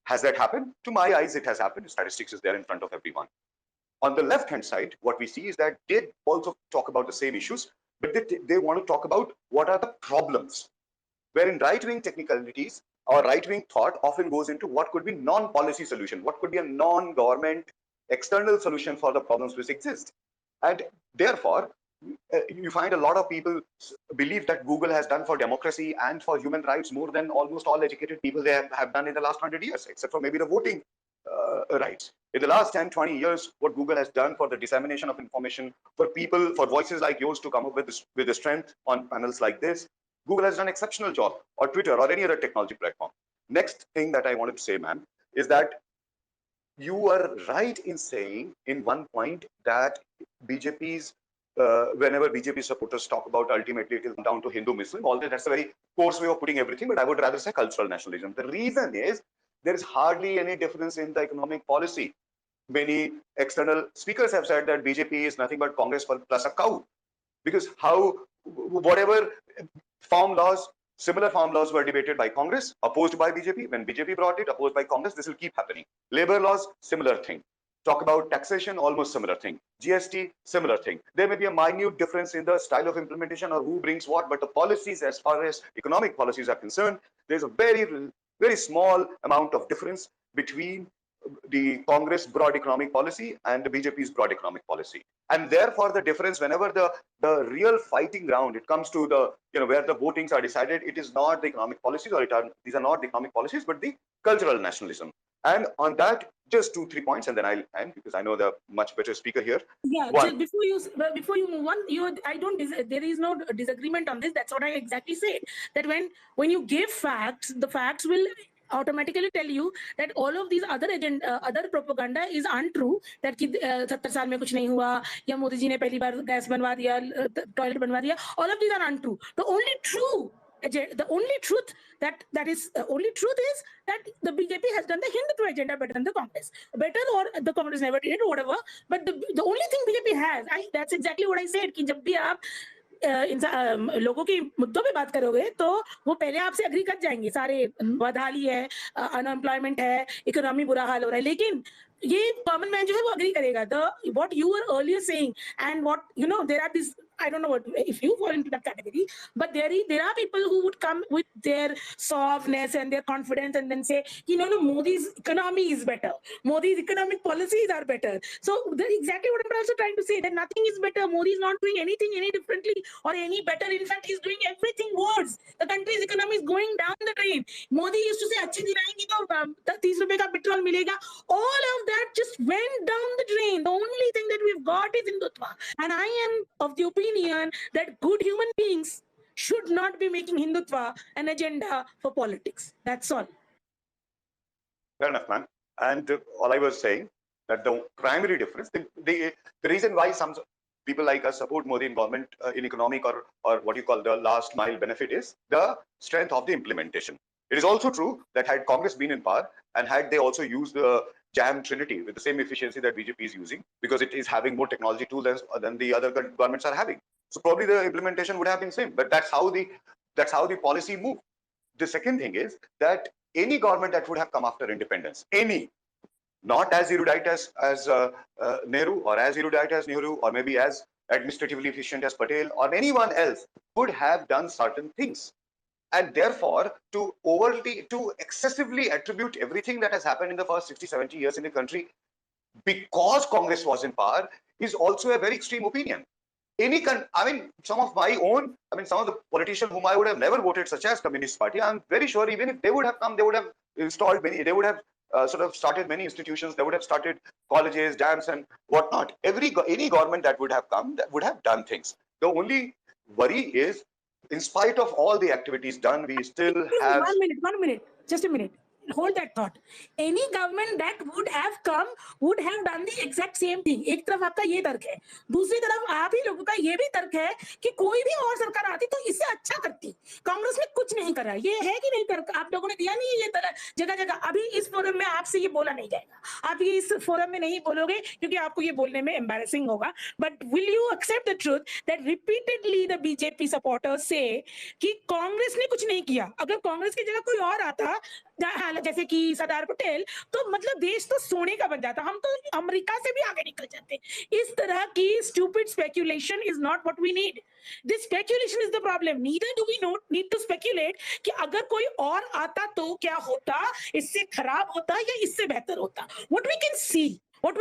Has that happened? To my eyes, it has happened. Statistics is there in front of everyone. On the left-hand side, what we see is that they also talk about the same issues, but they want to talk about what are the problems. Wherein right-wing technicalities or right-wing thought often goes into what could be non-policy solution, what could be a non-government external solution for the problems which exist. And therefore, you find a lot of people believe that Google has done for democracy and for human rights more than almost all educated people they have done in the last 100 years, except for maybe the voting rights. In the last 10, 20 years, what Google has done for the dissemination of information, for people, for voices like yours to come up with the strength on panels like this, Google has done an exceptional job, or Twitter, or any other technology platform. Next thing that I wanted to say, ma'am, is that you are right in saying in one point that BJP's whenever BJP supporters talk about ultimately it will come down to Hindu-Muslim, although that's a very coarse way of putting everything, but I would rather say cultural nationalism. The reason is there is hardly any difference in the economic policy. Many external speakers have said that BJP is nothing but Congress plus a cow, because whatever farm laws, similar farm laws were debated by Congress, opposed by BJP. When BJP brought it, opposed by Congress, this will keep happening. Labor laws, similar thing. Talk about taxation, almost similar thing. GST, similar thing. There may be a minute difference in the style of implementation or who brings what, but the policies, as far as economic policies are concerned, there's a very, very small amount of difference between the Congress broad economic policy and the BJP's broad economic policy. And therefore, the difference, whenever the real fighting ground, it comes to the, where the votings are decided, it is not the economic policies, or these are not the economic policies, but the cultural nationalism. And on that, just 2-3 points, and then I'll end because I know the much better speaker here. Yeah, so before you move on, there is no disagreement on this. That's what I exactly said. That when you give facts, the facts will automatically tell you that all of these other propaganda is untrue, that कि 70 साल में कुछ नहीं हुआ या मोदी जी ने पहली बार gas बनवा दिया, टॉयलेट बनवा दिया. All of these are untrue. The only truth is that the BJP has done the Hindutva agenda better than the Congress. Better, or the Congress never did it, whatever. But the only thing BJP has, that's exactly what I said, कि जब भी आप लोगों के मुद्दों पे बात करोगे तो वो पहले आपसे अग्री कर जाएंगे. सारे बदहाली है, अनएम्प्लॉयमेंट है, इकोनॉमी बुरा हाल हो रहा है, लेकिन ये कॉमन मैन जो है वो अग्री करेगा. The what you were earlier saying and what there are these, I don't know what if you fall into that category, but there are people who would come with their softness and their confidence and then say, no, Modi's economy is better, Modi's economic policies are better. So that's exactly what I'm also trying to say, that nothing is better. Modi is not doing anything any differently or any better. In fact, he's doing everything worse. The country's economy is going down the drain. Modi used to say, अच्छे दिन आएंगे तो 30 रुपए का petrol मिलेगा. All of that just went down the drain. The only thing that we've got is Hindutva. And I am of the opinion that good human beings should not be making Hindutva an agenda for politics. That's all. Fair enough, ma'am. And all I was saying that the primary difference, the reason why some people like us support Modi in government in economic or what you call the last mile benefit is the strength of the implementation. It is also true that had Congress been in power and had they also used the jam trinity with the same efficiency that BJP is using, because it is having more technology tools than the other governments are having. So probably the implementation would have been same, but that's how the policy moved. The second thing is that any government that would have come after independence, not as erudite as Nehru, or as erudite as Nehru, or maybe as administratively efficient as Patel or anyone else, would have done certain things. And therefore, to excessively attribute everything that has happened in the first 60, 70 years in the country because Congress was in power is also a very extreme opinion. Some of the politicians whom I would have never voted, such as Communist Party, I'm very sure even if they would have come, they would have installed they would have started many institutions, they would have started colleges, dams and whatnot. Any government that would have come, that would have done things. The only worry is, in spite of all the activities done, we still have... 1 minute, just a minute. Hold that thought. Any government that would have come would have done the exact same thing. एक तरफ आपका ये तर्क है, दूसरी तरफ आप ही लोगों का ये भी तर्क है कि कोई भी और सरकार आती तो इससे अच्छा करती. कांग्रेस ने कुछ नहीं करा. ये है कि नहीं तर्क? आप लोगों ने दिया नहीं ये तरह जगह जगह. अभी इस फोरम में आपसे ये बोला नहीं जाएगा. आप ये इस फोरम में नहीं बोलोगे क्योंकि आपको ये बोलने में embarrassing होगा. But will you accept the truth that repeatedly the BJP supporters say कि कांग्रेस ने कुछ नहीं किया? अगर कांग्रेस की जगह कोई और आता, जैसे कि सरदार पटेल, तो मतलब देश तो सोने का बन जाता, हम तो अमेरिका से भी आगे निकल जाते. इस तरह की stupid speculation is not what we need. This speculation is the problem. Neither do we need to speculate कि अगर कोई और आता तो क्या होता, इससे खराब होता या इससे बेहतर होता. What we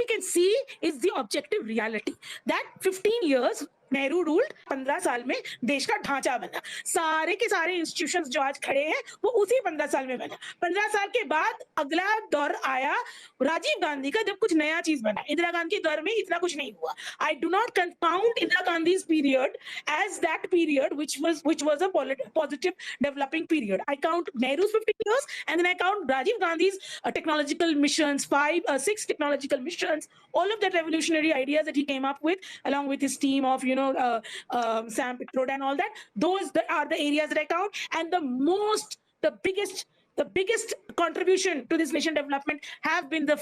can see is the objective reality that 15 years Nehru ruled, 15 साल में देश का ढांचा बना. सारे के सारे इंस्टीट्यूशंस जो आज खड़े हैं वो उसी 15 साल में बना. 15 साल के बाद अगला दौर आया राजीव गांधी का, जब कुछ नया चीज बना. इंदिरा गांधी के दौर में इतना कुछ नहीं हुआ. I do not count Indira Gandhi's period as that period which was a positive developing period. I count Nehru's 15 years and then I count Rajiv Gandhi's technological missions, 6 technological missions, all of the revolutionary ideas that he came up with along with his team of Sam Pitroda and all that. Those are the areas that I count. And the biggest contribution to this nation development have been the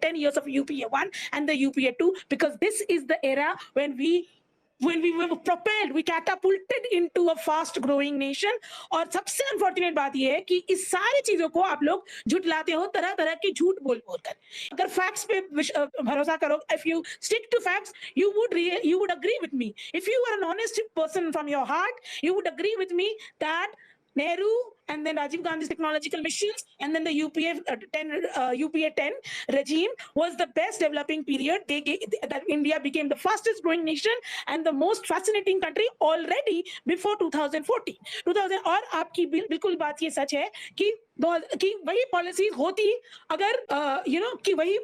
10 years of UPA 1 and the UPA 2, because this is the era when we were propelled, we catapulted into a fast growing nation. और सबसे unfortunate बात यह है कि इस सारी चीजों को आप लोग झुटलाते हो, तरह तरह की झूठ बोल कर. अगर फैक्ट्स पे भरोसा करो, if you stick to facts, you would agree with me. If you are an honest person from your heart, you would agree with me that Nehru and then Rajiv Gandhi's technological missions and then the UPA 10 regime was the best developing period. That India became the fastest growing nation and the most fascinating country already before 2014. और आपकी बिल्कुल बात ये सच है कि वही policies होती अगर कि वही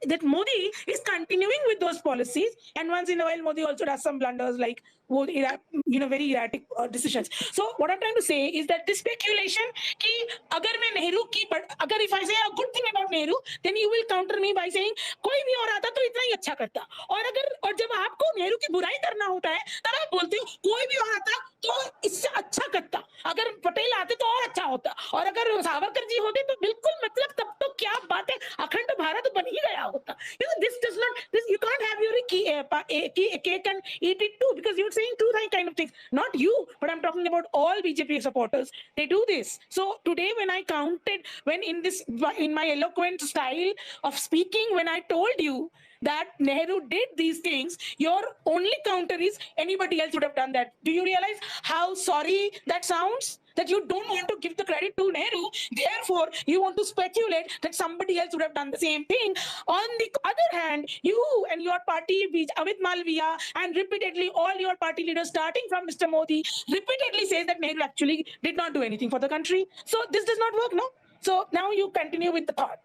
that Modi is continuing with those policies, and once in a while Modi also does some blunders like very erratic decisions. So what I'm trying to say is that this speculation कि अगर मैं नेहरू की अगर if I say a good thing about Nehru, then you will counter me by saying कोई भी और आता तो इतना ही अच्छा करता, और जब आपको नेहरू की बुराई करना होता है तब आप बोलते हो कोई भी और आता तो इससे अच्छा करता, अगर पटेल आते तो और अच्छा होता, और अगर सावरकर जी होते तो बिल्कुल मतलब तब तो क्या बात है, अखंड भारत बन ही गया होता. This does not, this you can't have your cake and eat it too, because you're saying two kind of things. Not you, but I'm talking about all BJP supporters. They do this. So today when I counted, when in my eloquent style of speaking, when I told you that Nehru did these things, your only counter is anybody else would have done that. Do you realize how sorry that sounds? That you don't want to give the credit to Nehru, therefore you want to speculate that somebody else would have done the same thing. On the other hand, you and your party, Amit Malviya, and repeatedly all your party leaders, starting from Mr. Modi, repeatedly says that Nehru actually did not do anything for the country. So this does not work, no? So now you continue with the thought.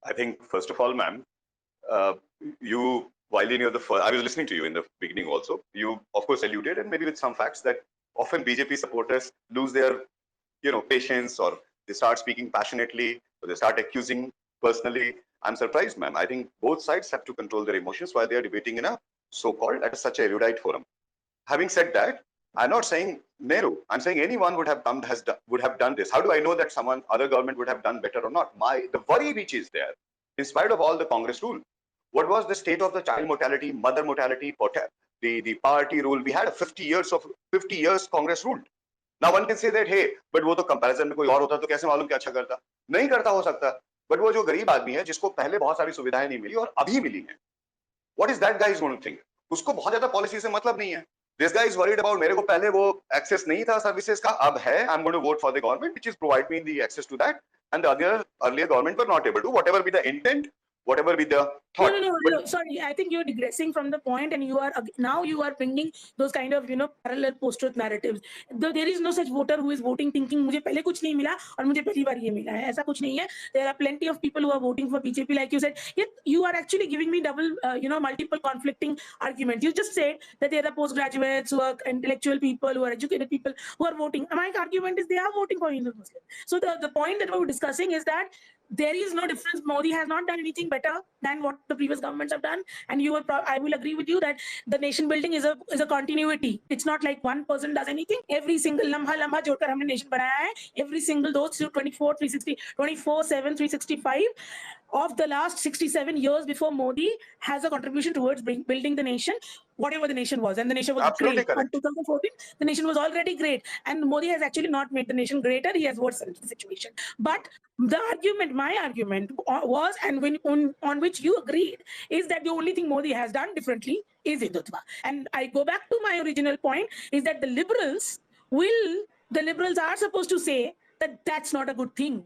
I think, first of all, ma'am, while in I was listening to you in the beginning also, you of course alluded, and maybe with some facts, that often BJP supporters lose their, patience, or they start speaking passionately, or they start accusing personally. I'm surprised, ma'am. I think both sides have to control their emotions while they are debating in a so-called at such a erudite forum. Having said that, I'm not saying Nehru. I'm saying anyone would have done this. How do I know that other government would have done better or not? The worry which is there, in spite of all the Congress rule, what was the state of the child mortality, mother mortality, the party rule? We had 50 years Congress ruled. Now one can say that, hey, but वो तो comparison में कोई और होता तो कैसे मालूम क्या अच्छा करता? नहीं करता हो सकता. But वो जो गरीब आदमी है जिसको पहले बहुत सारी सुविधाएं नहीं मिली और अभी मिली हैं, what is that guy is going to think? उसको बहुत ज्यादा पॉलिसी से मतलब नहीं है. This guy is worried about मेरे को पहले वो access नहीं था सर्विसेज का, अब है. I'm going to vote for the government which is provide me the access to that, and the earlier government were not able to. Whatever be the intent, whatever be the thought. No, sorry. I think you're digressing from the point, and you are bringing those kind of parallel post-truth narratives. There is no such voter who is voting thinking मुझे पहले कुछ नहीं मिला और मुझे पहली बार ये मिला है. ऐसा कुछ नहीं है. There are plenty of people who are voting for BJP, like you said. Yet you are actually giving me multiple conflicting arguments. You just said that there are postgraduates who are intellectual people, who are educated people who are voting. My argument is they are voting for Hindu Muslim. So the point that we were discussing is that there is no difference. Modi has not done anything better than what the previous governments have done, and I will agree with you that the nation building is a continuity. It's not like one person does anything. Every single lamha जोड़कर हमने nation बनाया है. Every single those 24, 360, 24/7, 365 of the last 67 years before Modi has a contribution towards building the nation, whatever the nation was, and the nation was Absolutely great. correct. In 2014, the nation was already great, and Modi has actually not made the nation greater. He has worsened the situation. But my argument was, and on which you agreed, is that the only thing Modi has done differently is Hindutva. And I go back to my original point, is that the liberals are supposed to say that that's not a good thing,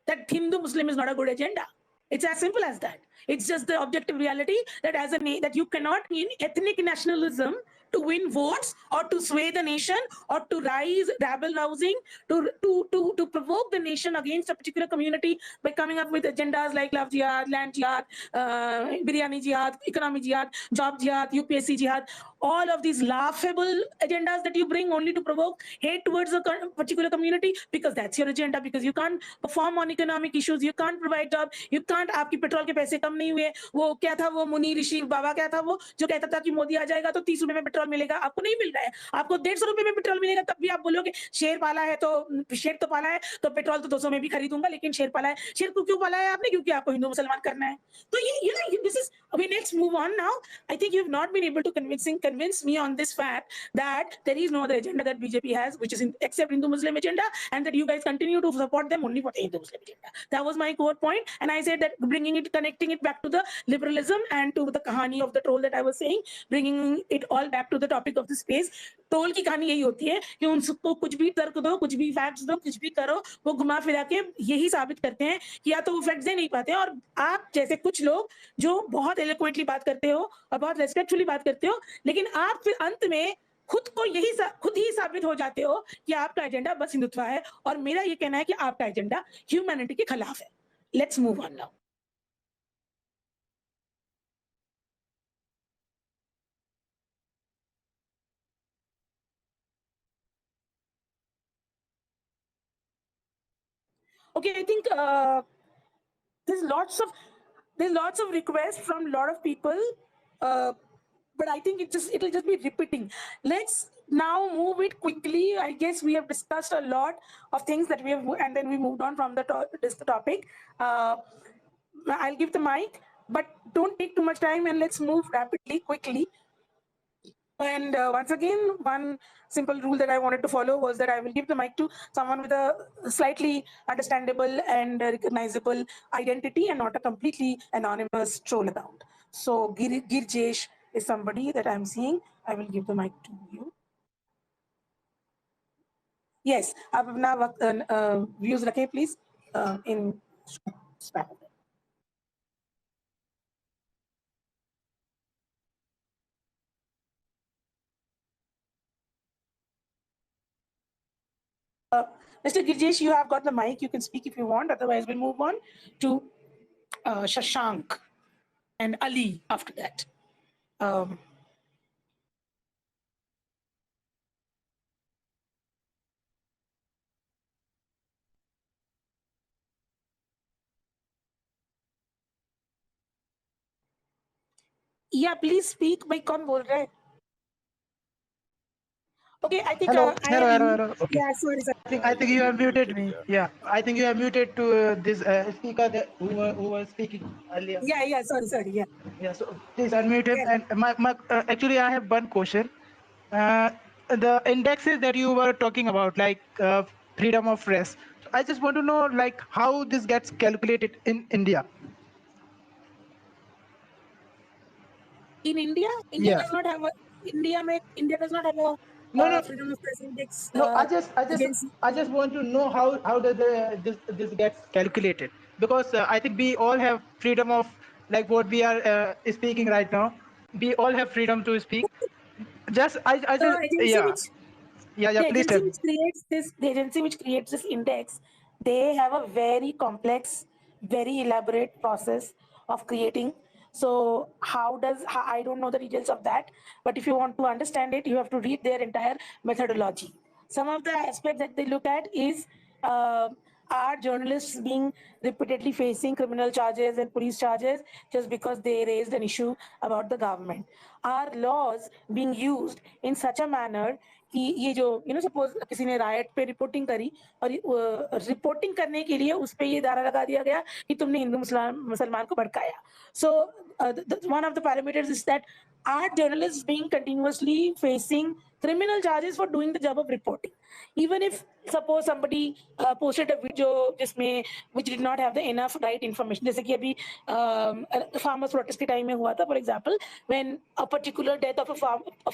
that Hindu-Muslim is not a good agenda. It's as simple as that. It's just the objective reality that that you cannot in ethnic nationalism to win votes or to sway the nation or to rise rabble rousing, to provoke the nation against a particular community by coming up with agendas like love jihad, land jihad, biryani jihad, economy jihad, job jihad, UPSC jihad, all of these laughable agendas that you bring only to provoke hate towards a particular community, because that's your agenda, because you can't perform on economic issues, you can't provide job, you can't, आपकी petrol के पैसे कम नहीं हुए, वो क्या था, वो मुनि ऋषि बाबा क्या था वो जो कहता था कि मोदी आ जाएगा तो 30 रुपए में पेट्रोल मिलेगा, आपको नहीं मिल रहा है, आपको 150 रुपए में पेट्रोल मिलेगा, तब भी आप बोलोगे शेर पाला है तो पेट्रोल तो 200 में भी खरीदूंगा, लेकिन शेर पाला है. शेर को क्यों पाला है आपने? क्योंकि आपको हिंदू मुसलमान करना है. तो ये this is, okay, let's move on now. I think you've not been able to convince me on this fact that there is no other agenda that BJP has which is except Hindu-Muslim agenda, and that you guys continue to support them only for the Hindu-Muslim agenda. That was my core point, and I said that connecting it back to the liberalism and to the kahani of the troll that I was saying, bringing it all back to the topic of the space. Troll की कहानी यही होती है कि उनको कुछ भी तर्क दो, कुछ भी फैक्ट्स दो, कुछ भी करो, वो घुमा फिरा के यही साबित करते हैं कि या तो वो फैक्ट्स दे नहीं पाते हैं, और आप जैसे कुछ लोग जो बहुत एलोक्वेंटली बात करते हो और बहुत रेस्पेक्टफुली बात करते हो, लेकिन आप फिर अंत में खुद ही साबित हो जाते हो कि आपका एजेंडा बस हिंदुत्व है, और मेरा ये कहना है कि आपका एजेंडा ह्यूमैनिटी के खिलाफ है. Let's move on now. Okay, I think there's lots of requests from a lot of people, uh, but I think it'll just be repeating. Let's now move it quickly. I guess we have discussed a lot of things that we have, and then we moved on from this topic. I'll give the mic, but don't take too much time, and let's move rapidly, quickly. And once again, one simple rule that I wanted to follow was that I will give the mic to someone with a slightly understandable and recognizable identity and not a completely anonymous troll account. So Girjesh is somebody that I'm seeing. I will give the mic to you. Yes, आप अपना views रखें please in span. Mr. Girjesh, you have got the mic. You can speak if you want. Otherwise, we'll move on to Shashank and Ali after that. Um, yeah, please speak. भाई कौन बोल रहा है? Okay, I think Hello, I hello, am. hello, hello. Okay. Yeah, sorry, sir. I think you have muted me. Yeah, I think you have muted to this speaker who was speaking earlier. Yeah, sorry, yeah. Yeah, so please unmute him. Yeah. And my actually, I have one question. The indexes that you were talking about, like freedom of press. So I just want to know, like, how this gets calculated in India. In India, Yeah. does not have a India does not have a No, no, freedom of press index no. agency. I just want to know how does this gets calculated, because I think we all have freedom of, like what we are speaking right now. We all have freedom to speak. I The just agency which yeah. the Please agency tell me. which creates this index, they have a very complex, very elaborate process of creating. So I don't know the details of that, but if you want to understand it, you have to read their entire methodology. Some of the aspects that they look at is uh, are journalists being repeatedly facing criminal charges and police charges just because they raised an issue about the government? Are laws being used in such a manner कि ये जो suppose किसी ने riot पे reporting करी और reporting करने के लिए उस पे ये दारा लगा दिया गया कि तुमने हिंदू मुसलमान को भड़काया. So one of the parameters is that are journalists being continuously facing criminal charges for doing the job of reporting, even if suppose somebody posted a video जिसमें which did not have the enough right information, जैसे कि अभी farmers protest के time में हुआ था, for example, when a particular death of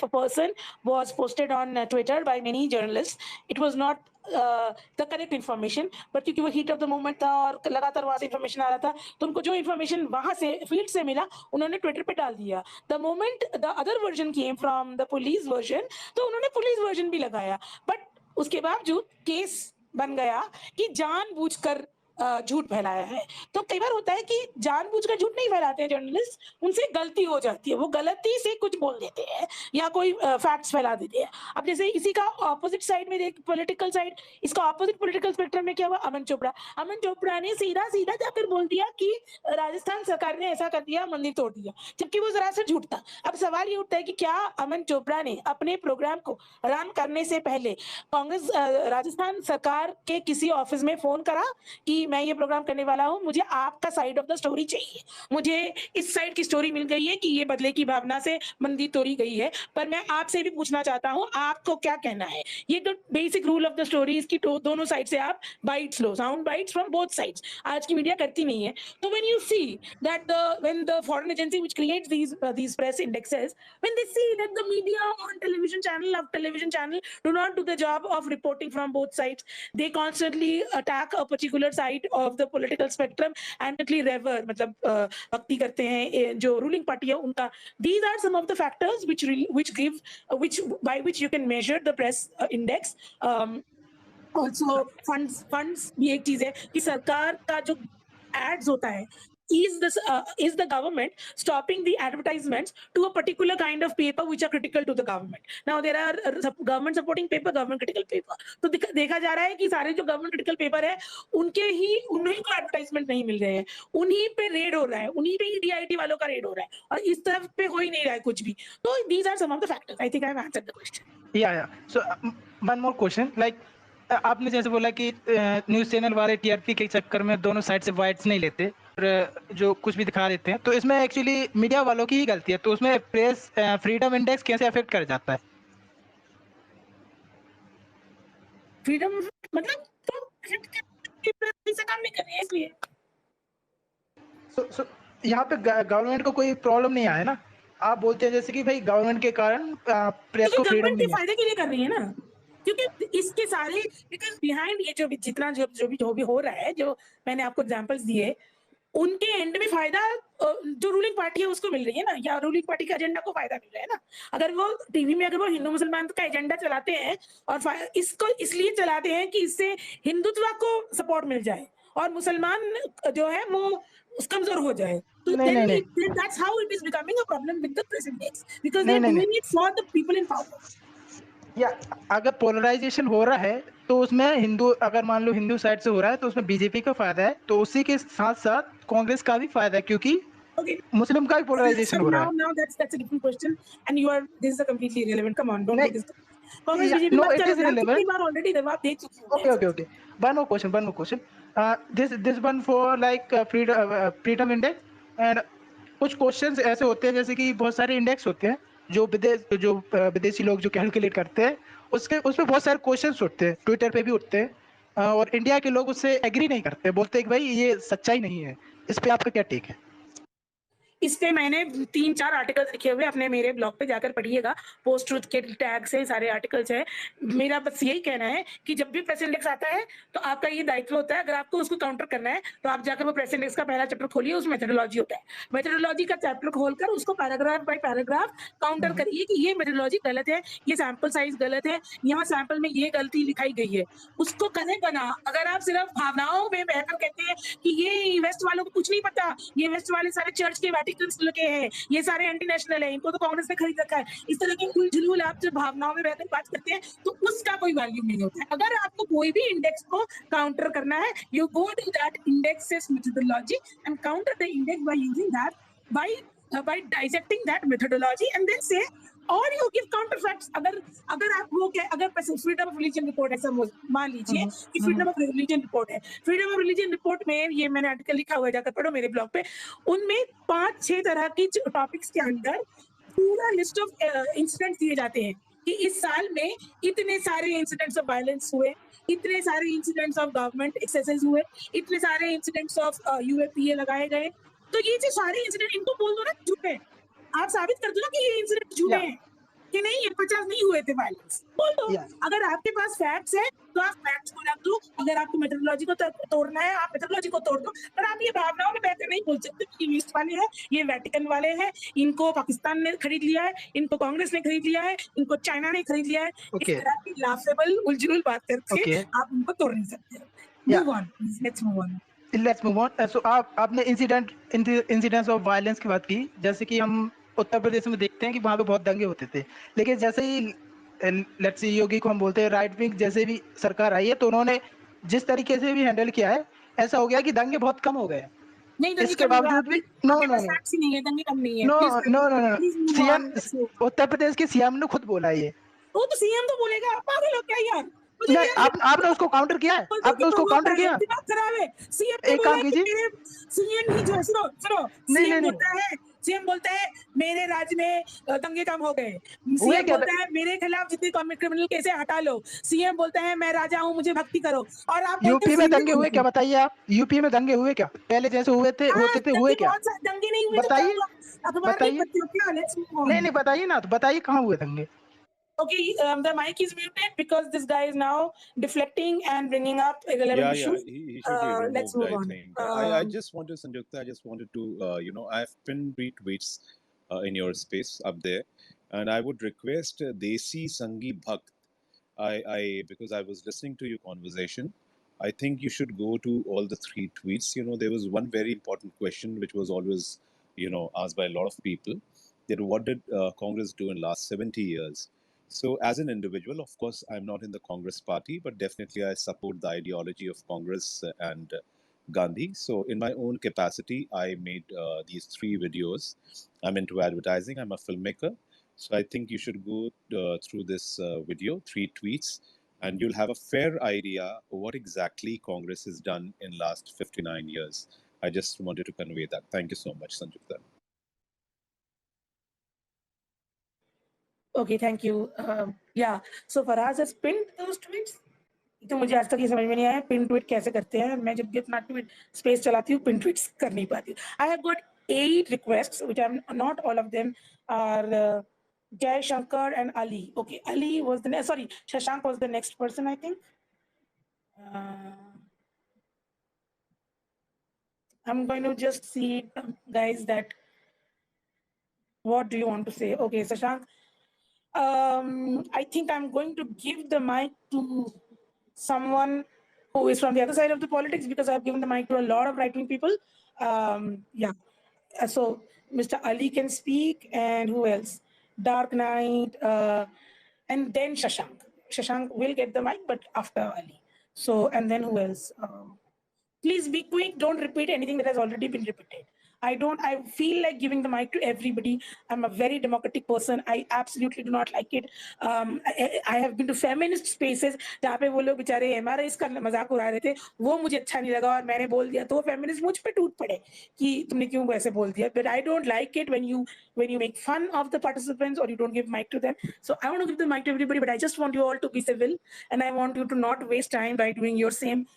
a person was posted on Twitter by many journalists, it was not the correct information, but क्योंकि वो heat of the moment था और लगातार वहां से information आ रहा था, तो उनको जो information वहां से field से मिला उन्होंने Twitter पे डाल दिया. The moment the other version came from the police version, तो उन्होंने police version भी लगाया, but उसके बावजूद केस बन गया कि जानबूझकर झूठ फैलाया है. तो कई बार होता है कि जानबूझकर झूठ नहीं फैलाते हैं जर्नलिस्ट, उनसे गलती हो जाती है, वो गलती से कुछ बोल देते हैं या कोई फैक्ट्स फैला देते हैं. अब जैसे इसी का ऑपोजिट साइड में देख, पॉलिटिकल साइड, इसका ऑपोजिट पॉलिटिकल स्पेक्ट्रम में क्या हुआ? अमन चोपड़ा ने सीधा सीधा जाकर बोल दिया कि राजस्थान सरकार ने ऐसा कर दिया, मंदिर तोड़ दिया, जबकि वो जरा सा झूठ था. अब सवाल ये उठता है कि क्या अमन चोपड़ा ने अपने प्रोग्राम को रन करने से पहले कांग्रेस राजस्थान सरकार के किसी ऑफिस में फोन करा कि मैं ये प्रोग्राम करने वाला हूं, मुझे आपका साइड ऑफ द स्टोरी चाहिए, मुझे इस साइड की स्टोरी मिल गई है कि ये बदले की भावना से मंदिर तोड़ी गई है, पर मैं आपसे भी पूछना चाहता हूं आपको क्या कहना है. ये तो basic rule of the story की दोनों साइड से आप bytes low, sound bytes from both sides. आज की मीडिया करती नहीं है. तो when you see that when the foreign agency which creates these press indexes, when they see that the media on television channel after television channel do not do the job of reporting from both sides, they constantly attack a particular side of the political spectrum and actually rever, मतलब भक्ति करते हैं जो ruling party है उनका. These are some of the factors which give by which you can measure the press index. Also funds भी एक चीज है कि सरकार का जो एड्स होता है is the government stopping the advertisements to a particular kind of paper which are critical to the government. Now there are government supporting paper, government critical paper. तो देखा जा रहा है कि सारे जो government critical paper है उन्हीं को advertisement नहीं मिल रहे हैं, उन्हीं पे रेड हो रहा है, उन्हीं पे EDIT वालों का रेड हो रहा है और इस तरफ पे हो ही नहीं रहा है कुछ भी. तो these are some of the factors. I think I have answered the question. Yeah. So one more question, like आपने जैसे बोला कि न्यूज़ चैनल वाले टीआरपी के चक्कर में दोनों साइड से वाइट्स नहीं लेते और जो कुछ भी दिखा देते हैं, तो इसमें एक्चुअली मीडिया वालों की ही गलती है. तो उसमें प्रेस फ्रीडम इंडेक्स कैसे अफेक्ट कर जाता है? फ्रीडम मतलब तो से काम नहीं कर रही है इसलिए. सो यहाँ पे गवर्नमेंट को कोई प्रॉब्लम नहीं आया ना. आप बोलते हैं जैसे कि भाई गवर्नमेंट के कारण प्रेस को फ्रीडम गवर्नमेंट के नहीं है. फायदे के लिए कर रही है ना, क्योंकि इसके सारे बिकॉज बिहाइंड ये जो भी हो रहा है, जो मैंने आपको एग्जांपल्स दिए, उनके एंड में फायदा जो रूलिंग पार्टी है उसको मिल रही है ना, या रूलिंग पार्टी के एजेंडा को फायदा मिल रहा है ना. अगर वो टीवी में अगर वो हिंदू मुसलमान का एजेंडा चलाते हैं और इसको इसलिए चलाते हैं कि इससे हिंदुत्व को सपोर्ट मिल जाए और मुसलमान जो है वो कमजोर हो जाए, तो नहीं. that's how it is becoming a problem with the press index, because they are नहीं. doing it for the people in power. या अगर पोलराइजेशन हो रहा है तो उसमें अगर मान लो हिंदू साइड से हो रहा है तो उसमें बीजेपी का फायदा है, तो उसी के साथ साथ कांग्रेस का भी फायदा है, क्योंकि मुस्लिम का भी पोलराइजेशन हो रहा है. Now that's a different question and this is a completely irrelevant. Come on, don't नहीं, make this. Congress BJP no, मत it करो is यार, irrelevant. कितनी बार ऑलरेडी जवाब दे चुकी हूं. Okay. One more question. This one for like freedom index, and कुछ questions ऐसे होते हैं जैसे कि बहुत सारे इंडेक्स होते हैं जो विदेशी लोग जो कैलकुलेट करते हैं, उसमें बहुत सारे क्वेश्चंस उठते हैं, ट्विटर पे भी उठते हैं और इंडिया के लोग उससे एग्री नहीं करते, बोलते हैं कि भाई ये सच्चाई नहीं है. इस पे आपका क्या टेक है? इस पे मैंने 3-4 आर्टिकल्स लिखे हुए, अपने मेरे ब्लॉग पे जाकर पढ़िएगा, पोस्ट ट्रुथ के टैग से सारे आर्टिकल्स हैं. मेरा बस यही कहना है कि जब भी प्रेस इंडेक्स आता है तो आपका ये दायित्व होता है, अगर आपको उसको काउंटर करना है तो आप जाकर वो प्रेस इंडेक्स का पहला चैप्टर खोलिए, उसमें मेथोडोलॉजी होता है. मेथोडोलॉजी का चैप्टर खोलकर उसको पैराग्राफ बाय पैराग्राफ काउंटर करिए कि ये मेथोडोलॉजी गलत है, ये सैंपल साइज गलत है, यहाँ सैंपल में ये गलती लिखाई गई है, उसको करें बना. अगर आप सिर्फ भावनाओं में बहकर कहते हैं कि ये वेस्ट वालों को कुछ नहीं पता, ये वेस्ट वाले सारे चर्च के के हैं, ये सारे एंटी नेशनल है, इनको तो कांग्रेस ने खरीद रखा है, इस तरह के उलझुल आप जब भावनाओं में रहकर बात करते हैं तो उसका कोई वैल्यू नहीं होता है. अगर आपको कोई भी इंडेक्स को काउंटर करना है, you go to that index methodology and counter the index by using that, by dissecting that methodology and then say, or you give counter facts. अगर आप वो क्या, अगर फ्रीडम ऑफ रिलीजन रिपोर्ट है, मान लीजिए कि फ्रीडम ऑफ रिलीजन रिपोर्ट है, फ्रीडम ऑफ रिलीजन रिपोर्ट में ये मैंने आर्टिकल लिखा हुआ है, जाकर पढ़ो मेरे ब्लॉग पे, उनमें 5-6 तरह की टॉपिक्स के अंदर पूरा लिस्ट ऑफ इंसिडेंट्स दिए जाते हैं कि इस साल में इतने सारे इंसिडेंट्स ऑफ वायलेंस हुए, इतने सारे इंसिडेंट्स ऑफ गवर्नमेंट एक्सेसेस हुए, इतने सारे इंसिडेंट्स ऑफ यूएपीए लगाए गए. तो ये जो सारे इंसिडेंट, इनको बोल दो ना झूठे, आप साबित कर दो ना कि ये इंसिडेंट झूठे हैं, कि नहीं ये 50 नहीं हुए थे वायलेंस, बोल दो. अगर आपके पास फैक्ट्स है तो आप फैक्ट्स को रख दो. अगर आपको मेथोडोलॉजी को तोड़ना है, आप मेथोडोलॉजी को तोड़ दो, पर आप ये भावनाओं में बैठकर नहीं बोल सकते कि ये ईस्ट वाले हैं, ये वेटिकन वाले हैं, इनको पाकिस्तान ने खरीद लिया है, इनको कांग्रेस ने खरीद लिया है, इनको चाइना ने खरीद लिया है. इस तरह की लाफेबल उलझुल बात करके आप उनको तोड़ नहीं सकते. Move on, Let's move on. So आपने इंसिडेंट्स ऑफ वायलेंस की बात की, जैसे कि हम उत्तर प्रदेश में देखते हैं कि वहाँ पे बहुत दंगे होते थे, लेकिन जैसे ही लेट्स सी योगी को हम बोलते हैं राइट विंग जैसे भी सरकार आई है, तो उन्होंने जिस तरीके से भी हैंडल किया है, ऐसा हो गया कि दंगे बहुत कम हो गए. इसके बावजूद भी नो सीएम उत्तर प्रदेश के सीएम ने खुद बोला ये. वो तो सीएम तो बोलेगा, पागल हो क्या यार. नहीं, आपने उसको काउंटर किया है, आपने उसको काउंटर किया. खराब है. एक काम कीजिए, सीएम ही जो सुनो सीएम बोलता है मेरे राज्य में दंगे कम हो गए, सीएम बोलता है मेरे खिलाफ जितने क्रिमिनल केस है हटा लो, सीएम बोलता है मैं राजा हूँ मुझे भक्ति करो. और आप यूपी में दंगे हुए क्या, बताइए आप, यूपी में दंगे हुए क्या, पहले जैसे हुए थे हुए क्या, दंगे नहीं हुए, बताइए. नहीं बताइए ना, तो बताइए कहाँ हुए दंगे. Okay, the mic is muted because this guy is now deflecting and bringing up irrelevant issues. He should be removed, let's move on. I think. I just wanted, Sanjukta, I just wanted to, I've pinned retweets in your space up there, and I would request Desi Sangi Bhakt. Because I was listening to your conversation, I think you should go to all the three tweets. There was one very important question which was always, asked by a lot of people, that what did Congress do in last 70 years? So as an individual, of course, I'm not in the Congress party, but definitely I support the ideology of Congress and Gandhi. So in my own capacity, I made these three videos. I'm into advertising. I'm a filmmaker. So I think you should go through this video, three tweets, and you'll have a fair idea what exactly Congress has done in last 59 years. I just wanted to convey that. Thank you so much, Sanjukta. Okay, thank you. Yeah, so Faraz has pinned those tweets. तो मुझे आज तक ये समझ में नहीं आया pin tweet कैसे करते हैं. मैं जब भी अपना ट्वीट स्पेस चलाती हूँ पिन ट्वीट्स कर नहीं पाती हूँ. I have got 8 requests which I'm not all of them are Jay Shankar and Ali. Okay, Ali was the sorry, Shashank was the next person, I think. I'm going to just see, guys, that what do you want to say? Okay, Shashank, I think I'm going to give the mic to someone who is from the other side of the politics because I've given the mic to a lot of right-wing people. Yeah. So Mr. Ali can speak, and who else? Dark Knight, and then Shashank. Shashank will get the mic, but after Ali. So, and then who else? Please be quick. Don't repeat anything that has already been repeated. I feel like giving the mic to everybody. I'm a very democratic person. I absolutely do not like it. I have been to feminist spaces जहाँ पे वो लोग बेचारे MRIs का मजाक उड़ा रहे थे, वो मुझे अच्छा नहीं लगा और मैंने बोल दिया तो feminist मुझ पे टूट पड़े कि तुमने क्यों वैसे बोल दिया. But I don't like it when you make fun of the participants or you don't give mic to them. So I want to give the mic to everybody, but I just want you all to be civil and I want you to not waste time by doing your same.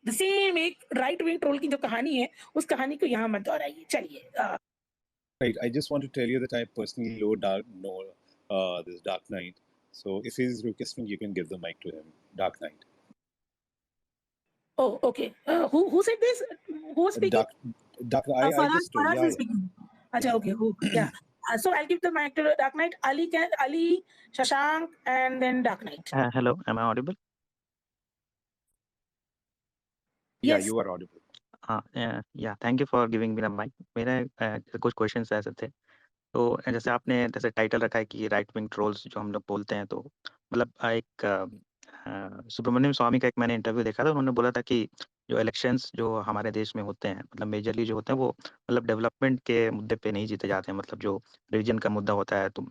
The same एक right wing troll की जो कहानी है उस कहानी को यहाँ मत दोहराइए. चलिए. Right. I just want to tell you that I personally know this Dark Knight. So if he's requesting, you can give the mic to him. Dark Knight. Oh, okay. Who said this? Who was speaking? I just told. Faraz is speaking. Acha, okay. Yeah. So I'll give the mic to Dark Knight. Ali, Shashank, and then Dark Knight. Hello, am I audible? Yeah, Yes. you are audible. Yeah, thank you for giving me the mic. मेरे कुछ questions ऐसे थे. तो जैसे आपने जैसे title रखा है कि राइट विंग ट्रोल्स जो हम लोग बोलते हैं, तो मतलब एक सुब्रमण्यम स्वामी का एक मैंने इंटरव्यू देखा था. उन्होंने बोला था कि जो इलेक्शंस जो हमारे देश में होते हैं, मतलब मेजरली जो होते हैं वो मतलब डेवलपमेंट के मुद्दे पे नहीं जीते जाते हैं. मतलब जो रीजन का मुद्दा होता है, तो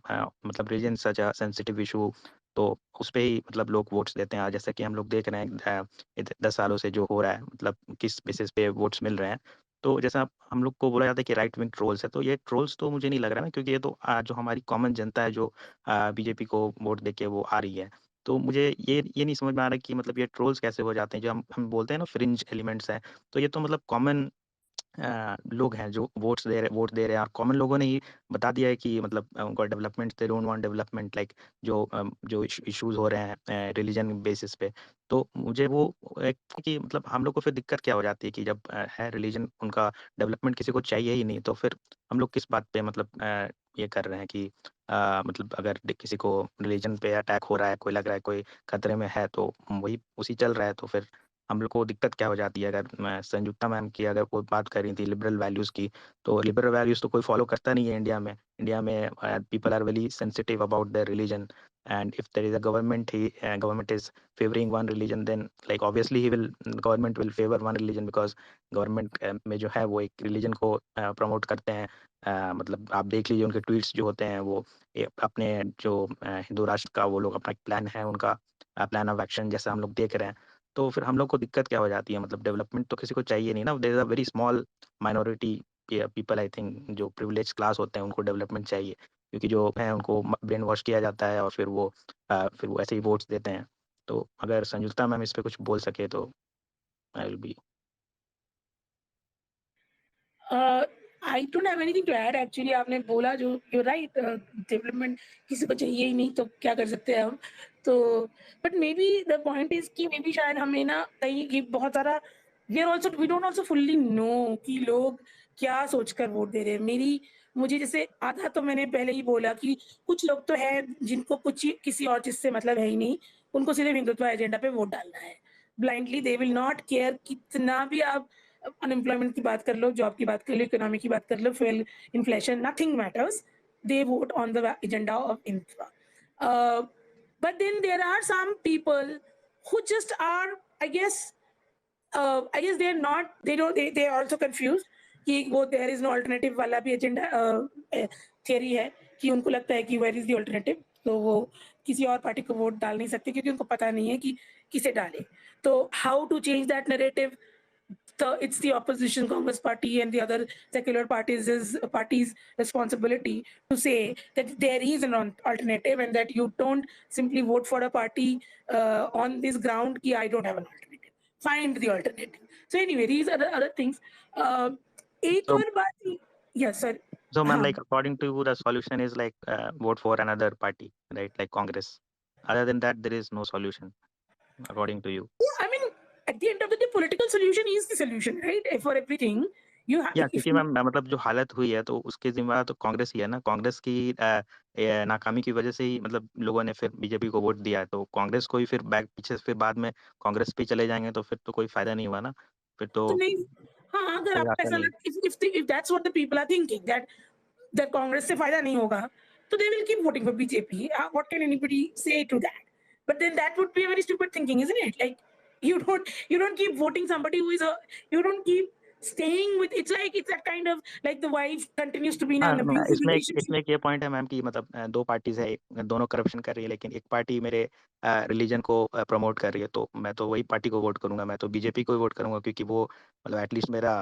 मतलब reason such a sensitive issue, तो उस पे ही मतलब लोग वोट्स देते हैं. जैसे कि हम लोग देख रहे हैं 10 सालों से जो हो रहा है, मतलब किस बेसिस पे वोट्स मिल रहे हैं. तो जैसा हम लोग को बोला जाता है कि राइट विंग ट्रोल्स है, तो ये ट्रोल्स तो मुझे नहीं लग रहा है, क्योंकि ये तो जो हमारी कॉमन जनता है जो बीजेपी को वोट देके वो आ रही है. तो मुझे ये नहीं समझ में आ रहा कि मतलब ये ट्रोल्स कैसे हो जाते हैं. जो हम बोलते हैं ना फ्रिंज एलिमेंट्स हैं, तो ये तो मतलब कॉमन लोग हैं जो वोट दे रहे हैं. और कॉमन लोगों ने ही बता दिया है कि मतलब उनको development, they don't want development, like जो इश्यूज हो रहे हैं रिलीजन बेसिस पे. तो मुझे वो एक कि मतलब हम लोग को फिर दिक्कत क्या हो जाती है कि जब है रिलीजन उनका डेवलपमेंट किसी को चाहिए ही नहीं, तो फिर हम लोग किस बात पे मतलब ये कर रहे हैं कि मतलब अगर किसी को रिलीजन पे अटैक हो रहा है, कोई लग रहा है कोई खतरे में है, तो वही उसी चल रहा है. तो फिर हम लोग को दिक्कत क्या हो जाती है. अगर मैं संजुक्ता मैम की अगर कोई बात कर रही थी लिबरल वैल्यूज की, तो लिबरल वैल्यूज तो कोई फॉलो करता नहीं है इंडिया में. इंडिया में people are very sensitive about their religion, and if there is a government is favoring one religion, then like obviously government will favor one religion, because government में जो है वो एक religion को promote करते हैं. मतलब आप देख लीजिए उनके ट्वीट्स जो होते हैं वो अपने जो हिंदू राष्ट्र का वो लोग अपना प्लान है उनका प्लान ऑफ एक्शन जैसा हम लोग देख रहे हैं. तो फिर हम लोग को दिक्कत क्या हो जाती है. मतलब डेवलपमेंट तो किसी को चाहिए नहीं ना. There is a very small minority people, I think, जो प्रिविलेज क्लास होते हैं उनको डेवलपमेंट चाहिए, क्योंकि जो है उनको ब्रेन वॉश किया जाता है और फिर वो ऐसे ही वोट्स देते हैं. तो अगर संयुक्ता मैम इस पे कुछ बोल सके तो I will be. I don't have anything to add actually. आपने बोला जो यू राइट, डेवलपमेंट किसी को चाहिए ही नहीं तो क्या कर सकते हैं हम. तो but maybe the point is कि मे बी शायद हमें ना कहीं बहुत सारा we don't also fully know कि लोग क्या सोचकर वोट दे रहे हैं. मुझे जैसे आधा तो मैंने पहले ही बोला कि कुछ लोग तो है जिनको किसी और चीज से मतलब है ही नहीं, उनको सिर्फ हिंदुत्व एजेंडा पे वोट डालना है. blindly. They will not care कितना भी आप unemployment की बात कर लो, job की बात कर लो, economy की बात कर लो, fuel, inflation, nothing matters. They vote on the agenda of Hindutva. Uh, but then there are some people who just are, I guess they're not, they are also confused कि वो there is no alternative वाला भी agenda theory है कि उनको लगता है कि where is the alternative, तो वो किसी और पार्टी को वोट डाल नहीं सकते क्योंकि उनको पता नहीं है कि किसे डाले. तो how to change that narrative? It's the opposition Congress party and the other secular parties' responsibility to say that there is an alternative and that you don't simply vote for a party on this ground कि I don't have an alternative. Find the alternative. So anyway, these are the other things. एक So, और बात, yes sir. so ma'am, हाँ. like according to you, the solution is like vote for another party, right? Like Congress. Other than that, there is no solution, according to you. Yeah, I mean, at the end of the day, political solution is the solution, right? For everything, you have. या If क्योंकि you, ma'am मतलब जो हालत हुई है तो उसके जिम्मेदार तो कांग्रेस ही है ना. कांग्रेस की नाकामी की वजह से ही मतलब लोगों ने फिर बीजेपी को वोट दिया है. तो कांग्रेस को ही फिर बैक पीछे फिर बाद में कांग्रेस पे चले जाएंगे तो फिर तो कोई फायदा नहीं हुआ ना. फिर तो तो नहीं, हाँ, अगर कोई आपको आशा ऐसा नहीं. लग, if that's what the people are thinking, that Congress से फायदा नहीं होगा, तो they will keep voting for BJP. What can anybody say to that? But then that would be a very stupid thinking, isn't it? Like you don't keep voting somebody who is you don't keep staying with. It's that kind of like the wife continues to be in हाँ, an abusive इसमें relationship. एक ये point है ma'am कि मतलब दो parties है, दोनों करप्शन कर रही है, लेकिन एक पार्टी मेरे रिलीजन को प्रमोट कर रही है तो मैं तो वही पार्टी को वोट करूंगा. मैं तो बीजेपी को ही वोट करूंगा क्योंकि वो मतलब एटलीस्ट मेरा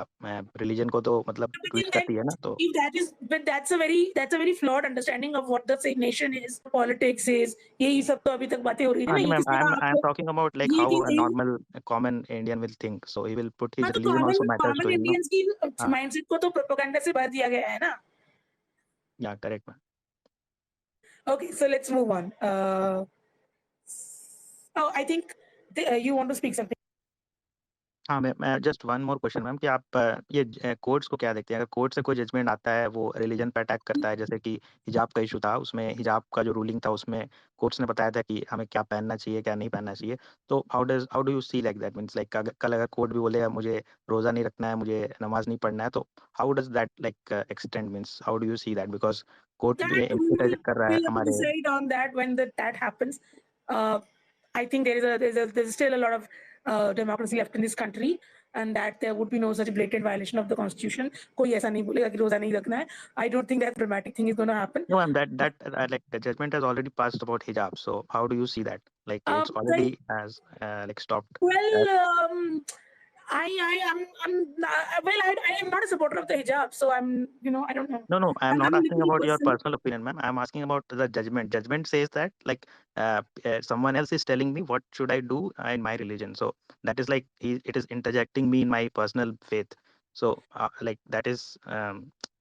रिलीजन को तो मतलब But ट्विस्ट then करती है ना. तो if that is, but that's a very flawed understanding of what the nation is, politics is. यही सब तो अभी तक बातें हो रही थी हाँ ना, नहीं ये मैम, किसने कहा आई एम आपको टॉकिंग अबाउट लाइक ये हाउ चीज अ नहीं? Normal common Indian will think. So he will put हाँ, हिज तो religion also matters common to him. Indians की हाँ, माइंडसेट को तो प्रोपेगेंडा से भर दिया गया है ना. या correct ma'am. Okay, so let's move on. I think you want to speak something. हाँ मैं just one more question ma'am कि आप ये कोर्ट्स को क्या देखते हैं? अगर कोर्ट से कोई जजमेंट आता है वो रिलीजन पे अटैक करता है, जैसे कि हिजाब का इशू था, उसमें हिजाब का जो रूलिंग था उसमें कोर्ट्स ने बताया था कि हमें क्या पहनना चाहिए क्या नहीं पहनना चाहिए. तो how do you see like that means like कल अगर कोर्ट भी बोलेगा मुझे रोजा नहीं रखना है, मुझे नमाज नहीं पढ़ना है, तो how does that like extend means how do you see that because court That ये इंटरजेक्ट कर रहा है we'll have to हमारे. decide on that when that happens. I think there's still a lot of democracy left in this country, and that there would be no such blatant violation of the constitution. कोई ऐसा नहीं बोलेगा कि रोजा नहीं रखना है. I don't think that dramatic thing is going to happen. No, ma'am, that like the judgment has already passed about hijab. So how do you see that? Like it's Well, already has like stopped. well, I am not a supporter of the hijab, so I don't know. No, I am I'm not a asking liberal about your person. personal opinion, ma'am. I am asking about the judgment. Judgment says that like someone else is telling me what should I do in my religion. So that is like it is interjecting me in my personal faith. So like that is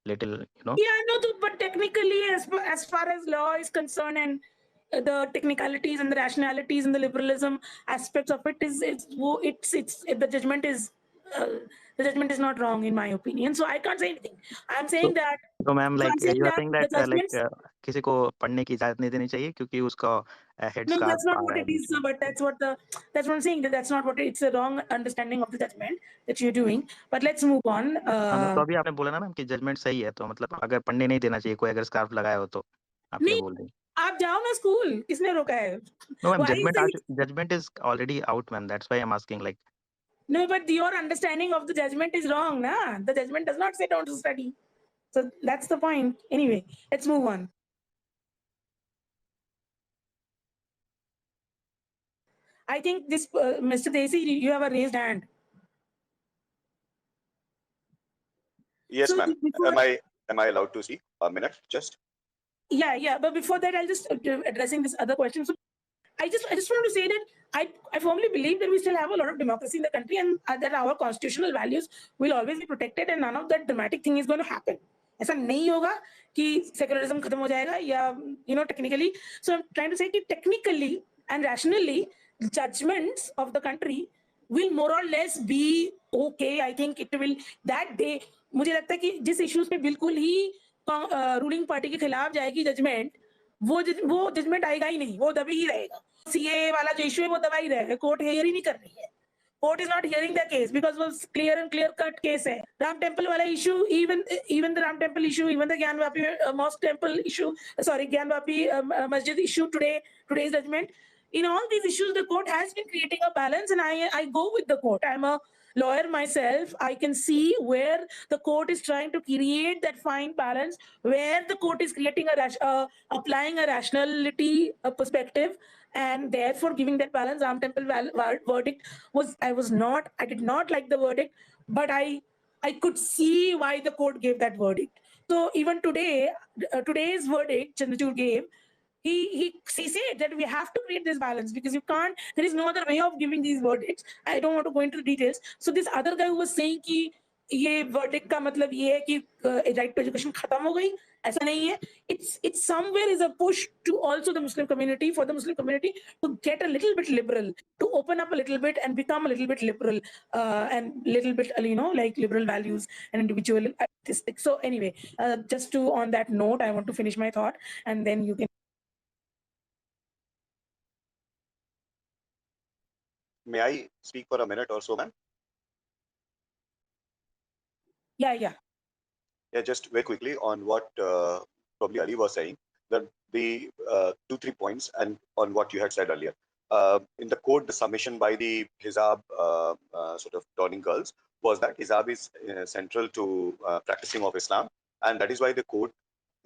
little, you know. Yeah, I know, but technically, as far as law is concerned, and the technicalities and the rationalities and the liberalism aspects of it it's uh, the judgment is not wrong in my opinion. So I can't say anything. I'm saying So that. so ma'am, So I'm like saying you are that saying the that judgments. किसी को पढ़ने की इजाजत नहीं देनी चाहिए क्योंकि उसका head No, that's scarf not आ what रहा है it is, बीच sir. में. But that's what I'm saying. That's not what it's a wrong understanding of the judgment that you're doing. But let's move on. हाँ तो अभी आपने बोला ना मैम कि जजमेंट सही है, तो मतलब अगर पढ़ने नहीं देना चाहिए कोई अगर स्कार्फ लगाया हो तो आप ये नहीं, बोल रही हैं. आप जाओ ना स्कूल, किसने रोका है? No ma'am, Why is it? Judgment is already out ma'am, that's why I am asking like. No, but your understanding of the judgment is wrong, na? The judgment does not say don't study. So that's the point. Anyway, let's move on. I think this, Mr. Desi, you have a raised hand. Yes, So ma'am. before, Am I allowed to speak a minute? Just yeah. But before that, I'll just addressing this other question. So I just want to say that I firmly believe that we still have a lot of democracy in the country, and that our constitutional values will always be protected, and none of that dramatic thing is going to happen. ऐसा नहीं होगा कि secularism खत्म हो जाएगा या technically. So I am trying to say कि technically and rationally judgments of the country will more or less be okay. I think it will that day. मुझे लगता है कि जिस इश्यूज पे बिल्कुल ही रूलिंग पार्टी के खिलाफ जाएगी जजमेंट, वो जजमेंट आएगा ही नहीं, वो दबी ही रहेगा. सीए वाला जो इशू है वो दबा ही रहेगा, कोर्ट हेयर ही नहीं कर रही है. court is not hearing the case because it was clear cut case hai. Ram temple wala issue, even the Ram temple issue, even the Gyanvapi mosque temple issue, sorry, Gyanvapi masjid issue today's judgment. In all these issues, the court has been creating a balance, and I go with the court. I'm a lawyer myself. I can see where the court is trying to create that fine balance, where the court is creating applying a rationality perspective, and therefore giving that balance. Ram temple verdict I did not like the verdict, but I could see why the court gave that verdict. So even today's verdict Chandrachud gave, he said that we have to create this balance because you can't. There is no other way of giving these verdicts. I don't want to go into the details. So this other guy who was saying कि ये verdict का मतलब ये है कि right to education खत्म हो गई, ऐसा नहीं है. It's somewhere is a push to also the Muslim community, for the Muslim community to get a little bit liberal, to open up a little bit and become a little bit liberal, and little bit like liberal values and individual artistic. So anyway, just to on that note, I want to finish my thought, and then you can. May I speak for a minute or so, ma'am? Yeah. Yeah, just very quickly on what probably Ali was saying, that the 2-3 points and on what you had said earlier. In the court, the submission by the hijab sort of donning girls was that hijab is central to practicing of Islam, and that is why the court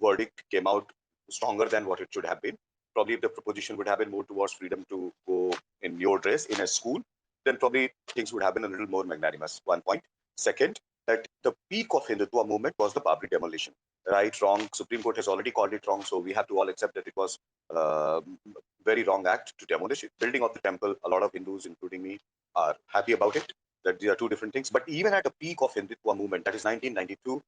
verdict came out stronger than what it should have been. Probably if the proposition would have been more towards freedom to go in your dress in a school, then probably things would have been a little more magnanimous. One point. Second, that the peak of Hindutva movement was the Babri demolition. Right, wrong. Supreme Court has already called it wrong, so we have to all accept that it was very wrong act to demolish it. Building of the temple, a lot of Hindus, including me, are happy about it. That these are two different things. But even at the peak of Hindutva movement, that is 1992,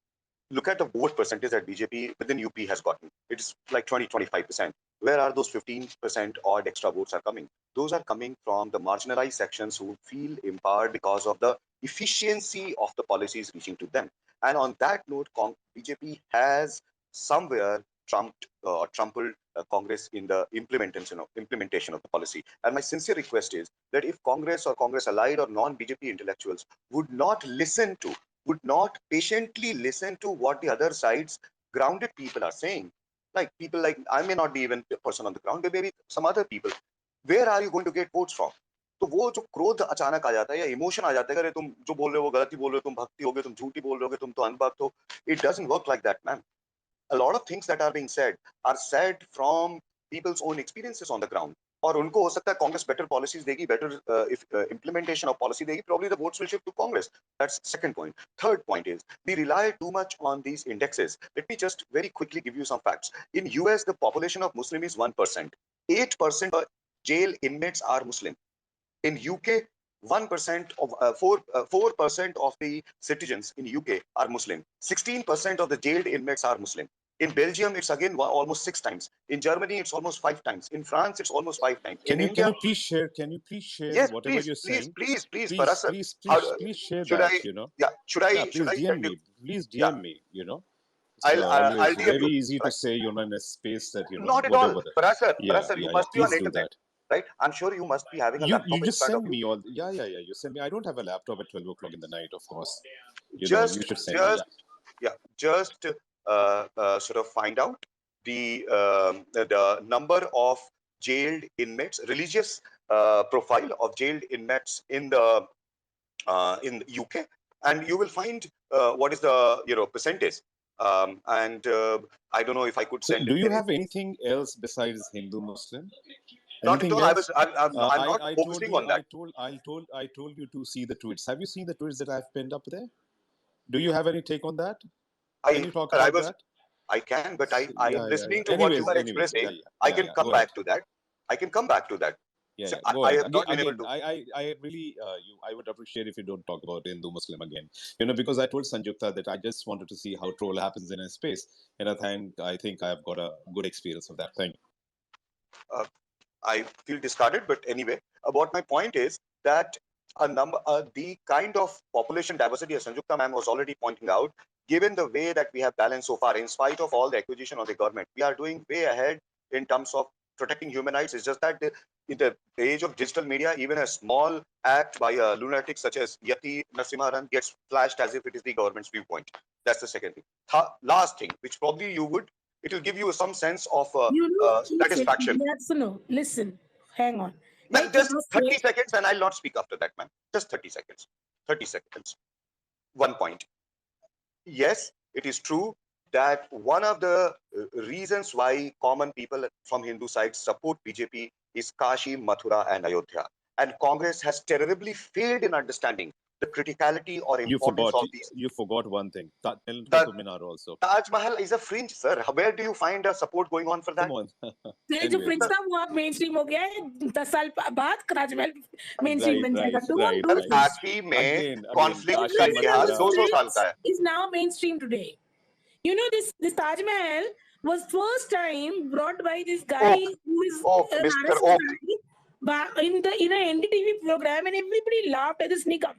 look at the vote percentage that BJP within UP has gotten. It's like 20-25%. Where are those 15% odd extra votes are coming? Those are coming from the marginalized sections who feel empowered because of the efficiency of the policies reaching to them. And on that note, BJP has somewhere trampled Congress in the implementation of the policy. And my sincere request is that if Congress or Congress allied or non-BJP intellectuals would not patiently listen to what the other side's grounded people are saying, like people like, I may not be even a person on the ground, but maybe some other people, where are you going to get votes from? तो वो जो क्रोध अचानक आ जाता है या emotion आ जाता है, अरे तुम जो बोल रहे हो वो गलती बोल रहे हो, तुम भक्ति हो गए, तुम झूठी बोल रहे हो, तुम तो अनभक्त हो. It doesn't work like that, man. A lot of things that are being said are said from people's own experiences on the ground. और उनको हो सकता है कांग्रेस बेटर पॉलिसीज देगी, बेटर implementation of policy देगी, probably the votes will shift to Congress. That's second point. Third point is we rely too much on these indexes. Let me just very quickly give you some facts. In US, the population of Muslim is 1%. 8% of jail inmates are Muslim. In UK, 1% of 4% of the citizens in UK are Muslim. 16% of the jailed inmates are Muslim. In Belgium, it's again almost 6 times. In Germany, it's almost 5 times. In France, it's almost 5 times. Can In you India, please share? Can you please share yes, whatever you're saying? please, Please, Paras sir. please share Should that. I? You know. Yeah, Yeah, please should I DM send me. you? Please Yeah, DM me. You know. It's I'll always DM very you. easy to Right? say, you know, in a space that, you know, Not at all, whatever. Paras sir. Yeah, You yeah. must be on Please do internet, that. right? I'm sure you must be having a You laptop in just front of send you. me all. Yeah. You send me. I don't have a laptop at 12 o'clock in the night, of course. You know, you Just, should send me. Yeah. just sort of find out the number of jailed inmates, religious profile of jailed inmates in the UK, and you will find what is the percentage. And I don't know if I could So, send do it. you have anything else besides Hindu Muslim? Not at Anything all. else? I'm not I told focusing you. on that. I told you to see the tweets. Have you seen the tweets that I've pinned up there? Do you have any take on that? Can you talk about that? I can, but I am Yeah. listening to what you Anyways, are anyways, expressing. yeah. I can come Go back ahead. to that. I can come back to that. Yeah, So go I ahead. have not been able to. I really, I would appreciate if you don't talk about Hindu Muslim again. You know, because I told Sanjukta that I just wanted to see how troll happens in a space, and I think I've got a good experience of that. Thank you. I feel discarded, but anyway, what my point is that the kind of population diversity as Sanjukta ma'am was already pointing out, given the way that we have balanced so far, in spite of all the acquisition of the government, we are doing way ahead in terms of protecting human rights. It's just that in the age of digital media, even a small act by a lunatic such as Yati Narasimharan gets flashed as if it is the government's viewpoint. That's the second thing. Last thing, which probably it will give you some sense of satisfaction. Yes, no. Listen, hang on. Ma'am, Like just you 30 say, seconds and I'll not speak after that, ma'am. Just 30 seconds. 30 seconds. One point. Yes, it is true that one of the reasons why common people from Hindu side support BJP is Kashi, Mathura, and Ayodhya. And Congress has terribly failed in understanding the criticality or importance of these. You forgot one thing. The Qutub Minar also. Taj Mahal is a fringe, sir. Where do you find a support going on for that? Come on. ये जो fridge था वो आप main stream हो गया है 10 साल बाद ताजमहल मेन स्ट्रीम बन जाएगा डोंट डू दिस काशी में Again, कॉन्फ्लिक्ट का Kashi, इतिहास Mathura. 200 साल का है. is now mainstream today. You know, this Taj Mahal was first time brought by this guy who is an Mr. RSS Oak. guy in an NDTV program, and everybody laughed at this Nigam.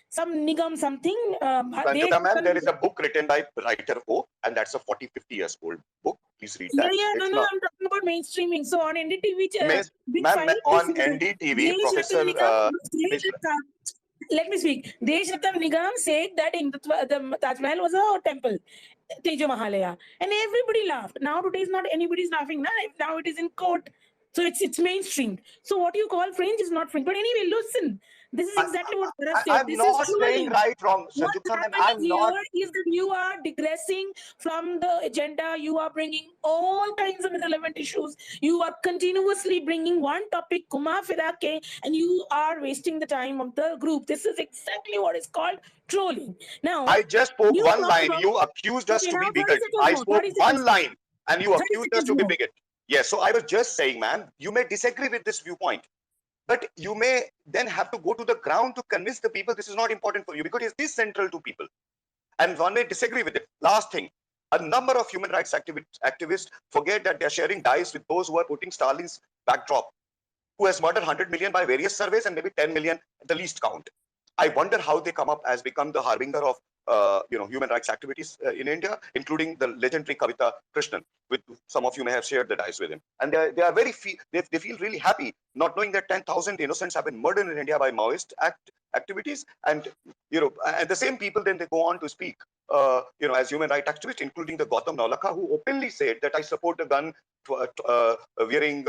Some Nigam something. Sanjukta ma'am, there is a book written by writer O, and that's a 40-50 years old book. Please read that. No, I'm talking about mainstreaming. So on NDTV, big ma'am, fight on NDTV, Professor. Let me speak. Desh Rattan Nigam said that the Taj Mahal was a temple, Tejo Mahalaya, and everybody laughed. Now today is not anybody's laughing. Now it is in court, so it's mainstream. So what you call fringe is not fringe. But anyway, listen. This is exactly what Bharat said. I'm This not is saying right, wrong, What's Sanjukta ma'am. happening I'm not. here is that you are digressing from the agenda. You are bringing all kinds of irrelevant issues. You are continuously bringing one topic, Kuma Firake, and you are wasting the time of the group. This is exactly what is called trolling. Now, I just spoke you one talk line. about- You accused us Okay, to be now 30 bigot. seconds I more, spoke 30 one seconds more. line, and you 30 accused us seconds to be more. bigot. Yes, so I was just saying, ma'am, you may disagree with this viewpoint, but you may then have to go to the ground to convince the people this is not important for you because it is central to people. And one may disagree with it. Last thing, a number of human rights activists forget that they're sharing dice with those who are putting Stalin's backdrop, who has murdered 100 million by various surveys and maybe 10 million at the least count. I wonder how they come up as become the harbinger of human rights activities in India, including the legendary Kavita Krishnan, with some of you may have shared the dice with him. And they are very they feel really happy not knowing that 10,000 innocents have been murdered in India by Maoist activities. And and the same people then they go on to speak as human rights activists, including the Gautam Naulakha, who openly said that I support the gun wearing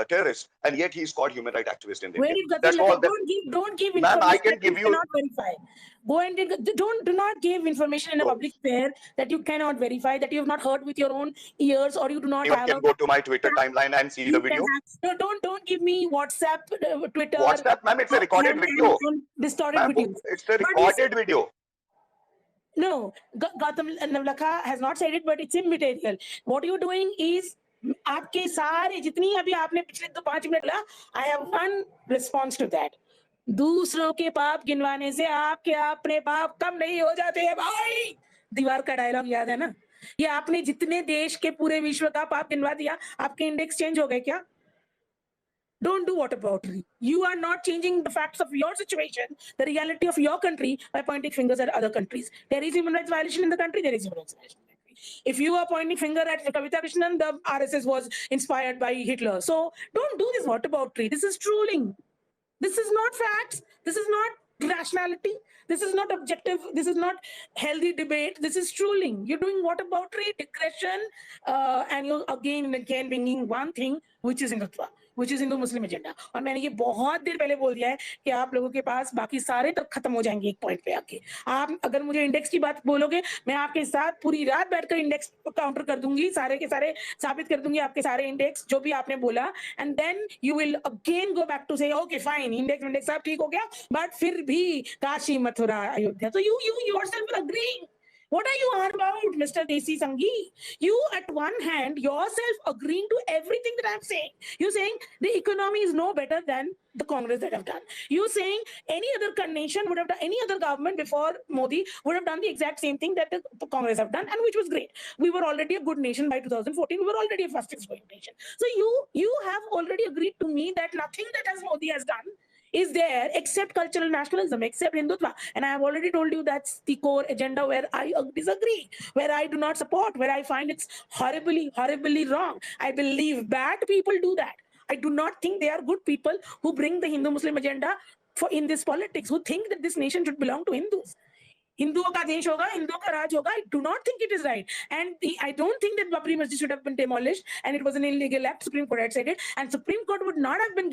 terrorists, and yet he is called human rights activist in India. That's all. Don't give Ma'am, information I can that give you cannot verify. Go and do not give information in a public sphere that you cannot verify, that you have not heard with your own ears, or you do not Anyone have. Can go to my Twitter timeline and see the video. No, don't give me WhatsApp, Twitter. WhatsApp, ma'am, it's a recorded video. And distorted videos. It's a recorded video. No, Gautam Naulakha has not said it, but it's immaterial. What you're doing is, आपके सारे जितनी अभी आपने पिछले 5 minute ला, I have one response to that. दूसरों के पाप गिनवाने से आपके अपने पाप कम नहीं हो जाते हैं भाई. दीवार का डायलॉग याद है ना? ये आपने जितने देश के पूरे विश्व का पाप गिनवा दिया, आपके इंडेक्स चेंज हो गए क्या? Don't do whataboutery. You are not changing the facts of your situation, the reality of your country, by pointing fingers at other countries. There is human rights violation in the country, there is human rights violation in the country. If you are pointing finger at Kavita Krishnan, the RSS was inspired by Hitler. So don't do this whataboutery. This is trolling. This is not facts. This is not rationality. This is not objective. This is not healthy debate. This is trolling. You're doing whataboutery, digression, and you're again and again bringing one thing, which is Hindutva, which is Hindu-Muslim agenda. और मैंने ये बहुत देर पहले बोल दिया है कि आप लोगों के पास बाकी सारे तक खत्म हो जाएंगे एक पॉइंट पे आके. आप अगर मुझे इंडेक्स की बात बोलोगे, मैं आपके साथ पूरी रात बैठकर इंडेक्स काउंटर कर दूंगी, सारे के सारे साबित कर दूंगी आपके सारे इंडेक्स जो भी आपने बोला, and then you will again go back to say, okay, fine, index सब ठीक हो गया, but फिर भी Kashi Mathura Ayodhya. So you yourself are agreeing. What are you on about, Mr. Desi Sanghi? You, at one hand, yourself agreeing to everything that I'm saying. You're saying the economy is no better than the Congress that have done. You're saying any other nation would have done, any other government before Modi would have done the exact same thing that the Congress have done, and which was great. We were already a good nation by 2014. We were already a fastest growing nation. So you have already agreed to me that nothing that Modi has done is there except cultural nationalism, except Hindutva. And I have already told you that's the core agenda where I disagree, where I do not support, where I find it's horribly, horribly wrong. I believe bad people do that. I do not think they are good people who bring the Hindu-Muslim agenda in this politics, who think that this nation should belong to Hindus. हिंदुओं का देश होगा, हिंदुओं का राज होगा. I do not think it is right, and I don't think that Babri Masjid should have been demolished, and it was an illegal act. Supreme Court had said it, and Supreme Court would not have been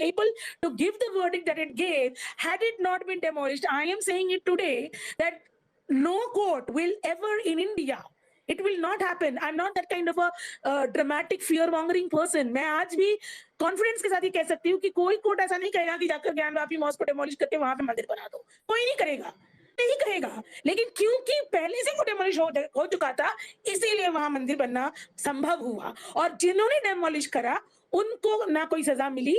able to give the verdict that it gave had it not been demolished. I am saying it today that no court will ever in India. It will not happen. I'm not that kind of a dramatic fear-mongering person. मैं आज भी confidence के साथ ये कह सकती हूँ कि कोई कोर्ट ऐसा नहीं कहेगा कि जाकर ज्ञानवापी मॉस्क को डेमोलिश करके वहां पे मंदिर बना दो. कोई नहीं करेगा, नहीं कहेगा. लेकिन क्योंकि पहले से वो डेमोलिश हो चुका था, इसीलिए वहां मंदिर बनना संभव हुआ. और जिन्होंने डेमोलिश करा उनको ना कोई सजा मिली,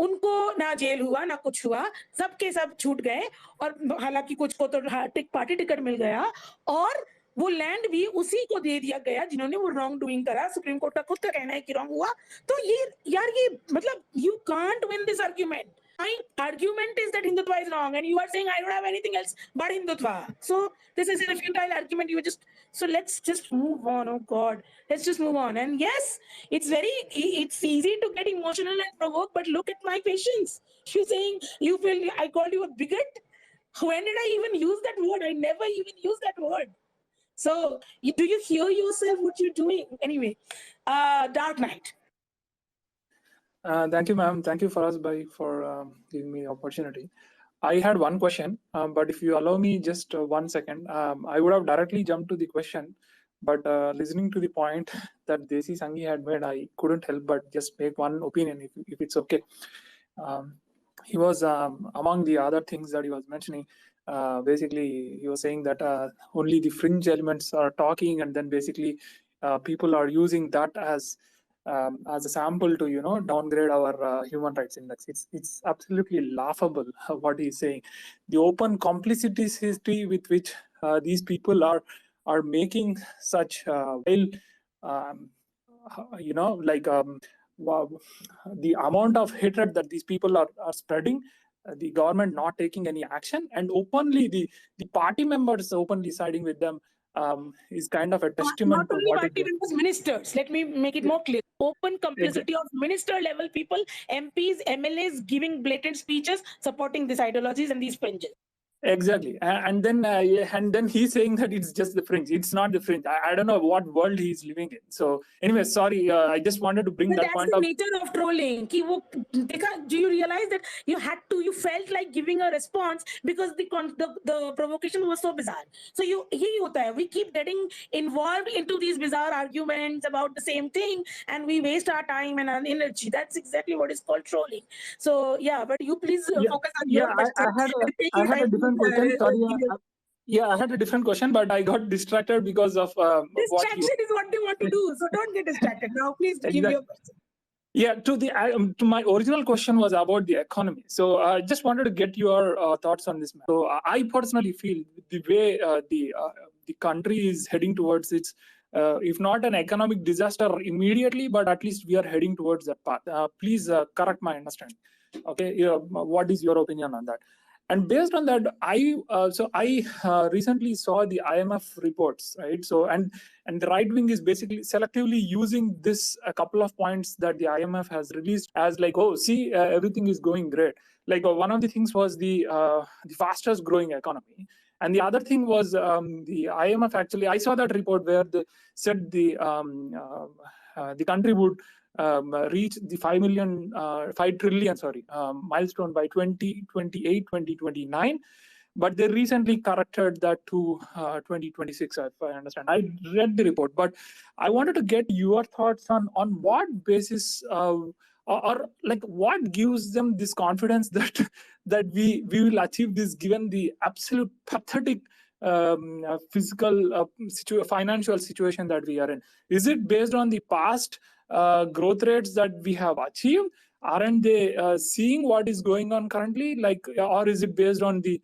उनको ना जेल हुआ, ना कुछ हुआ, सबके सब छूट गए. और हालांकि कुछ को तो पार्टी टिकट मिल गया, और वो लैंड भी उसी को दे दिया गया जिन्होंने वो रॉन्ग डूइंग करा. सुप्रीम कोर्ट का खुद का कहना है कि रॉन्ग हुआ. तो ये मतलब you can't win this argument. My argument is that Hindutva is wrong, and you are saying I don't have anything else but Hindutva. So this is a futile argument. So let's just move on. Oh God, let's just move on. And yes, it's easy to get emotional and provoke, but look at my patience. You're saying you feel I called you a bigot. When did I even use that word? I never even used that word. So do you hear yourself what you're doing? Anyway, Dark Knight. Thank you, ma'am. Thank you, Faraz Bhai, for giving me the opportunity. I had one question, but if you allow me just 1 second, I would have directly jumped to the question. But listening to the point that Desi Sanghi had made, I couldn't help but just make one opinion, if it's okay. He was, among the other things that he was mentioning, basically he was saying that only the fringe elements are talking, and then basically people are using that as a sample to downgrade our human rights index. It's absolutely laughable what he's saying. The open complicity with which these people are making such wow, the amount of hatred that these people are spreading, the government not taking any action, and openly the party members openly siding with them, is kind of a testament to what party members, ministers. Let me make it more clear. Open complicity of minister level people, MPs, MLAs giving blatant speeches supporting these ideologies and these fringes. Exactly, and then he's saying that it's just the fringe. It's not the fringe. I don't know what world he's living in. So anyway, sorry, I just wanted to bring that point up. That's the nature of trolling. Do you realize that you felt like giving a response because the provocation was so bizarre. So we keep getting involved into these bizarre arguments about the same thing, and we waste our time and our energy. That's exactly what is called trolling. So yeah, but you please focus on your question. I had a different question. Sorry, I had a different question, but I got distracted because of distraction is what they want to do. So don't get distracted. Now, please give your question. Yeah, to my original question was about the economy. So I just wanted to get your thoughts on this. So I personally feel the way the country is heading towards its, if not an economic disaster immediately, but at least we are heading towards that path. Please correct my understanding. Okay, what is your opinion on that? And based on that, I recently saw the IMF reports, right? So and the right wing is basically selectively using this a couple of points that the IMF has released as like, oh, see, everything is going great. Like one of the things was the fastest growing economy, and the other thing was the IMF actually. I saw that report where they said the country would reach the 5 trillion milestone by 2028, 2029, but they recently corrected that to 2026, if I understand. I read the report, but I wanted to get your thoughts on what basis or like what gives them this confidence that we will achieve this given the absolute pathetic physical financial situation that we are in. Is it based on the past growth rates that we have achieved? Aren't they seeing what is going on currently? Like, or is it based on the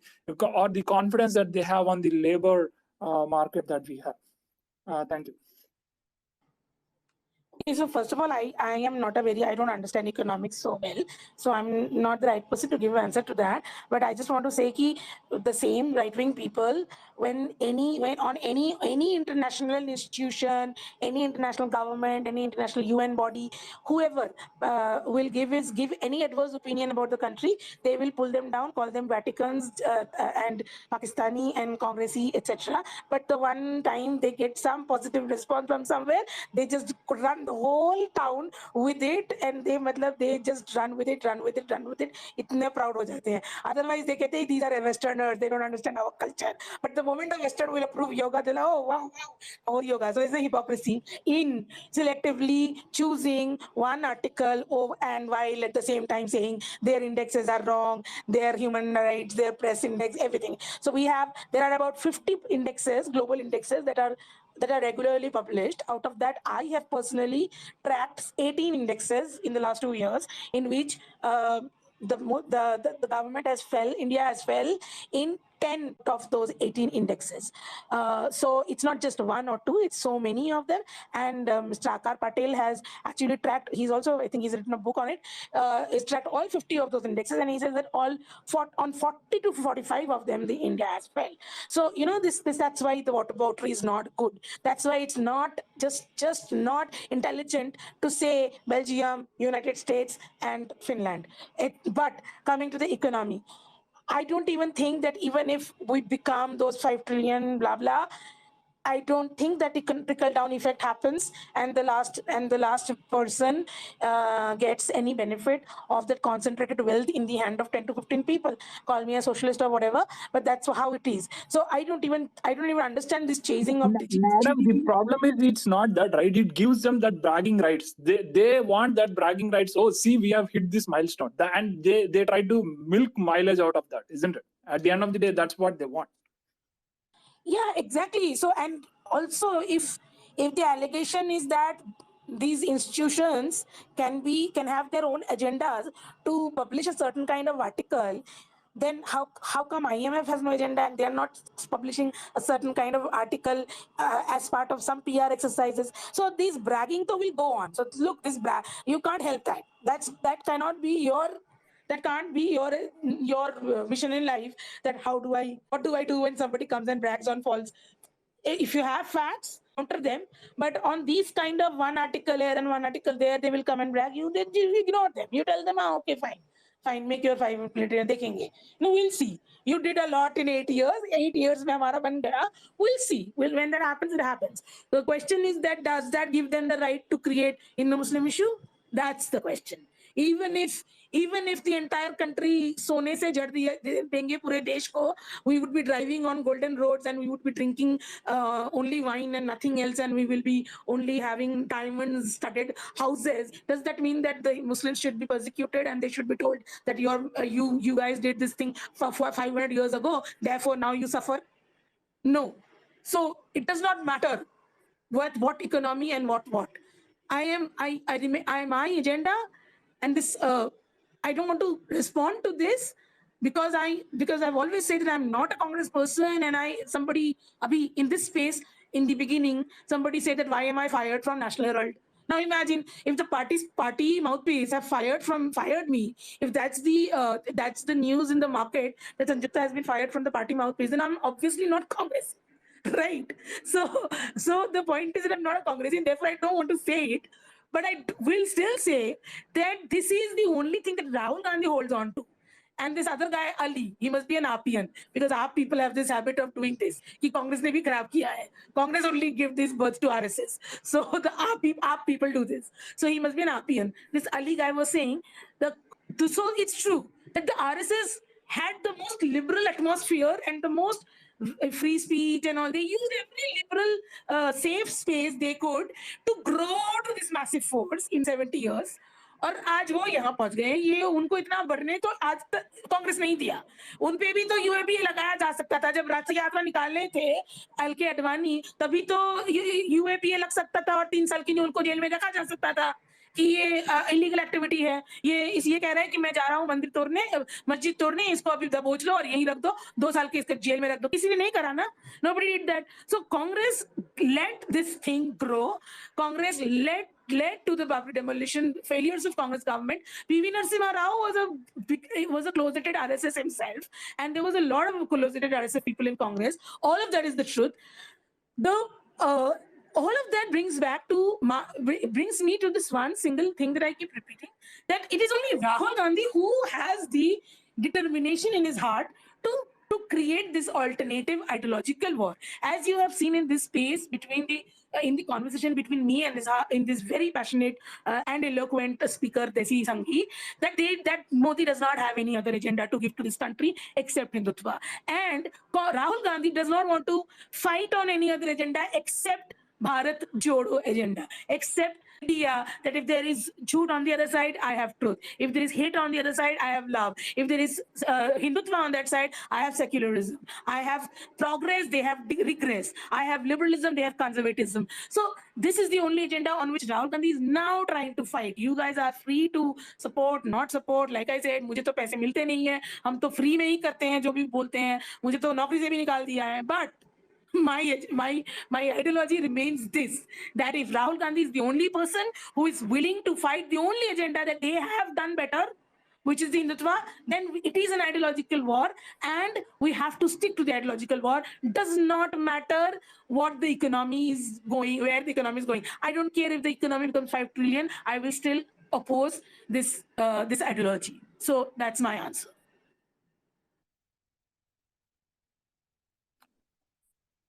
confidence that they have on the labor market that we have? Thank you. Okay, so first of all, I am not I don't understand economics so well, so I'm not the right person to give an answer to that. But I just want to say that the same right-wing people, when on any international institution, any international government, any international UN body, whoever will give any adverse opinion about the country, they will pull them down, call them Vaticans and Pakistani and Congressy, etc. But the one time they get some positive response from somewhere, they just run the whole town with it, and they just run with it. इतने proud हो जाते हैं. Otherwise they कहते हैं these are Westerners, they don't understand our culture. But the moment a Western will approve yoga, they're like, oh wow, more yoga. So it's a hypocrisy in selectively choosing one article and while at the same time saying their indexes are wrong, their human rights, their press index, everything. So there are about 50 indexes, global indexes that are regularly published. Out of that, I have personally tracked 18 indexes in the last 2 years, in which the government India has fell in 10 of those 18 indexes. So it's not just one or two, it's so many of them. And Mr. Akar Patel has actually tracked, I think he's written a book on it, he's tracked all 50 of those indexes, and he says that on 40 to 45 of them, the India has fell. So, that's why the water bottle is not good. That's why it's not just not intelligent to say Belgium, United States, and Finland. But coming to the economy, I don't even think that even if we become those 5 trillion, blah, blah, I don't think that trickle down effect happens, and the last person gets any benefit of that concentrated wealth in the hand of 10 to 15 people. Call me a socialist or whatever, but that's how it is. So I don't even understand this chasing of Madam, the problem is it's not that, right? It gives them that bragging rights. They want that bragging rights. Oh, see, we have hit this milestone, and they try to milk mileage out of that, isn't it? At the end of the day, that's what they want. Yeah, exactly. So, and also, if the allegation is that these institutions can have their own agendas to publish a certain kind of article, then how come IMF has no agenda and they are not publishing a certain kind of article as part of some PR exercises? So these bragging though will go on. So look, you can't help that. That cannot be your mission in life. That what do I do when somebody comes and brags on false? If you have facts, counter them. But on these kind of one article here and one article there, they will come and brag you. Then you ignore them. You tell them, okay, fine, make your 5 minutes. देखेंगे. No, we'll see. You did a lot in 8 years. 8 years में हमारा बन गया. We'll see. When that happens, it happens. The question is that does that give them the right to create in the Muslim issue? That's the question. Even if the entire country सोने से जड़ देंगे पूरे देश को, we would be driving on golden roads and we would be drinking only wine and nothing else, and we will be only having diamonds studded houses. Does that mean that the Muslims should be persecuted and they should be told that you guys did this thing for 500 years ago, therefore now you suffer? No. So it does not matter what economy and what. My agenda, and this I don't want to respond to this because I've always said that I'm not a Congress person, and somebody abhi in this space in the beginning somebody said that why am I fired from National Herald? Now imagine if the party mouthpiece have fired me. If that's the news in the market that Sanjukta has been fired from the party mouthpiece, then I'm obviously not Congress. Right. So the point is that I'm not a Congressian, therefore I don't want to say it. But I will still say that this is the only thing that Rahul Gandhi holds on to. And this other guy, Ali, he must be an RPN, because our people have this habit of doing this. Ki Congress ne bhi kharab kiya hai. Congress only give this birth to RSS. So our people do this. So he must be an RPN. This Ali guy was saying, so it's true that the RSS had the most liberal atmosphere and the most free speech and all. They used every liberal safe space they could to grow to this massive force in 70 years. और आज वो यहाँ पहुंच गए. ये उनको इतना बढ़ने तो आज तक कांग्रेस नहीं दिया. उन पे भी तो यूएपीए लगाया जा सकता था. जब राष्ट्रीय यात्रा निकालने थे एलके अडवाणी, तभी तो यूएपीए लग सकता था और 3 साल के लिए उनको जेल में रखा जा सकता था. कि ये इलीगल एक्टिविटी है, ये कह रहा है कि मैं जा रहा हूँ मंदिर तोड़ने, मस्जिद तोड़ने, इसको अभी दबोच लो और यहीं रख दो, 2 साल के इसके जेल में रख दो। किसी ने नहीं करा ना, nobody did that. So Congress let this thing grow. Congress led to the Babri demolition failures of Congress government. PV Narasimha Rao was a closeted RSS himself, and there was a lot of closeted RSS people in Congress. All of that is the truth. All of that brings me to this one single thing that I keep repeating, that it is only Rahul Gandhi who has the determination in his heart to create this alternative ideological war. As you have seen in this space between in the conversation between me and in this very passionate and eloquent speaker Desi Sanghi, that Modi does not have any other agenda to give to this country except Hindutva, and Rahul Gandhi does not want to fight on any other agenda except Bharat Jodo agenda, except idea that if there is truth on the other side, I have truth. If there is hate on the other side, I have love. If there is Hindutva on that side, I have secularism. I have progress, they have regress. I have liberalism, they have conservatism. So this is the only agenda on which Rahul Gandhi is now trying to fight. You guys are free to support, not support. Like I said, मुझे तो पैसे मिलते नहीं है, हम तो free में ही करते हैं जो भी बोलते हैं, मुझे तो नौकरी से भी निकाल दिया है, but my ideology remains this, that if Rahul Gandhi is the only person who is willing to fight the only agenda that they have done better, which is the Hindutva, then it is an ideological war, and we have to stick to the ideological war. Does not matter what the economy is going, where the economy is going. I don't care if the economy becomes 5 trillion, I will still oppose this ideology. So that's my answer.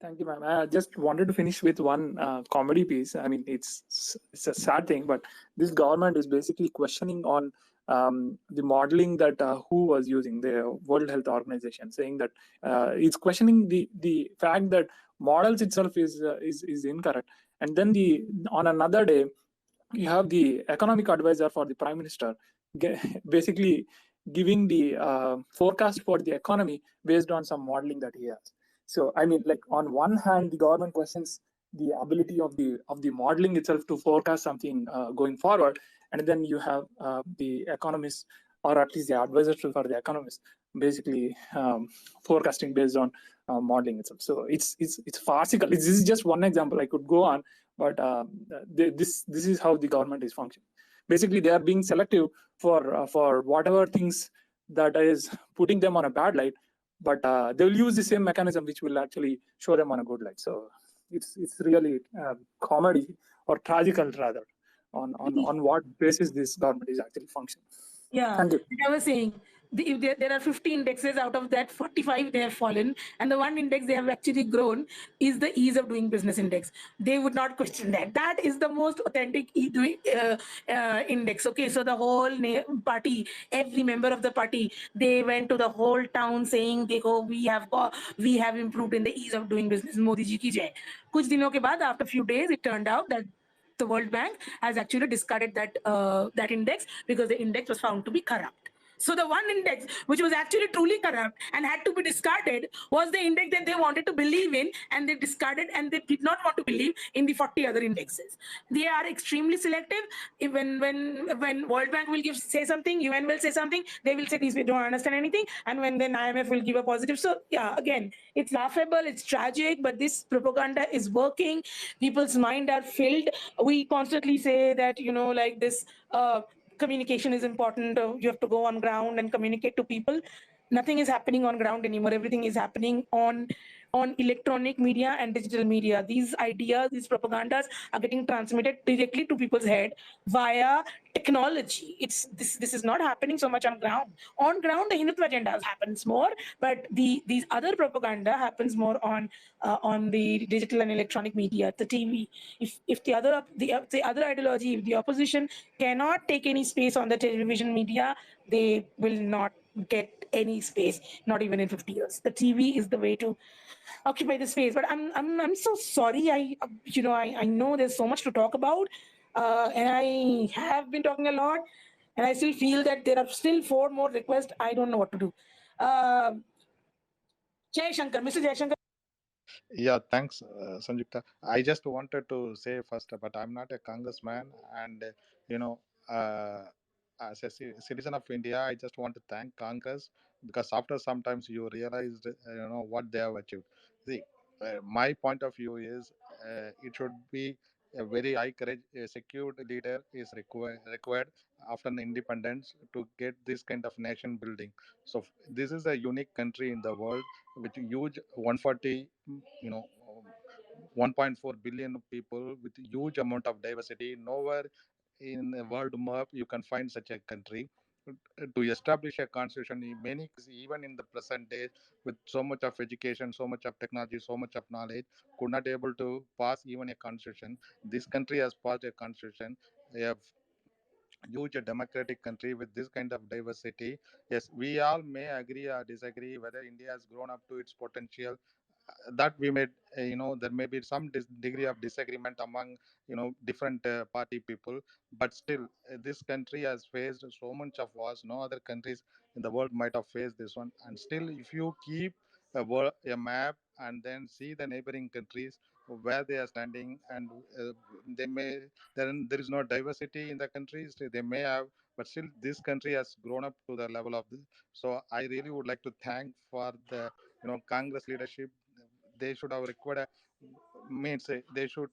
Thank you, ma'am. I just wanted to finish with one comedy piece. I mean, it's a sad thing, but this government is basically questioning on the modeling that WHO was using, the World Health Organization, saying that it's questioning the fact that models itself is incorrect. And then on another day, you have the economic advisor for the prime minister basically giving the forecast for the economy based on some modeling that he has. So I mean, like, on one hand, the government questions the ability of the modeling itself to forecast something going forward, and then you have the economists, or at least the advisors for the economists, basically forecasting based on modeling itself. So it's farcical. This is just one example. I could go on, but this is how the government is functioning. Basically, they are being selective for whatever things that is putting them on a bad light, but they will use the same mechanism which will actually show them on a good light. So it's really comedy, or tragical rather, on what basis this government is actually functioning. Yeah, Thank you. I was saying, if there are 50 indexes, out of that 45 they have fallen, and the one index they have actually grown is the ease of doing business index. They would not question that. That is the most authentic index. Okay, so the whole party, every member of the party, they went to the whole town saying, "Dekho, we have improved in the ease of doing business. Modi ji ki jai." Kuch dinon ke baad, after a few days, it turned out that the World Bank has actually discarded that index because the index was found to be corrupt. So the one index which was actually truly corrupt and had to be discarded was the index that they wanted to believe in, and they discarded, and they did not want to believe in the 40 other indexes. They are extremely selective. When World Bank will say something, UN will say something, they will say these we don't understand anything, and when then IMF will give a positive. So yeah, again, it's laughable, it's tragic, but this propaganda is working. People's mind are filled. We constantly say that, like this. Communication is important. You have to go on ground and communicate to people. Nothing is happening on ground anymore. Everything is happening on electronic media and digital media. These ideas, these propagandas are getting transmitted directly to people's head via technology. This is not happening so much on ground. On ground, the Hindutva agenda happens more, but these other propaganda happens more on the digital and electronic media, the TV. If the other ideology, if the opposition cannot take any space on the television media, they will not get any space, not even in 50 years. The TV is the way to occupy the space. But I'm so sorry. I know there's so much to talk about, and I have been talking a lot, and I still feel that there are still 4 more requests. I don't know what to do. Jai Shankar, Mr. Jai Shankar. Yeah, thanks, Sanjukta. I just wanted to say first, but I'm not a congressman, and you know, uh, as a citizen of India, I just want to thank Congress because after sometimes you realized, what they have achieved. See, my point of view is it should be a very high courage, a secured leader is required after the independence to get this kind of nation building. So this is a unique country in the world with huge 140 you know 1.4 billion people with huge amount of diversity. Nowhere in the world map you can find such a country to establish a constitution in many cases, even in the present day, with so much of education, so much of technology, so much of knowledge, could not able to pass even a constitution. This country has passed a constitution, a huge democratic country with this kind of diversity. Yes, we all may agree or disagree whether India has grown up to its potential. That we made, there may be some degree of disagreement among different party people, but still this country has faced so much of wars. No other countries in the world might have faced this one. And still, if you keep a map and then see the neighboring countries where they are standing, and they may there is no diversity in the countries they may have, but still this country has grown up to the level of this. So I really would like to thank for the Congress leadership. They should have required means they should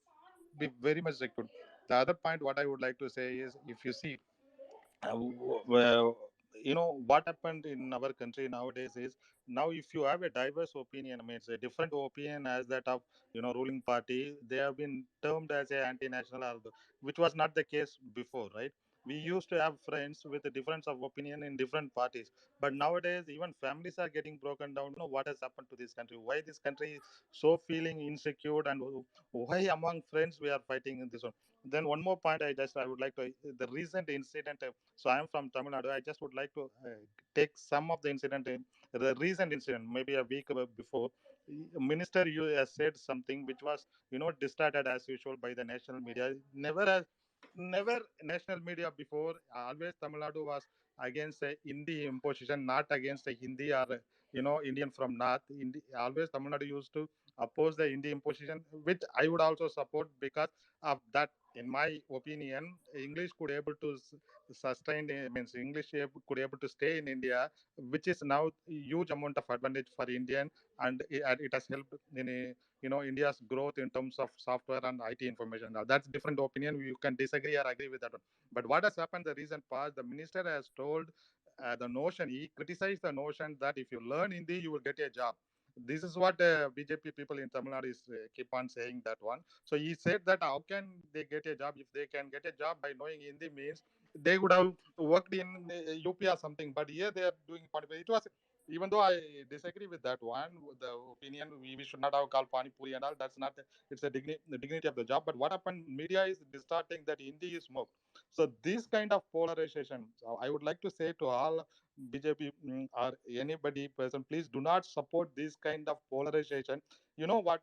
be very much secured. The other point what I would like to say is, if you see, well, what happened in our country nowadays is, now if you have a diverse opinion, I mean it's a different opinion as that of ruling party, they have been termed as a anti-national, which was not the case before, right? We used to have friends with a difference of opinion in different parties, but nowadays even families are getting broken down. What has happened to this country, why this country is so feeling insecure, and why among friends we are fighting in this one. Then one more point, I would like to, the recent incident. So I am from Tamil Nadu. I just would like to take some of the incident, the recent incident, maybe a week before. Minister, you has said something which was, distorted as usual by the national media. Never national media before. Always Tamil Nadu was against Hindi imposition, not against Hindi or Indian from North. Always Tamil Nadu used to oppose the Hindi imposition, which I would also support because of that. In my opinion, English could able to sustain, means English could able to stay in India, which is now huge amount of advantage for Indian, and it has helped in India's growth in terms of software and IT information. Now that's different opinion. You can disagree or agree with that one. But what has happened the recent past? The minister has told the notion. He criticized the notion that if you learn Hindi, you will get a job. This is what BJP people in Tamil Nadu is keep on saying that one. So he said that how can they get a job if they can get a job by knowing Hindi means they would have worked in UP or something. But here they are doing Pani Puri. It was, even though I disagree with that one, the opinion we should not have called Pani Puri and all. That's not. It's the dignity of the job. But what happened? Media is distorting that Hindi is more. So this kind of polarization, so I would like to say to all BJP or anybody person, please do not support this kind of polarization. You know what?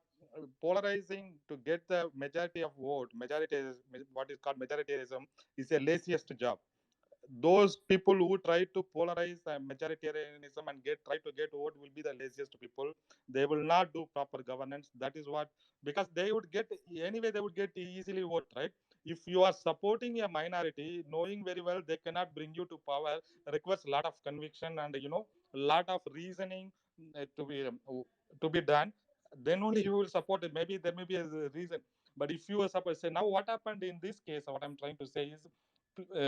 Polarizing to get the majority of vote, majority is what is called majoritarianism, is a laziest job. Those people who try to polarize majoritarianism and try to get vote will be the laziest people. They will not do proper governance. That is what, because they would get, anyway they would get easily vote, right? If you are supporting a minority knowing very well they cannot bring you to power, requires a lot of conviction and a lot of reasoning to be done, then only you will support it. Maybe there may be a reason. But if you are supposed to say, now what happened in this case, what I'm trying to say is,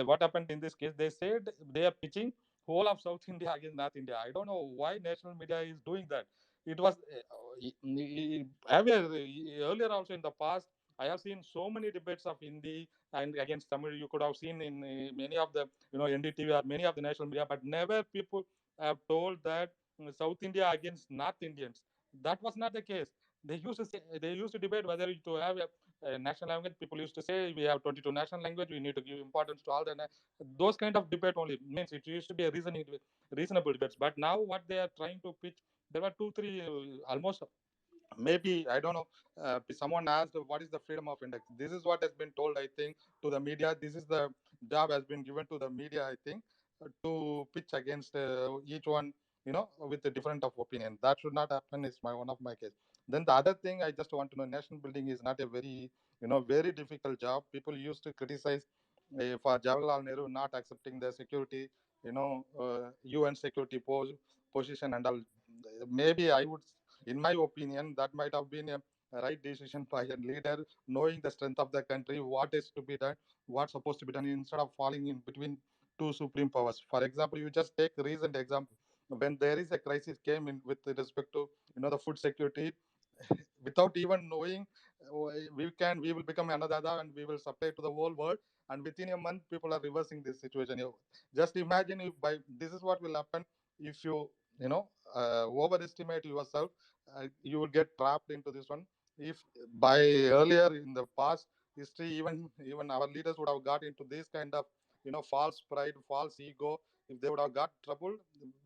what happened in this case, they said they are pitching whole of South India against North India. I don't know why national media is doing that. It was earlier also in the past. I have seen so many debates of Hindi and against Tamil. You could have seen in many of the NDTV or many of the national media, but never people have told that South India against North Indians. That was not the case. They used to debate whether to have a national language. People used to say we have 22 national language. We need to give importance to all the those kind of debate only. Means it used to be a reasonable debates. But now what they are trying to pitch, there were two, three, almost, maybe I don't know. Someone asked what is the freedom of index. This is what has been told, I think, to the media. This is the job has been given to the media, I think, to pitch against each one, with a different of opinion. That should not happen. Is my one of my case. Then the other thing I just want to know, nation building is not a very, very difficult job. People used to criticize for Jawaharlal Nehru not accepting the security, UN security position and all. Maybe I would, in my opinion, that might have been a right decision by a leader, knowing the strength of the country, what is to be done, what's supposed to be done, instead of falling in between two supreme powers. For example, you just take recent example, when there is a crisis came in with respect to the food security, without even knowing, we will become another and we will supply to the whole world, and within a month people are reversing this situation. Just imagine if by this is what will happen if overestimate yourself. You will get trapped into this one. If by earlier in the past history, even our leaders would have got into this kind of false pride, false ego, if they would have got trouble,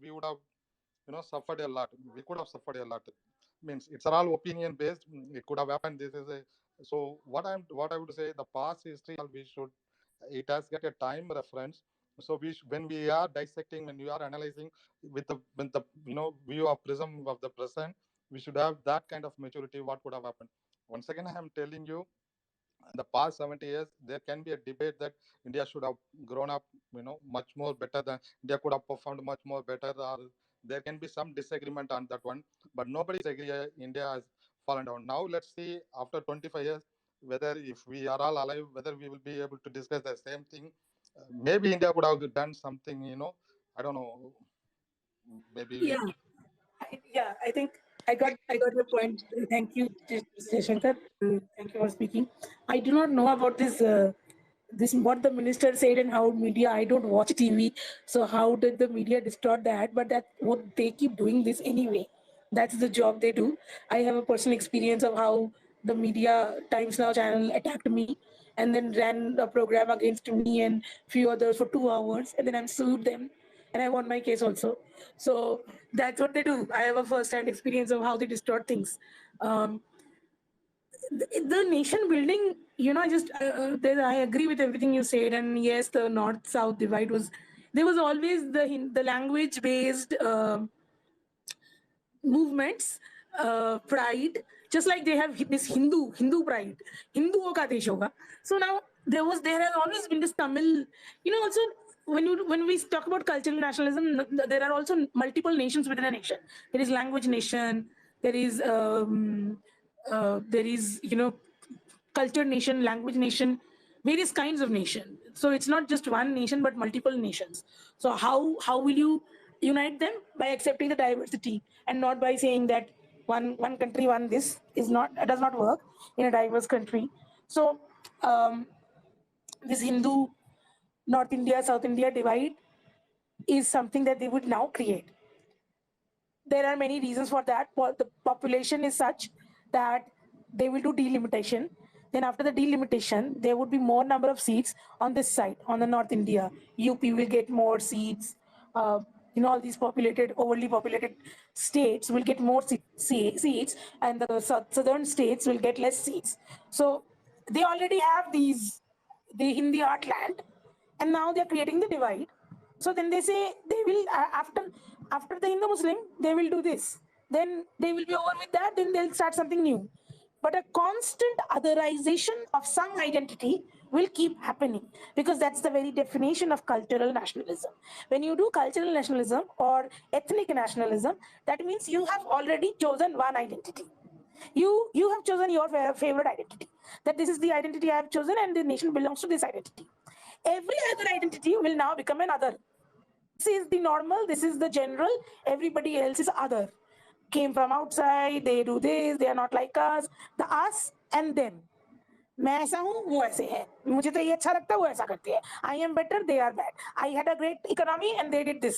we would have suffered a lot. We could have suffered a lot. Means it's all opinion based. It could have happened. This is a, so what I would say, the past history we should, it has got a time reference. So when we are dissecting, when we are analyzing with the view of prism of the present, we should have that kind of maturity. What could have happened? Once again, I am telling you, in the past 70 years, there can be a debate that India should have grown up, much more better than India could have performed much more better, or there can be some disagreement on that one. But nobody is agree India has fallen down. Now let's see after 25 years whether if we are all alive, whether we will be able to discuss the same thing. Maybe India could have done something, I don't know, maybe. Yeah, yeah. I got your point. Thank you, Mr. Shankar. Thank you for speaking. I do not know about this what the minister said and how media. I don't watch TV, so how did the media distort that? But that what they keep doing this anyway. That's the job they do. I have a personal experience of how the media Times Now channel attacked me and then ran a program against me and few others for 2 hours, and then I sued them and I won my case also. So that's what they do. I have a first-hand experience of how they distort things. Um, the nation building, I agree with everything you said, and yes, the north-south divide was there was always the language-based. Movements, pride, just like they have this Hindu pride, Hinduo ka desh hoga. So now there has always been this Tamil, also when we talk about cultural nationalism, there are also multiple nations within a nation. There is language nation, there is culture nation, language nation, various kinds of nation. So it's not just one nation but multiple nations. So how will you unite them? By accepting the diversity and not by saying that one country, one this is not does not work in a diverse country. So this Hindu North India South India divide is something that they would now create. There are many reasons for that. The population is such that they will do delimitation. Then after the delimitation, there would be more number of seats on this side, on the North India. UP will get more seats. All these overly populated states will get more seats, and the southern states will get less seats. So they already have the Hindi heartland, and now they're creating the divide. So then they say they will after the Hindu Muslim they will do this. Then they will be over with that. Then they'll start something new. But a constant otherization of some identity will keep happening because that's the very definition of cultural nationalism. When you do cultural nationalism or ethnic nationalism, that means you have already chosen one identity. You have chosen your favorite identity. That this is the identity I have chosen, and the nation belongs to this identity. Every other identity will now become another. This is the normal, this is the general, everybody else is other. Came from outside, they do this, they are not like us. The us and them. मैं ऐसा हूँ वो ऐसे है मुझे तो ये अच्छा लगता है वो ऐसा करते हैं I am better they are bad I had a great economy and they did this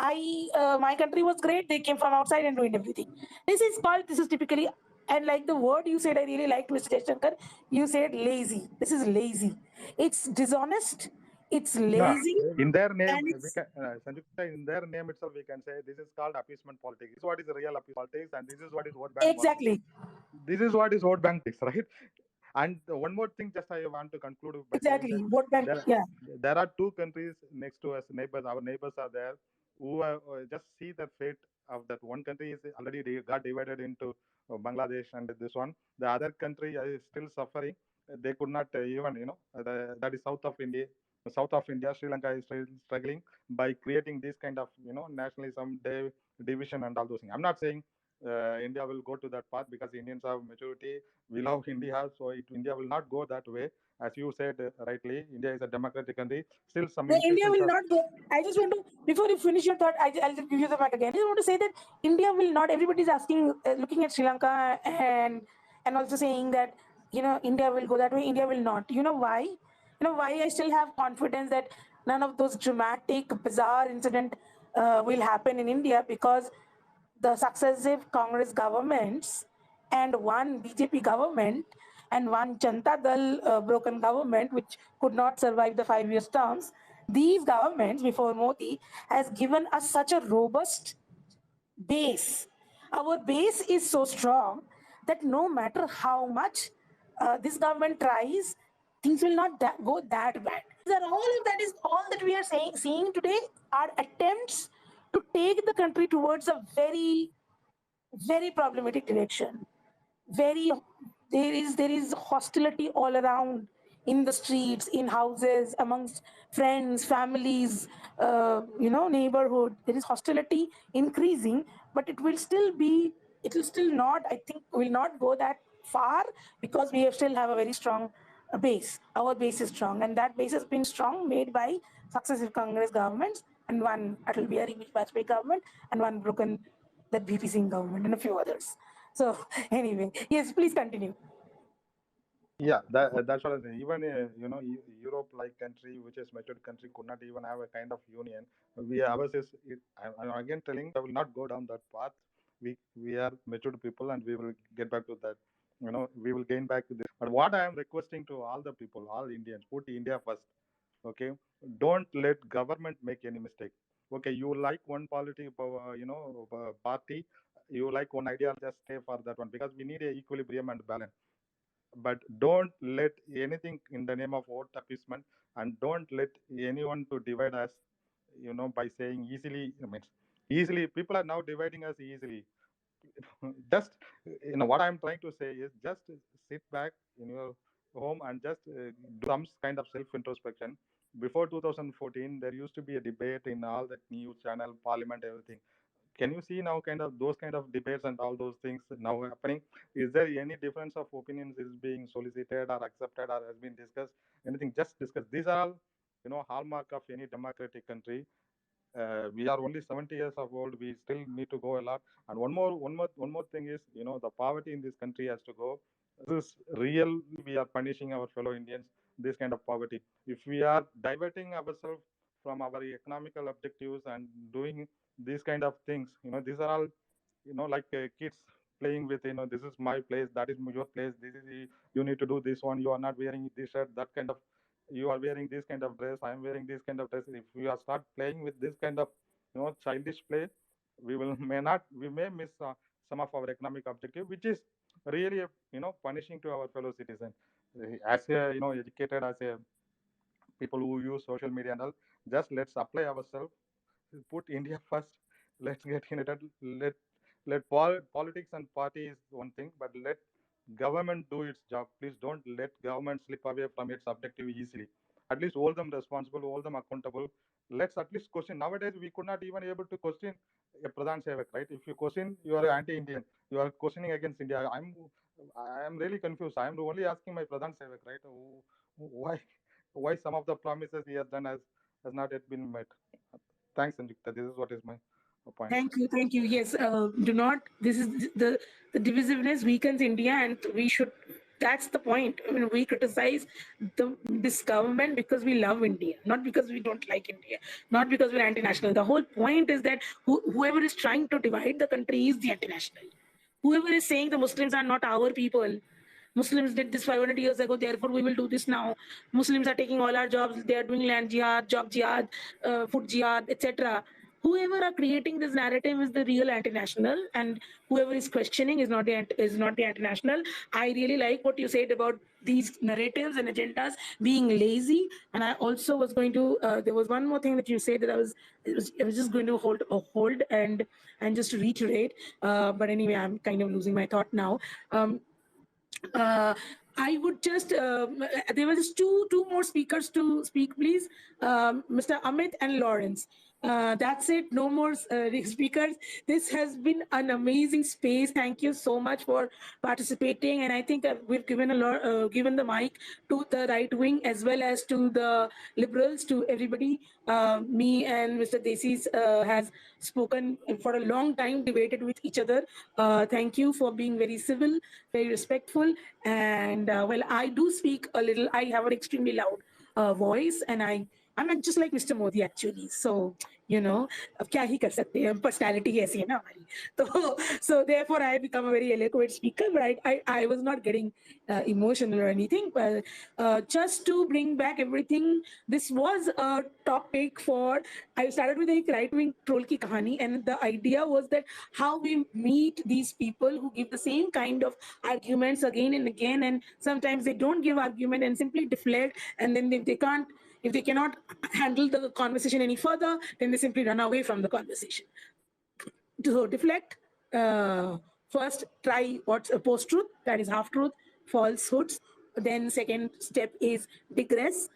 I my country was great they came from outside and ruined everything. This is typically, and like the word you said I really liked, Mr. Shankar, you said lazy. This is lazy, it's dishonest, it's No, lazy, in their name, and we it's can, Sanjukta, in their name itself, we can say this is called appeasement politics. This is what is real appeasement politics, and this is what is vote bank politics. exactly This is what is vote bank politics, right? And one more thing, just I want to conclude by saying exactly that what bank, there, yeah. there are two countries next to us, neighbors. Our neighbors are there, who just see the fate of that one country is already got divided into Bangladesh and this one. The other country is still suffering. They could not even, that is south of India. South of India, Sri Lanka is still struggling by creating this kind of, nationalism, division, and all those things. I'm not saying India will go to that path because Indians have maturity. We love India, so India will not go that way. As you said rightly, India is a democratic country. Still, some No, India institutions will are. not go. I just want to, before you finish your thought, I'll just give you the mic again. I just want to say that India will not. Everybody's asking, looking at Sri Lanka and also saying that India will go that way. India will not. You know why? You know why I still have confidence that none of those dramatic, bizarre incident will happen in India, because the successive Congress governments and one BJP government and one Janata Dal broken government, which could not survive the 5 years terms, these governments before Modi has given us such a robust base. Our base is so strong that no matter how much this government tries, things will not go that bad. All of that is all that we are seeing today are attempts to take the country towards a very, very problematic direction. Very, there is hostility all around, in the streets, in houses, amongst friends, families, neighborhood. There is hostility increasing, but it will still not, I think, will not go that far, because we still have a very strong base. Our base is strong, and that base has been strong, made by successive Congress governments, and one Atal Bihari Vajpayee government, and one broken, that VP Singh government, and a few others. So anyway, yes, please continue. Yeah, that's what I think. Even Europe-like country, which is matured country, could not even have a kind of union. We ours is. I'm again telling, I will not go down that path. We are matured people, and we will get back to that. We will gain back to this. But what I am requesting to all the people, all Indians, put India first. Okay, don't let government make any mistake. Okay, you like one party, you like one idea, just stay for that one, because we need a equilibrium and balance. But don't let anything in the name of vote appeasement, and don't let anyone to divide us, by saying easily. I mean, easily people are now dividing us easily. Just, what I'm trying to say is, just sit back in your home and just do some kind of self introspection. Before 2014, there used to be a debate in all the news channel, parliament, everything. Can you see now kind of those kind of debates and all those things now happening? Is there any difference of opinions is being solicited or accepted or has been discussed? Anything? Just discuss. These are all, hallmark of any democratic country. We are only 70 years of old. We still need to go a lot. And one more thing is, the poverty in this country has to go. This is real. We are punishing our fellow Indians. This kind of poverty. If we are diverting ourselves from our economical objectives and doing these kind of things, these are all, like kids playing with, this is my place, that is your place. This is you need to do this one. You are not wearing this shirt. That kind of, you are wearing this kind of dress, I am wearing this kind of dress. If we are start playing with this kind of childish play, we may miss some of our economic objective, which is really punishing to our fellow citizen. As a educated, as a people who use social media and all, just let's apply ourselves, put India first. Let's get united. Politics and party is one thing, but let government do its job. Please don't let government slip away from its objective easily. At least hold them responsible, hold them accountable. Let's at least question. Nowadays, we could not even able to question a Pradhan Sevak, right? If you question, you are anti-Indian. You are questioning against India. I'm really confused. I'm only asking my Pradhan Sevak, right? Why some of the promises he has done has not yet been met. Thanks, Sanjukta. This is what is my point. Thank you, thank you. Yes, do not. This is the divisiveness weakens India, and we should. That's the point. I mean, we criticize this government because we love India, not because we don't like India, not because we're anti-national. The whole point is that whoever is trying to divide the country is the anti-national. Whoever is saying the Muslims are not our people, Muslims did this 500 years ago, therefore we will do this now. Muslims are taking all our jobs, they are doing land jihad, job jihad, food jihad, etc. whoever are creating this narrative is the real anti-national, and whoever is questioning is not the anti-national. I really like what you said about these narratives and agendas being lazy. And I also was going to there was one more thing that you said that I was just going to hold and just reiterate. But anyway, I'm kind of losing my thought now. Uh, I would just there were just two more speakers to speak, please. Mr. Amit and Lawrence. That's it. No more speakers. This has been an amazing space. Thank you so much for participating. And I think we've given given the mic to the right wing as well as to the liberals, to everybody. Me and Mr. Desis has spoken for a long time, debated with each other. Thank you for being very civil, very respectful. And well, I do speak a little. I have an extremely loud voice, and I'm just like Mr. Modi actually. So अब क्या ही कर सकते हैं, personality ऐसी है ना हमारी. तो so therefore I become a very eloquent speaker, but I was not getting emotional or anything. But just to bring back everything, this was a topic for. I started with a right wing troll ki kahani, and the idea was that how we meet these people who give the same kind of arguments again and again, and sometimes they don't give argument and simply deflect, and then if they cannot handle the conversation any further, then they simply run away from the conversation. To deflect, first try what's a post-truth, that is half-truth, falsehoods. Then second step is digress,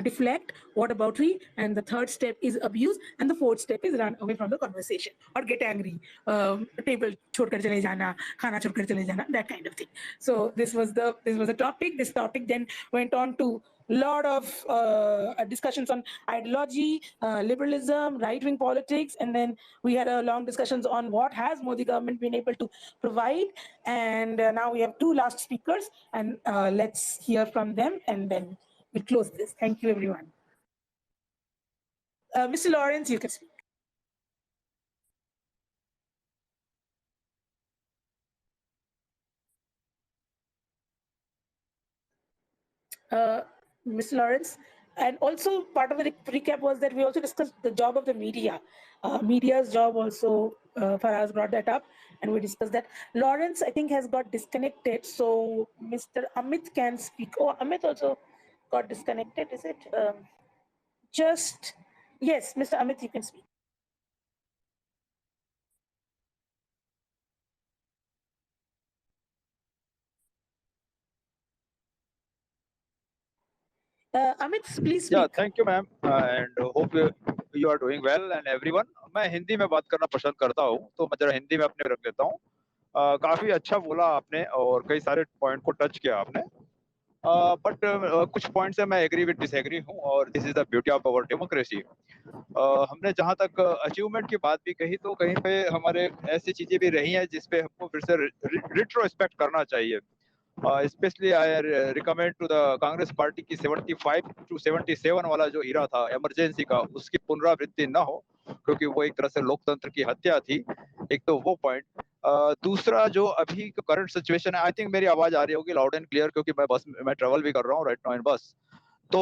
deflect, what about we, and the third step is abuse, and the fourth step is run away from the conversation or get angry, table छोड़कर चले जाना, खाना छोड़कर चले जाना, that kind of thing. So this was the topic. This topic then went on to lot of discussions on ideology, liberalism, right-wing politics, and then we had a long discussions on what has Modi government been able to provide. And now we have two last speakers, and let's hear from them, and then we'll close this. Thank you, everyone. Mr. Lawrence, you can speak. Mr. Lawrence. And also part of the recap was that we also discussed the job of the media. Media's job also, Faraz brought that up, and we discussed that. Lawrence, I think, has got disconnected, so Mr. Amit can speak. Oh, Amit also got disconnected, is it? Yes, Mr. Amit, you can speak. Amit, please speak. Yeah, thank you, ma'am, and hope you are doing well and everyone. मैं हिंदी में बात करना पसंद करता हूँ, तो मैं जरा हिंदी में अपने रख लेता हूँ. काफी अच्छा बोला आपने और कई सारे पॉइंट को टच किया आपने. बट कुछ पॉइंट से मैं एग्री विद डिसएग्री हूँ, और this is the beauty of our democracy. हमने जहां तक अचीवमेंट की बात भी कही, तो कहीं पे हमारे ऐसी चीजें भी रही हैं जिसपे हमको फिर से रिट्रोस्पेक्ट करना चाहिए. Specially I recommend to the Congress party की 75 टू 77 वाला जो इरा था इमरजेंसी का, उसकी पुनरावृत्ति ना हो, क्योंकि वो एक तरह से लोकतंत्र की हत्या थी. एक तो वो पॉइंट. दूसरा जो अभी करंट सिचुएशन है, आई थिंक मेरी आवाज आ रही होगी लाउड एंड क्लियर, क्योंकि मैं ट्रेवल भी कर रहा हूँ राइट नाउ इन बस. तो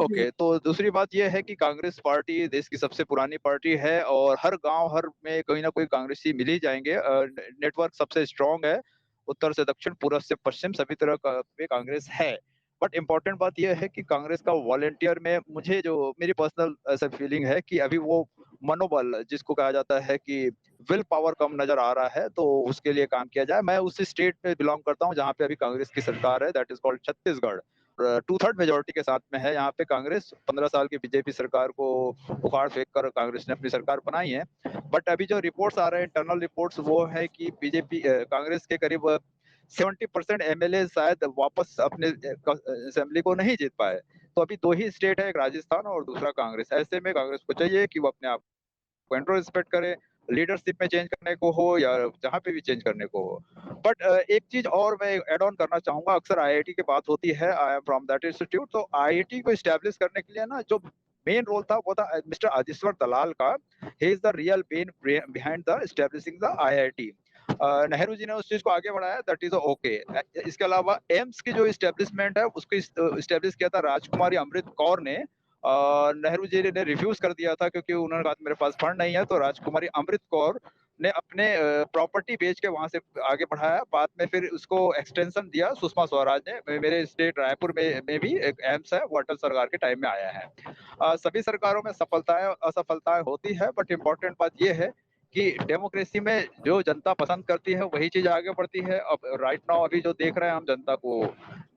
ओके, तो दूसरी बात यह है कि कांग्रेस पार्टी देश की सबसे पुरानी पार्टी है, और हर गांव हर में कोई ना कोई कांग्रेसी मिल ही जाएंगे. नेटवर्क सबसे स्ट्रांग है, उत्तर से दक्षिण, पूर्व से पश्चिम, सभी तरह का पे कांग्रेस है. बट इम्पोर्टेंट बात यह है कि कांग्रेस का वॉलेंटियर में मुझे जो मेरी पर्सनल ऐसा फीलिंग है कि अभी वो मनोबल जिसको कहा जाता है कि विल पावर कम नजर आ रहा है, तो उसके लिए काम किया जाए. मैं उसी स्टेट में बिलोंग करता हूँ जहाँ पे अभी कांग्रेस की सरकार है, that is called Chhattisgarh. 2/3 majority के साथ में है यहाँ पे कांग्रेस. 15 साल की बीजेपी सरकार को उखाड़ फेंक कर कांग्रेस ने अपनी सरकार बनाई है. बट अभी जो रिपोर्ट्स आ रहे हैं, इंटरनल रिपोर्ट्स, वो है कि बीजेपी कांग्रेस के करीब 70% एमएलए शायद वापस अपने असेंबली को नहीं जीत पाए. तो अभी दो ही स्टेट है, एक राजस्थान और दूसरा कांग्रेस. ऐसे में कांग्रेस को चाहिए कि वो अपने आप को इंट्रोस्पेक्ट करे, लीडरशिप में चेंज करने को हो या जहां पे भी चेंज करने को हो. बट एक चीज और मैं ऐड ऑन करना चाहूंगा. अक्सर आईआईटी की बात होती है, I am from that institute. तो आईआईटी को एस्टैब्लिश करने के लिए ना जो मेन रोल था वो था मिस्टर आदिश्वर दलाल का. He is the real man behind the establishing the IIT. Nehru ji ने उस चीज को आगे बढ़ाया, दैट इज ओके. इसके अलावा एम्स की जो एस्टैब्लिशमेंट है उसको एस्टैब्लिश किया था राजकुमारी अमृत कौर ने. नेहरू जी ने रिफ्यूज कर दिया था क्योंकि उन्होंने कहा मेरे पास फंड नहीं है, तो राजकुमारी अमृत कौर ने अपने प्रॉपर्टी बेच के वहां से आगे बढ़ाया। बाद में फिर उसको एक्सटेंशन दिया सुषमा स्वराज ने। मेरे स्टेट रायपुर में भी एक एम्स है, वो अटल सरकार के टाइम में आया है। सभी सरकारों में सफलताएं असफलताएं होती है, बट इम्पोर्टेंट बात यह है कि डेमोक्रेसी में जो जनता पसंद करती है वही चीज आगे बढ़ती है। अब राइट नाउ अभी जो देख रहे हैं हम, जनता को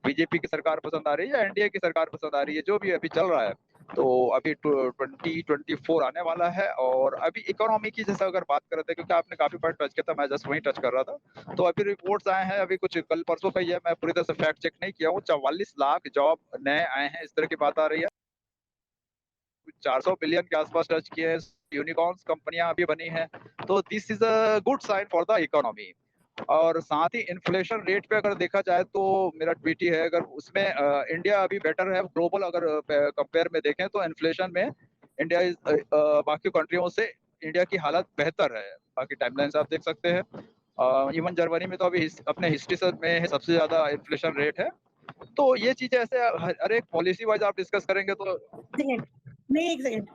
बीजेपी की सरकार पसंद आ रही है या एनडीए की सरकार पसंद आ रही है, जो भी अभी चल रहा है। तो अभी 2024 आने वाला है। और अभी इकोनॉमी की जैसे अगर बात करते हैं, क्योंकि आपने काफी पॉइंट टच किया था, मैं जस्ट वहीं टच कर रहा था। तो अभी रिपोर्ट्स आए हैं, अभी कुछ कल परसों का ही है, मैं पूरी तरह से फैक्ट चेक नहीं किया हूँ। 44 लाख जॉब नए आए हैं, इस तरह की बात आ रही है। 400 बिलियन के आसपास टच किए हैं, यूनिकॉर्न्स कंपनियां अभी बनी हैं। तो this is a good sign for the economy. और साथ ही इन्फ्लेशन रेट पे अगर देखा जाए तो मेरा ट्वीट ही है, अगर उसमें इंडिया अभी बेटर है ग्लोबल, अगर कंपेयर में देखें तो इन्फ्लेशन में इंडिया इज बाकी कंट्रियों से इंडिया की हालत बेहतर है। बाकी टाइमलाइंस आप देख सकते हैं। इवन जर्मनी में तो अभी अपने हिस्ट्री में सबसे ज्यादा इन्फ्लेशन रेट है। तो ये चीजें ऐसे हर एक पॉलिसी वाइज आप डिस्कस करेंगे तो सेकंड नहीं, एक सेकंड।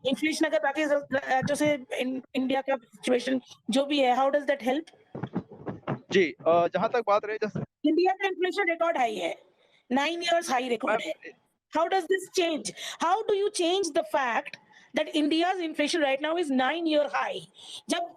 इन्फ्लेशन अगर बाकी राज्यों से इंडिया का सिचुएशन जो भी है, हाउ डज दैट हेल्प? जी, जहां तक बात रही, जैसे इंडिया का इन्फ्लेशन रिकॉर्ड हाई है, 9 years हाई रिकॉर्ड है। How does this change? How do you change the fact that India's inflation right now is 9-year high? जब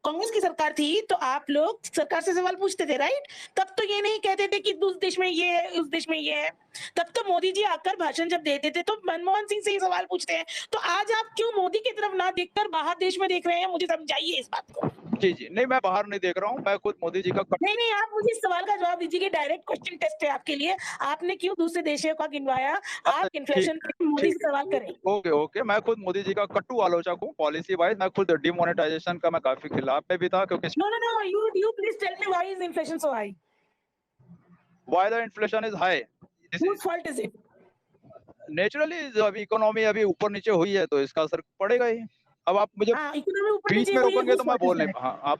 कांग्रेस की सरकार थी तो आप लोग सरकार से सवाल पूछते थे, राइट? तब तो ये नहीं कहते थे कि उस देश में ये है, उस देश में ये है। तब तो मोदी जी आकर भाषण जब देते थे तो मनमोहन सिंह से ही सवाल पूछते हैं। तो आज आप क्यों मोदी की तरफ ना देखकर बाहर देश में देख रहे हैं? मुझे समझाइए इस बात को। जी जी, नहीं मैं बाहर नहीं देख रहा हूँ, मैं खुद मोदी जी का नहीं, आप मुझे इस सवाल का जवाब दीजिए कि डायरेक्ट क्वेश्चन टेस्ट है आपके लिए। आपने क्यों दूसरे देशों का गिनवाया? आप इन्फ्लेशन पे मोदी से सवाल करें। ओके, मैं खुद मोदी जी का कट्टू आलोचक हूँ पॉलिसी वाइज। मैं खुद डिमोनेटाइजेशन का मैं काफी खिलाफ में भी था, क्योंकि No, you please tell me why is inflation so high? Why the inflation is high? Whose fault is it? Naturally अभी इकोनॉमी अभी ऊपर नीचे हुई है तो इसका असर पड़ेगा ही। अब आप मुझे इकोनॉमी ऊपर बीच नीचे में हुई है, रोकेंगे तो whose मैं fault is बोल नहीं, that? हाँ आप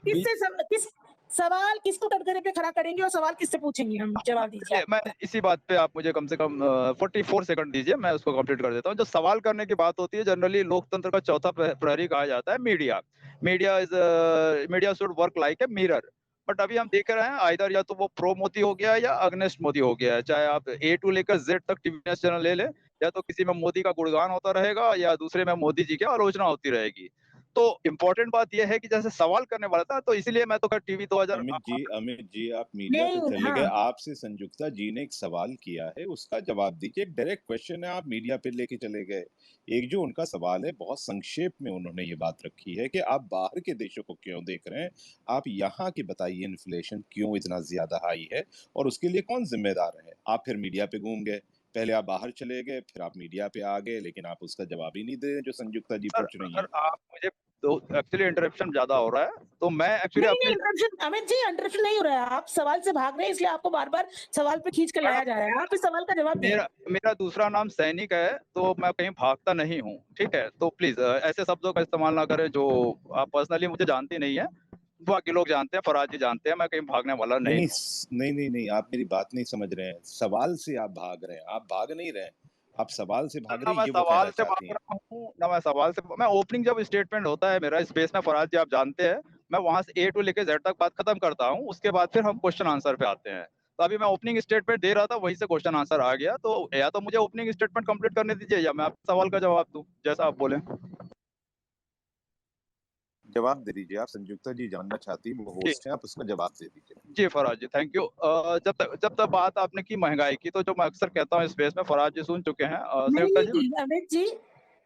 किस सवाल किसको कटघरे पे खड़ा करेंगे और सवाल किससे पूछेंगे हम? जवाब दीजिए आप। मैं इसी बात पे आप मुझे कम से कम 44 सेकंड दीजिए, मैं उसको कंप्लीट कर देता हूँ। जो सवाल करने की बात होती है, जनरली लोकतंत्र का चौथा प्रहरी कहा जाता है media. Media should work like a mirror. But अभी हम देख रहे हैं आइदर या तो वो प्रो मोदी हो गया है या अगेंस्ट मोदी हो गया है। चाहे आप ए टू लेकर जेड तक टीवी चैनल ले ले, या तो किसी में मोदी का गुणगान होता रहेगा या दूसरे में मोदी जी की आलोचना होती रहेगी। तो इम्पोर्टेंट बात यह है कि जैसे सवाल करने वाला था, तो इसलिए मैं तो टीवी 2000 अमित जी आप मीडिया पे चले गए। आपसे संजुक्ता जी ने एक सवाल किया है, उसका जवाब दीजिए। एक डायरेक्ट क्वेश्चन है, आप मीडिया पे लेके चले गए। एक जो उनका सवाल है, बहुत संक्षेप में उन्होंने ये बात रखी है कि आप बाहर के देशों को क्यों देख रहे हैं, आप यहाँ की बताइए इन्फ्लेशन क्यों इतना ज्यादा हाई है और उसके लिए कौन जिम्मेदार है। आप फिर मीडिया पे घूम गए, पहले आप बाहर चले गए, फिर आप मीडिया पे आ गए, लेकिन आप उसका जवाब ही नहीं दे रहे जो संजुक्ता जी पूछ रही हैं। आप मुझे तो एक्चुअली इंटरप्शन ज्यादा हो रहा है, तो मैं एक्चुअली नहीं, इंटरप्शन अमित जी, इंटरप्शन नहीं हो रहा है। आप सवाल से भाग रहे हैं, इसलिए आपको बार-बार सवाल पे खींच कर लाया जा रहा है। आप इस सवाल का जवाब दें। मेरा दूसरा नाम सैनिक है, तो मैं कहीं भागता नहीं हूँ, ठीक है? तो प्लीज ऐसे शब्दों का इस्तेमाल ना करें जो आप पर्सनली मुझे जानती नहीं है, बाकी लोग जानते हैं, फराज जी जानते हैं, मैं कहीं भागने वाला नहीं। नहीं, आप मेरी बात नहीं समझ रहे हैं। सवाल से आप भाग रहे हैं, आप भाग नहीं रहे हैं, आप सवाल से भाग रहे हैं, ये वो कहना चाहती हैं। ना मैं सवाल से, मैं ओपनिंग जब स्टेटमेंट होता है मेरा स्पेस में, फराज जी आप जानते हैं, मैं वहां से A to लेके Z तक बात खत्म करता हूँ, उसके बाद फिर हम क्वेश्चन आंसर पे आते हैं। तो अभी मैं ओपनिंग स्टेटमेंट दे रहा था, वहीं से क्वेश्चन आंसर आ गया। तो या तो मुझे ओपनिंग स्टेटमेंट कंप्लीट करने दीजिए या मैं आपके सवाल का जवाब दूं, जैसा आप बोले। जवाब दे दीजिए। आप संजुक्ता जी जानना चाहती है, वो होस्ट हैं, आप उसका जवाब दे दीजिए। जी फराज जी, थैंक यू। जब तक बात आपने की महंगाई की, तो जो मैं अक्सर कहता हूँ स्पेस में, फराज जी सुन चुके हैं। संयुक्ता जी, अमित जी,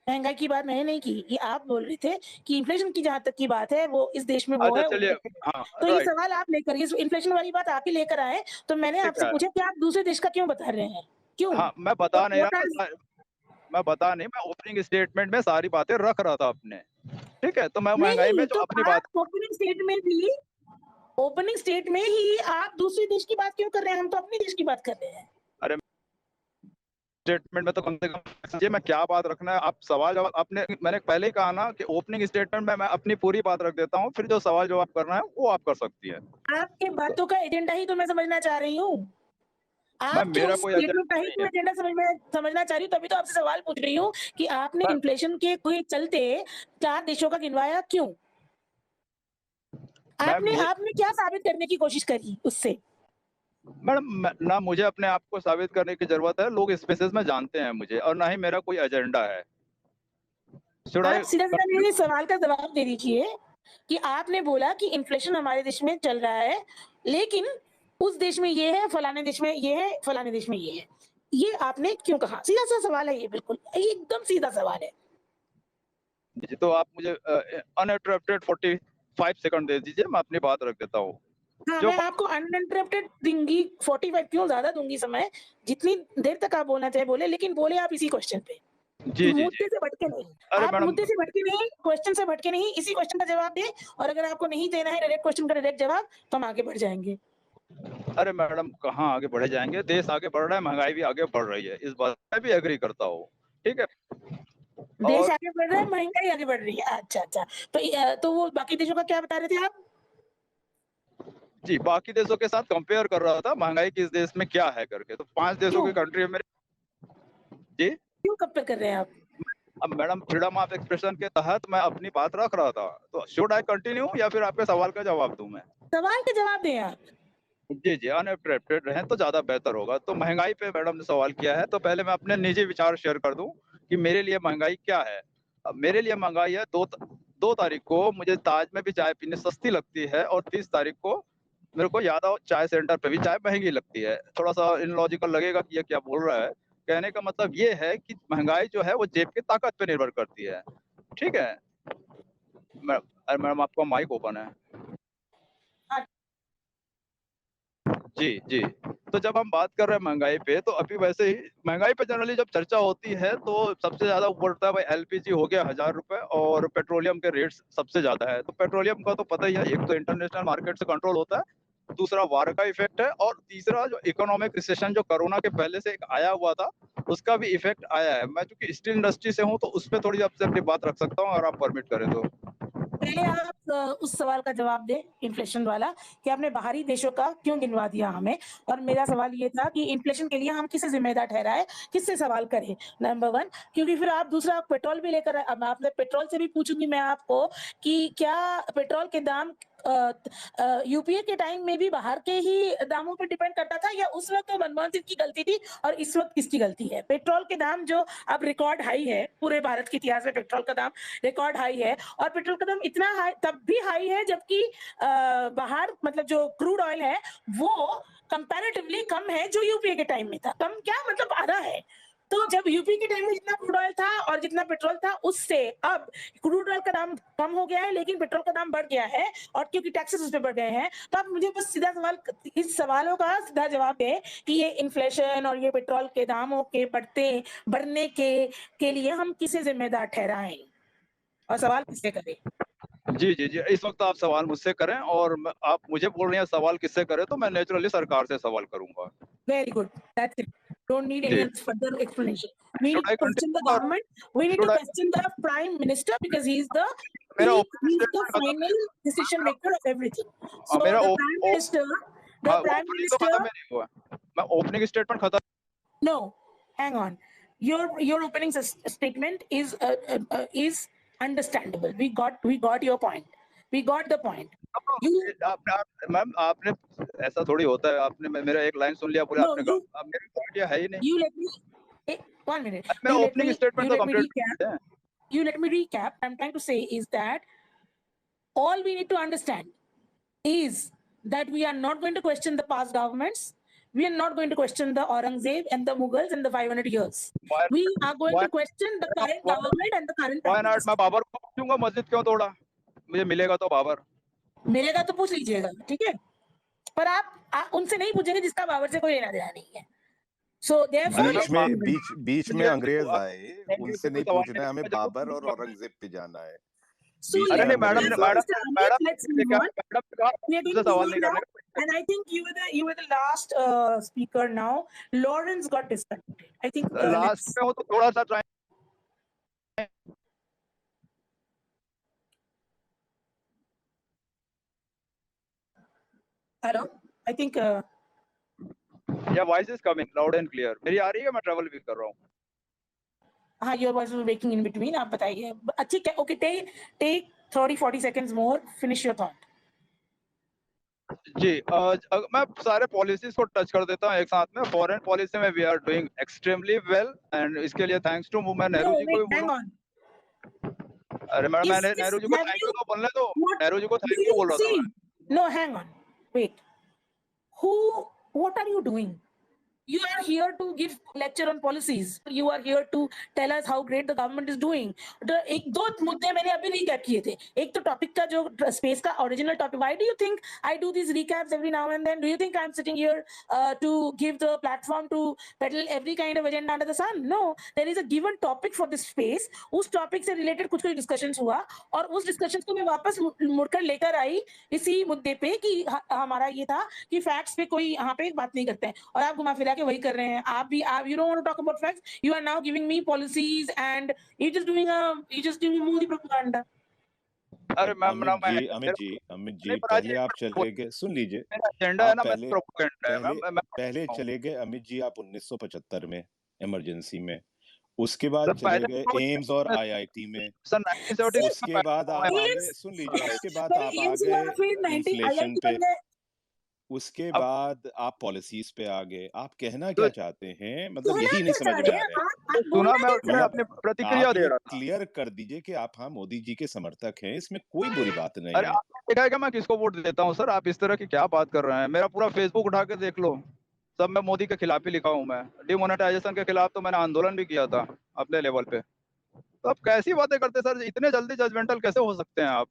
महंगाई की बात मैंने नहीं की, ये आप बोल रहे थे कि इन्फ्लेशन की जहां तक की बात है, वो इस देश में वो है। चलिए, हाँ, तो ये सवाल आप लेकर, इस इन्फ्लेशन वाली बात आप ही लेकर आए, तो मैंने आपसे पूछा कि आप दूसरे देश का क्यों बता रहे हैं? क्यों? हाँ, मैं बता नहीं मैं ओपनिंग स्टेटमेंट में सारी बातें रख रहा था अपने, ठीक है? तो मैं महंगाई में जो अपनी बात, ओपनिंग स्टेट में ही आप दूसरे देश की बात क्यों कर रहे हैं? हम तो अपने देश की बात कर रहे हैं। अरे स्टेटमेंट में तो कम से कम मैं क्या बात रखना है, आप सवाल जवाब आपने, मैंने पहले ही कहा ना कि ओपनिंग स्टेटमेंट में मैं अपनी पूरी बात रख देता हूँ, फिर जो सवाल जवाब करना है वो आप कर सकती है। आपके बातों का एजेंडा ही तो मैं समझना चाह रही हूँ। आप क्यों मेरा उस कोई स्टेटमेंट का एजेंडा ही नहीं क्यों है। एजेंडा समझना चाह रही हूँ, तभी तो आपसे सवाल पूछ रही हूँ कि आपने मैं- इन्फ्लेशन के कोई चलते 4 देशों का गिनवाया क्यों? मैम ये आपने क्या साबित करने की कोशिश करी उससे? मैडम ना मुझे अपने आप को साबित करने की जरूरत है, लोग स्पेसेस में जानते हैं मुझे, और ना ही मेरा कोई एजेंडा है। शुड आप आई सीधा-सीधा मेरे सवाल का जवाब दे दीजिए कि आपने बोला कि इन्फ्लेशन हमारे देश में चल रहा है, लेकिन उस देश में ये है, फलाने देश में ये है, फलाने देश में ये है। ये आपने क्यों कहा? सीधा-सा सवाल है ये बिल्कुल, ये एकदम सीधा सवाल है। जी, तो आप मुझे अनइंटरप्टेड 45 सेकंड दे दीजिए, मैं अपनी बात रख देता हूँ। हाँ, जो मैं आपको अनइंटरप्टेड दूँगी, 45 क्यों ज़्यादा दूँगी समय, जितनी देर तक आप बोलना चाहे बोले, लेकिन बोले आप इसी क्वेश्चन पे। जी जी जी। मुद्दे से भटके नहीं। अरे आप मैडम, मुद्दे से भटके नहीं, क्वेश्चन से भटके नहीं, इसी क्वेश्चन का जवाब दें, और अगर आपको नहीं देना है डायरेक्ट क्वेश्चन का डायरेक्ट जवाब, तो हम आगे बढ़ जाएँगे। अरे मैडम कहाँ आगे बढ़े जाएंगे, देश आगे बढ़ रहा है, महंगाई भी आगे बढ़ रही है, इस बात मैं भी एग्री करता हूँ। ठीक है। देश और आगे बढ़ रहा है, महँगाई आगे बढ़ रही है। अच्छा, अच्छा। तो वो बाकी देशों का क्या बता रहे थे आप? जी, बाकी देशों के साथ कंपेयर कर रहा था महंगाई किस देश में क्या है करके, तो 5 देशों क्यों? की कंट्री है मेरे। जी। क्यों कंपेयर कर रहे हैं आप? अब मैडम फ्रीडम ऑफ एक्सप्रेशन के तहत मैं अपनी बात रख रहा था, तो शुड आई कंटिन्यू या फिर आपके सवाल का जवाब दूं मैं? सवाल के जवाब दें आप। जी जी, अनइंटरप्टेड रहें तो ज्यादा बेहतर होगा। तो महंगाई पे मैडम ने सवाल किया है, तो पहले मैं अपने निजी विचार शेयर कर दूं कि मेरे लिए महंगाई क्या है। अब मेरे लिए महंगाई है, 2 तारीख को मुझे ताज में भी चाय पीने सस्ती लगती है, और 30 तारीख को मेरे को यादव चाय सेंटर पे भी चाय महंगी लगती है। थोड़ा सा इनलॉजिकल लगेगा कि ये क्या बोल रहा है। कहने का मतलब ये है कि महंगाई जो है वो जेब की ताकत पे निर्भर करती है। ठीक है। अरे मैडम आपका माइक ओपन है। हाँ। जी, जी। तो जब हम बात कर रहे हैं महँगाई पे, तो अभी वैसे ही महँगाई पे जनरली जब चर्चा होती है, तो सबसे ज़्यादा ऊपर उठता है भाई एलपीजी हो गया ₹1000, और पेट्रोलियम के रेट्स सबसे ज़्यादा है। तो पेट्रोलियम का तो पता ही है, एक तो इंटरनेशनल मार्केट से कंट्रोल होता है, दूसरा वार का इफ़ेक्ट है, और तीसरा जो इकोनॉमिक रिसेशन जो कोरोना के पहले से एक आया हुआ था, उसका भी इफ़ेक्ट आया है। मैं चूँकि स्टील इंडस्ट्री से हूँ, तो उसपे थोड़ी आपसे अपनी बात रख सकता हूँ, अगर आप परमिट करें तो। पहले आप उस सवाल का जवाब दें, इन्फ्लेशन वाला, कि आपने बाहरी देशों का क्यों गिनवा दिया हमें, और मेरा सवाल ये था कि इन्फ्लेशन के लिए हम किसे ज़िम्मेदार ठहराएँ, किससे सवाल करें, नंबर 1। क्योंकि फिर आप दूसरा पेट्रोल भी लेकर अब आपने पेट्रोल से भी पूछूँगी मैं आपको कि क्या पेट्रोल के दाम यूपीए के टाइम में भी बाहर के ही दामों पे डिपेंड करता था, या उस वक़्त तो मनमोहन सिंह की गलती थी और इस वक़्त किसकी गलती है? पेट्रोल के दाम जो अब रिकॉर्ड हाई है, पूरे भारत के इतिहास में पेट्रोल का दाम रिकॉर्ड हाई है, और पेट्रोल का दाम इतना हाई तब भी हाई है जबकि बाहर मतलब जो क्रूड ऑयल है वो कंपैरेटिवली कम है जो यूपीए के टाइम में था। कम क्या मतलब आधा है। तो जब यूपी के टाइम में जितना क्रूड ऑयल था और जितना पेट्रोल था, उससे अब क्रूड ऑयल का दाम कम हो गया है, लेकिन पेट्रोल का दाम बढ़ गया है, और क्योंकि टैक्सेस उस पे बढ़ गए हैं। तो आप मुझे बस सीधा सवाल, इस सवालों का सीधा जवाब दें कि ये इन्फ्लेशन और ये पेट्रोल के दामों के बढ़ने के लिए हम किसे जिम्मेदार ठहराएं, और सवाल किससे करें? जी, जी, जी। इस वक़्त आप सवाल मुझसे करें, और आप मुझे बोल रही हैं सवाल किससे करें, तो मैं नेचुरली सरकार से सवाल करूँगा। Very good. That's it. Don't need any जी। other further explanation. We should need I to question the continue और government. We need to should I question the prime minister because he's the मेरा peak, opening he's the statement खत्म final decision maker of everything. So मेरा the ओ prime ओ minister, the हाँ, prime opening तो minister, खत्म ही नहीं हुआ। मैं ओपनिंग स्टेटमेंट खत्म। no, hang on. Your opening statement is understandable. We got your point. We got the point. You ma'am आपने ऐसा थोड़ी होता है, आपने मेरा एक लाइन सुन लिया, बोले no आपने you कहा, अब मेरी पॉइंट ये है ही नहीं। you let me 1 minute. अरे मेरा ओपनिंग You स्टेटमेंट तो let me कंप्लीट recap. है। You let me recap. I'm trying to say is that all we need to understand is that we are not going to question the past governments. We are not going to question the Aurangzeb and the Mughals and the 500 years. Why We are going why to question the current government and the current why prime not? मैं minister. Babar को पूछूंगा मस्जिद क्यों तोड़ा, मुझे मिलेगा तो बाबर। मिलेगा तो पूछ लीजिएगा, ठीक है? पर आप उनसे नहीं पूछेंगे जिसका बाबर से कोई लेना देना नहीं है. So therefore, अरे बीच let's मैम में move on. बीच में मुझे अंग्रेज आए, उनसे कोई नहीं सवाल पूछना नहीं है, है, हमें मैं जरूर बाबर और पूछूंगा। औरंगजेब पे जाना है। So बीच अरे में नहीं let's मैडम अंग्रेज मैडम आए। Mr. Amit, मैडम let's मैंने move क्या on. मैडम ने कहा We are मुझसे getting सवाल moving नहीं now, करने का। and I think you were the last speaker now. Lawrence got disconnected. I think last let's. में हो तो थोड़ा सा try. Hello. I think Yeah, voice is coming loud and clear. मेरी आ रही है, मैं travel भी कर रहा हूँ. हाँ, your voice was breaking in between. आप बताइए. अच्छी क्या? Okay, take 30-40 seconds more. Finish your thought. जी, मैं सारे पॉलिसीज को टच कर देता हूँ एक साथ में. फॉरेन पॉलिसी में we are doing extremely well and इसके लिए थैंक्स टू मैं नेहरू No, जी को wait, भी hang बोलूँ. on. अरे मैंने नेहरू जी को Have थैंक यू you? तो बोलने दो. What नेहरू जी को do थैंक यू you बोल रहा था मैं. see? No, hang on. Wait. What are you doing? You are here to give lecture on policies. You are here to tell us how great the government is doing. एक दो मुद्दे मैंने अभी recap किए थे. एक तो टॉपिक का जो स्पेस का original topic. Why do you think I do these recaps every now and then? Do you think I'm sitting here to give the platform to peddle every kind of agenda under the sun? No, there is a given topic for this space. उस topic से related कुछ discussions हुआ और उस discussions को मैं वापस मुड़कर लेकर आई इसी मुद्दे पे कि हमारा ये था कि facts पे कोई यहाँ पे बात नहीं करते हैं और आप घुमा फिरा के वही कर रहे हैं. आप you don't want to talk about facts. You are now giving me policies and you're just doing Modi propaganda. अरे मैम ना मैं अमित जी नहीं, पर आज पहले आप चले गए, सुन लीजिए. मेरा एजेंडा है आप ना, मेरा प्रोपेगेंडा है मैम. पहले चले गए अमित जी आप 1975 में इमरजेंसी में. उसके बाद सर चले पैदा गए एम्स और आईआईटी में. सन 1976 उसके बाद आप आगे, सुन लीजिए, उसके बाद आप आ गए इन्फ्लेशन पे. उसके बाद आप पॉलिसीज पे आ गए. आप कहना क्या चाहते हैं, मतलब यही नहीं समझ में आ रहा है. सुना, मैं मतलब अपने प्रतिक्रिया आप दे ये रहा था. क्लियर कर दीजिए कि आप हाँ मोदी जी के समर्थक हैं, इसमें कोई बुरी बात नहीं अरे है. आपने देखा है कि मैं किसको वोट देता हूँ सर? आप इस तरह की क्या बात कर रहे हैं? मेरा पूरा फेसबुक उठा के देख लो, सब मैं मोदी के खिलाफ ही लिखा हूँ. मैं डिमोनेटाइजेशन के खिलाफ तो मैंने आंदोलन भी किया था अपने लेवल पे. तो आप कैसी बातें करते सर? इतने जल्दी जजमेंटल कैसे हो सकते हैं आप?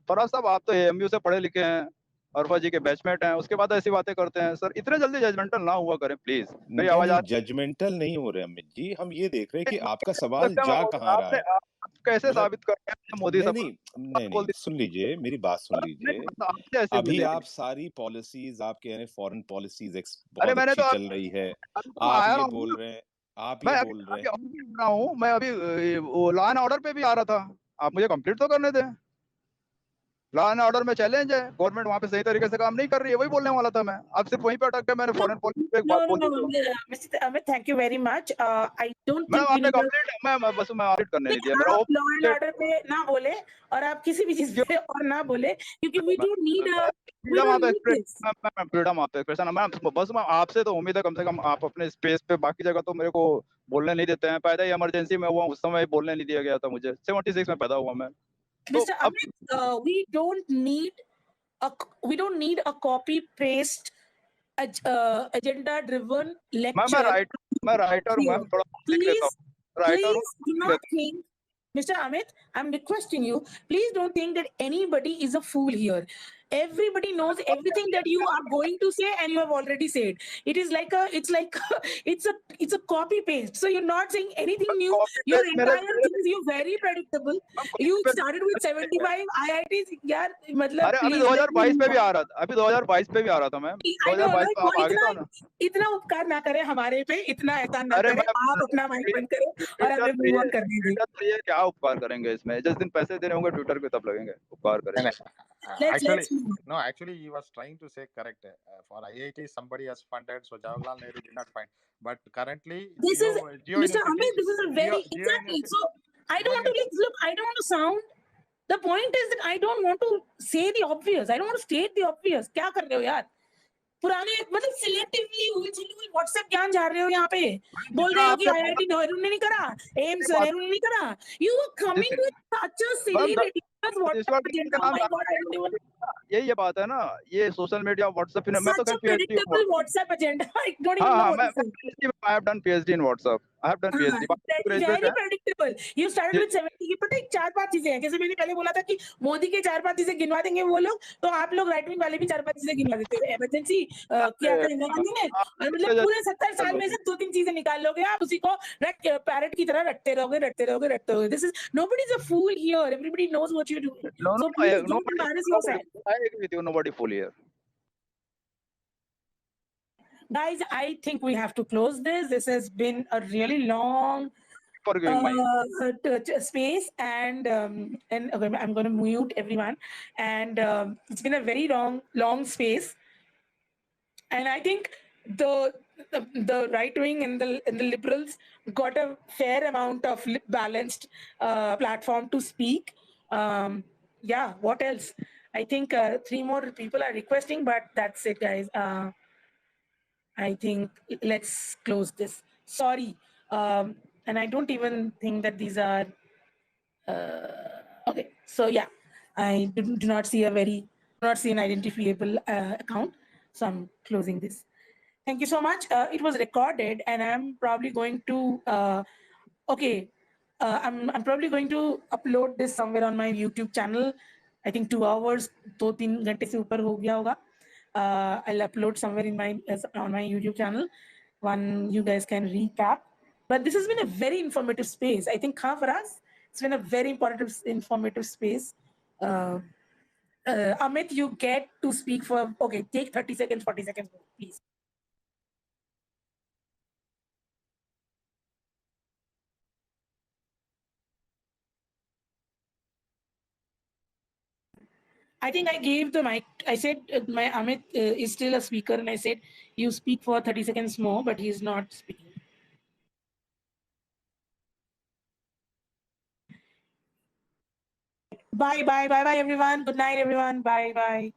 फराज साहब, आप तो एएमयू से पढ़े लिखे हैं, अरफा जी के बैचमेट हैं, उसके बाद ऐसी बातें करते हैं सर. इतने जल्दी जजमेंटल ना हुआ करें प्लीज. मेरी आवाज नहीं, जजमेंटल नहीं हो रहे अमित जी. हम ये देख रहे हैं कि आपका सवाल जा कहाँ रहा है. आप कैसे मतलब साबित कर रहे हैं मोदी सब? नहीं, सुन लीजिए, मेरी बात सुन लीजिए. अभी आप सारी पॉलिसीज, आप कह रहे हैं फॉरेन पॉलिसीज बहुत अच्छी चल रही है. आप ये बोल रहे हैं, मैं अभी लॉ एंड ऑर्डर पे भी आ रहा था. आप मुझे कंप्लीट तो करने दें. लॉ एंड ऑर्डर में चैलेंज है, गवर्नमेंट वहाँ पे सही तरीके से काम नहीं कर रही है, वही बोलने वाला था मैं. आप सिर्फ वहीं पे अटक गए. मैंने फॉरेन पॉलिसी पे एक बात बोल दी. Mr. Amit, thank you very much. I don't ma'am think आपने कंप्लीट, मैं बस मैं ऑडिट करने नहीं दिया. मेरा आप लॉ एंड ऑर्डर पे ना बोले और आप किसी भी चीज पे और ना बोले, क्योंकि we don't need freedom of expression. बस मैं आपसे तो उम्मीद है कम से कम आप अपने स्पेस पे, बाकी जगह तो मेरे को बोलने नहीं देते हैं. पैदा ही इमरजेंसी में हुआ, उस समय बोलने नहीं दिया गया था मुझे. 76 में पैदा हुआ मैं. Mr. Amit, we don't need a copy paste agenda driven lecture. मैं राइटर हूं. थोड़ा लिख लेता हूं. राइटर हूं. Mr. Amit, I'm requesting you, please don't think that anybody is a fool here. Everybody knows everything that you are going to say and you have already said. It's a copy paste. So you're not saying anything new. Your entire thing is very predictable. You started with 75 IITs. यार मतलब अरे अभी 2022 पे भी आ रहा था. अभी 2022 पे भी आ रहा था मैम. 2022 पे आप आगे तो ना. इतना उपकार ना करें हमारे पे, इतना एहसान ना करें. आप अपना माइक बंद करें और हमें मूव ऑन करने दीजिए. क्या उपकार करेंगे इसमें? जिस दिन पैसे देने होंगे ट्विटर पे तब लगेंगे उपकार करेंगे. Actually, he was trying to say correct. For IIT, somebody has funded, so Jawaharlal Nehru did not fund. But currently, Mr. Amit, this is a very exactly. So I don't want to look. I don't want to sound. The point is that I don't want to say the obvious. I don't want to state the obvious. क्या कर रहे हो यार? पुराने मतलब selectively WhatsApp ज्ञान जा रहे हो यहाँ पे. बोल रहे हो कि आईआईटी नेहरू ने नहीं करा, एम्स नेहरू ने नहीं करा. You are coming with such a silly ridiculous WhatsApp agenda. Oh my God, I don't even. ये बात है ना, ये सोशल मीडिया व्हाट्सएप में. मैं तो such a predictable WhatsApp agenda. I don't even know what to say. I have done PhD in WhatsApp. I have done PhD. Very predictable. You started with 70. ये पता है 4-5 चीजें हैं. जैसे मैंने पहले बोला था कि मोदी के 4-5 चीजें गिनवा देंगे वो लोग, तो आप लोग राइट विंग वाले भी 4-5 चीजें गिनवा देते हो. इमरजेंसी किया था इंदिरा गांधी ने, और मतलब पूरे 70 साल में से 2-3 चीजें निकाल लोगे आप, उसी को पैरेट की तरह रटते रहोगे. This is nobody's a fool here. Everybody knows what you're doing. So please don't embarrass yourself. I agree with you. Nobody fool here. Guys, I think we have to close this. This has been a really long space, and I'm going to mute everyone. And it's been a very long space. And I think the right wing and the liberals got a fair amount of balanced platform to speak. Yeah, what else? I think three more people are requesting, but that's it, guys. I think let's close this. Sorry, and I don't even think that these are okay. So yeah, I do not see an identifiable account, so I'm closing this. Thank you so much. It was recorded, and I'm probably going to okay. I'm probably going to upload this somewhere on my YouTube channel. I think 2 hours, 2-3 घंटे से ऊपर हो गया होगा. I'll upload somewhere on my YouTube channel. One, you guys can recap. But this has been a very informative space. I think for us, it's been a very informative space. Amit, you get to speak for, okay, take 30 seconds, 40 seconds, please. I think I gave the mic. I said my Amit is still a speaker, and I said you speak for 30 seconds more, but he's not speaking. Bye, everyone. Good night, everyone. Bye.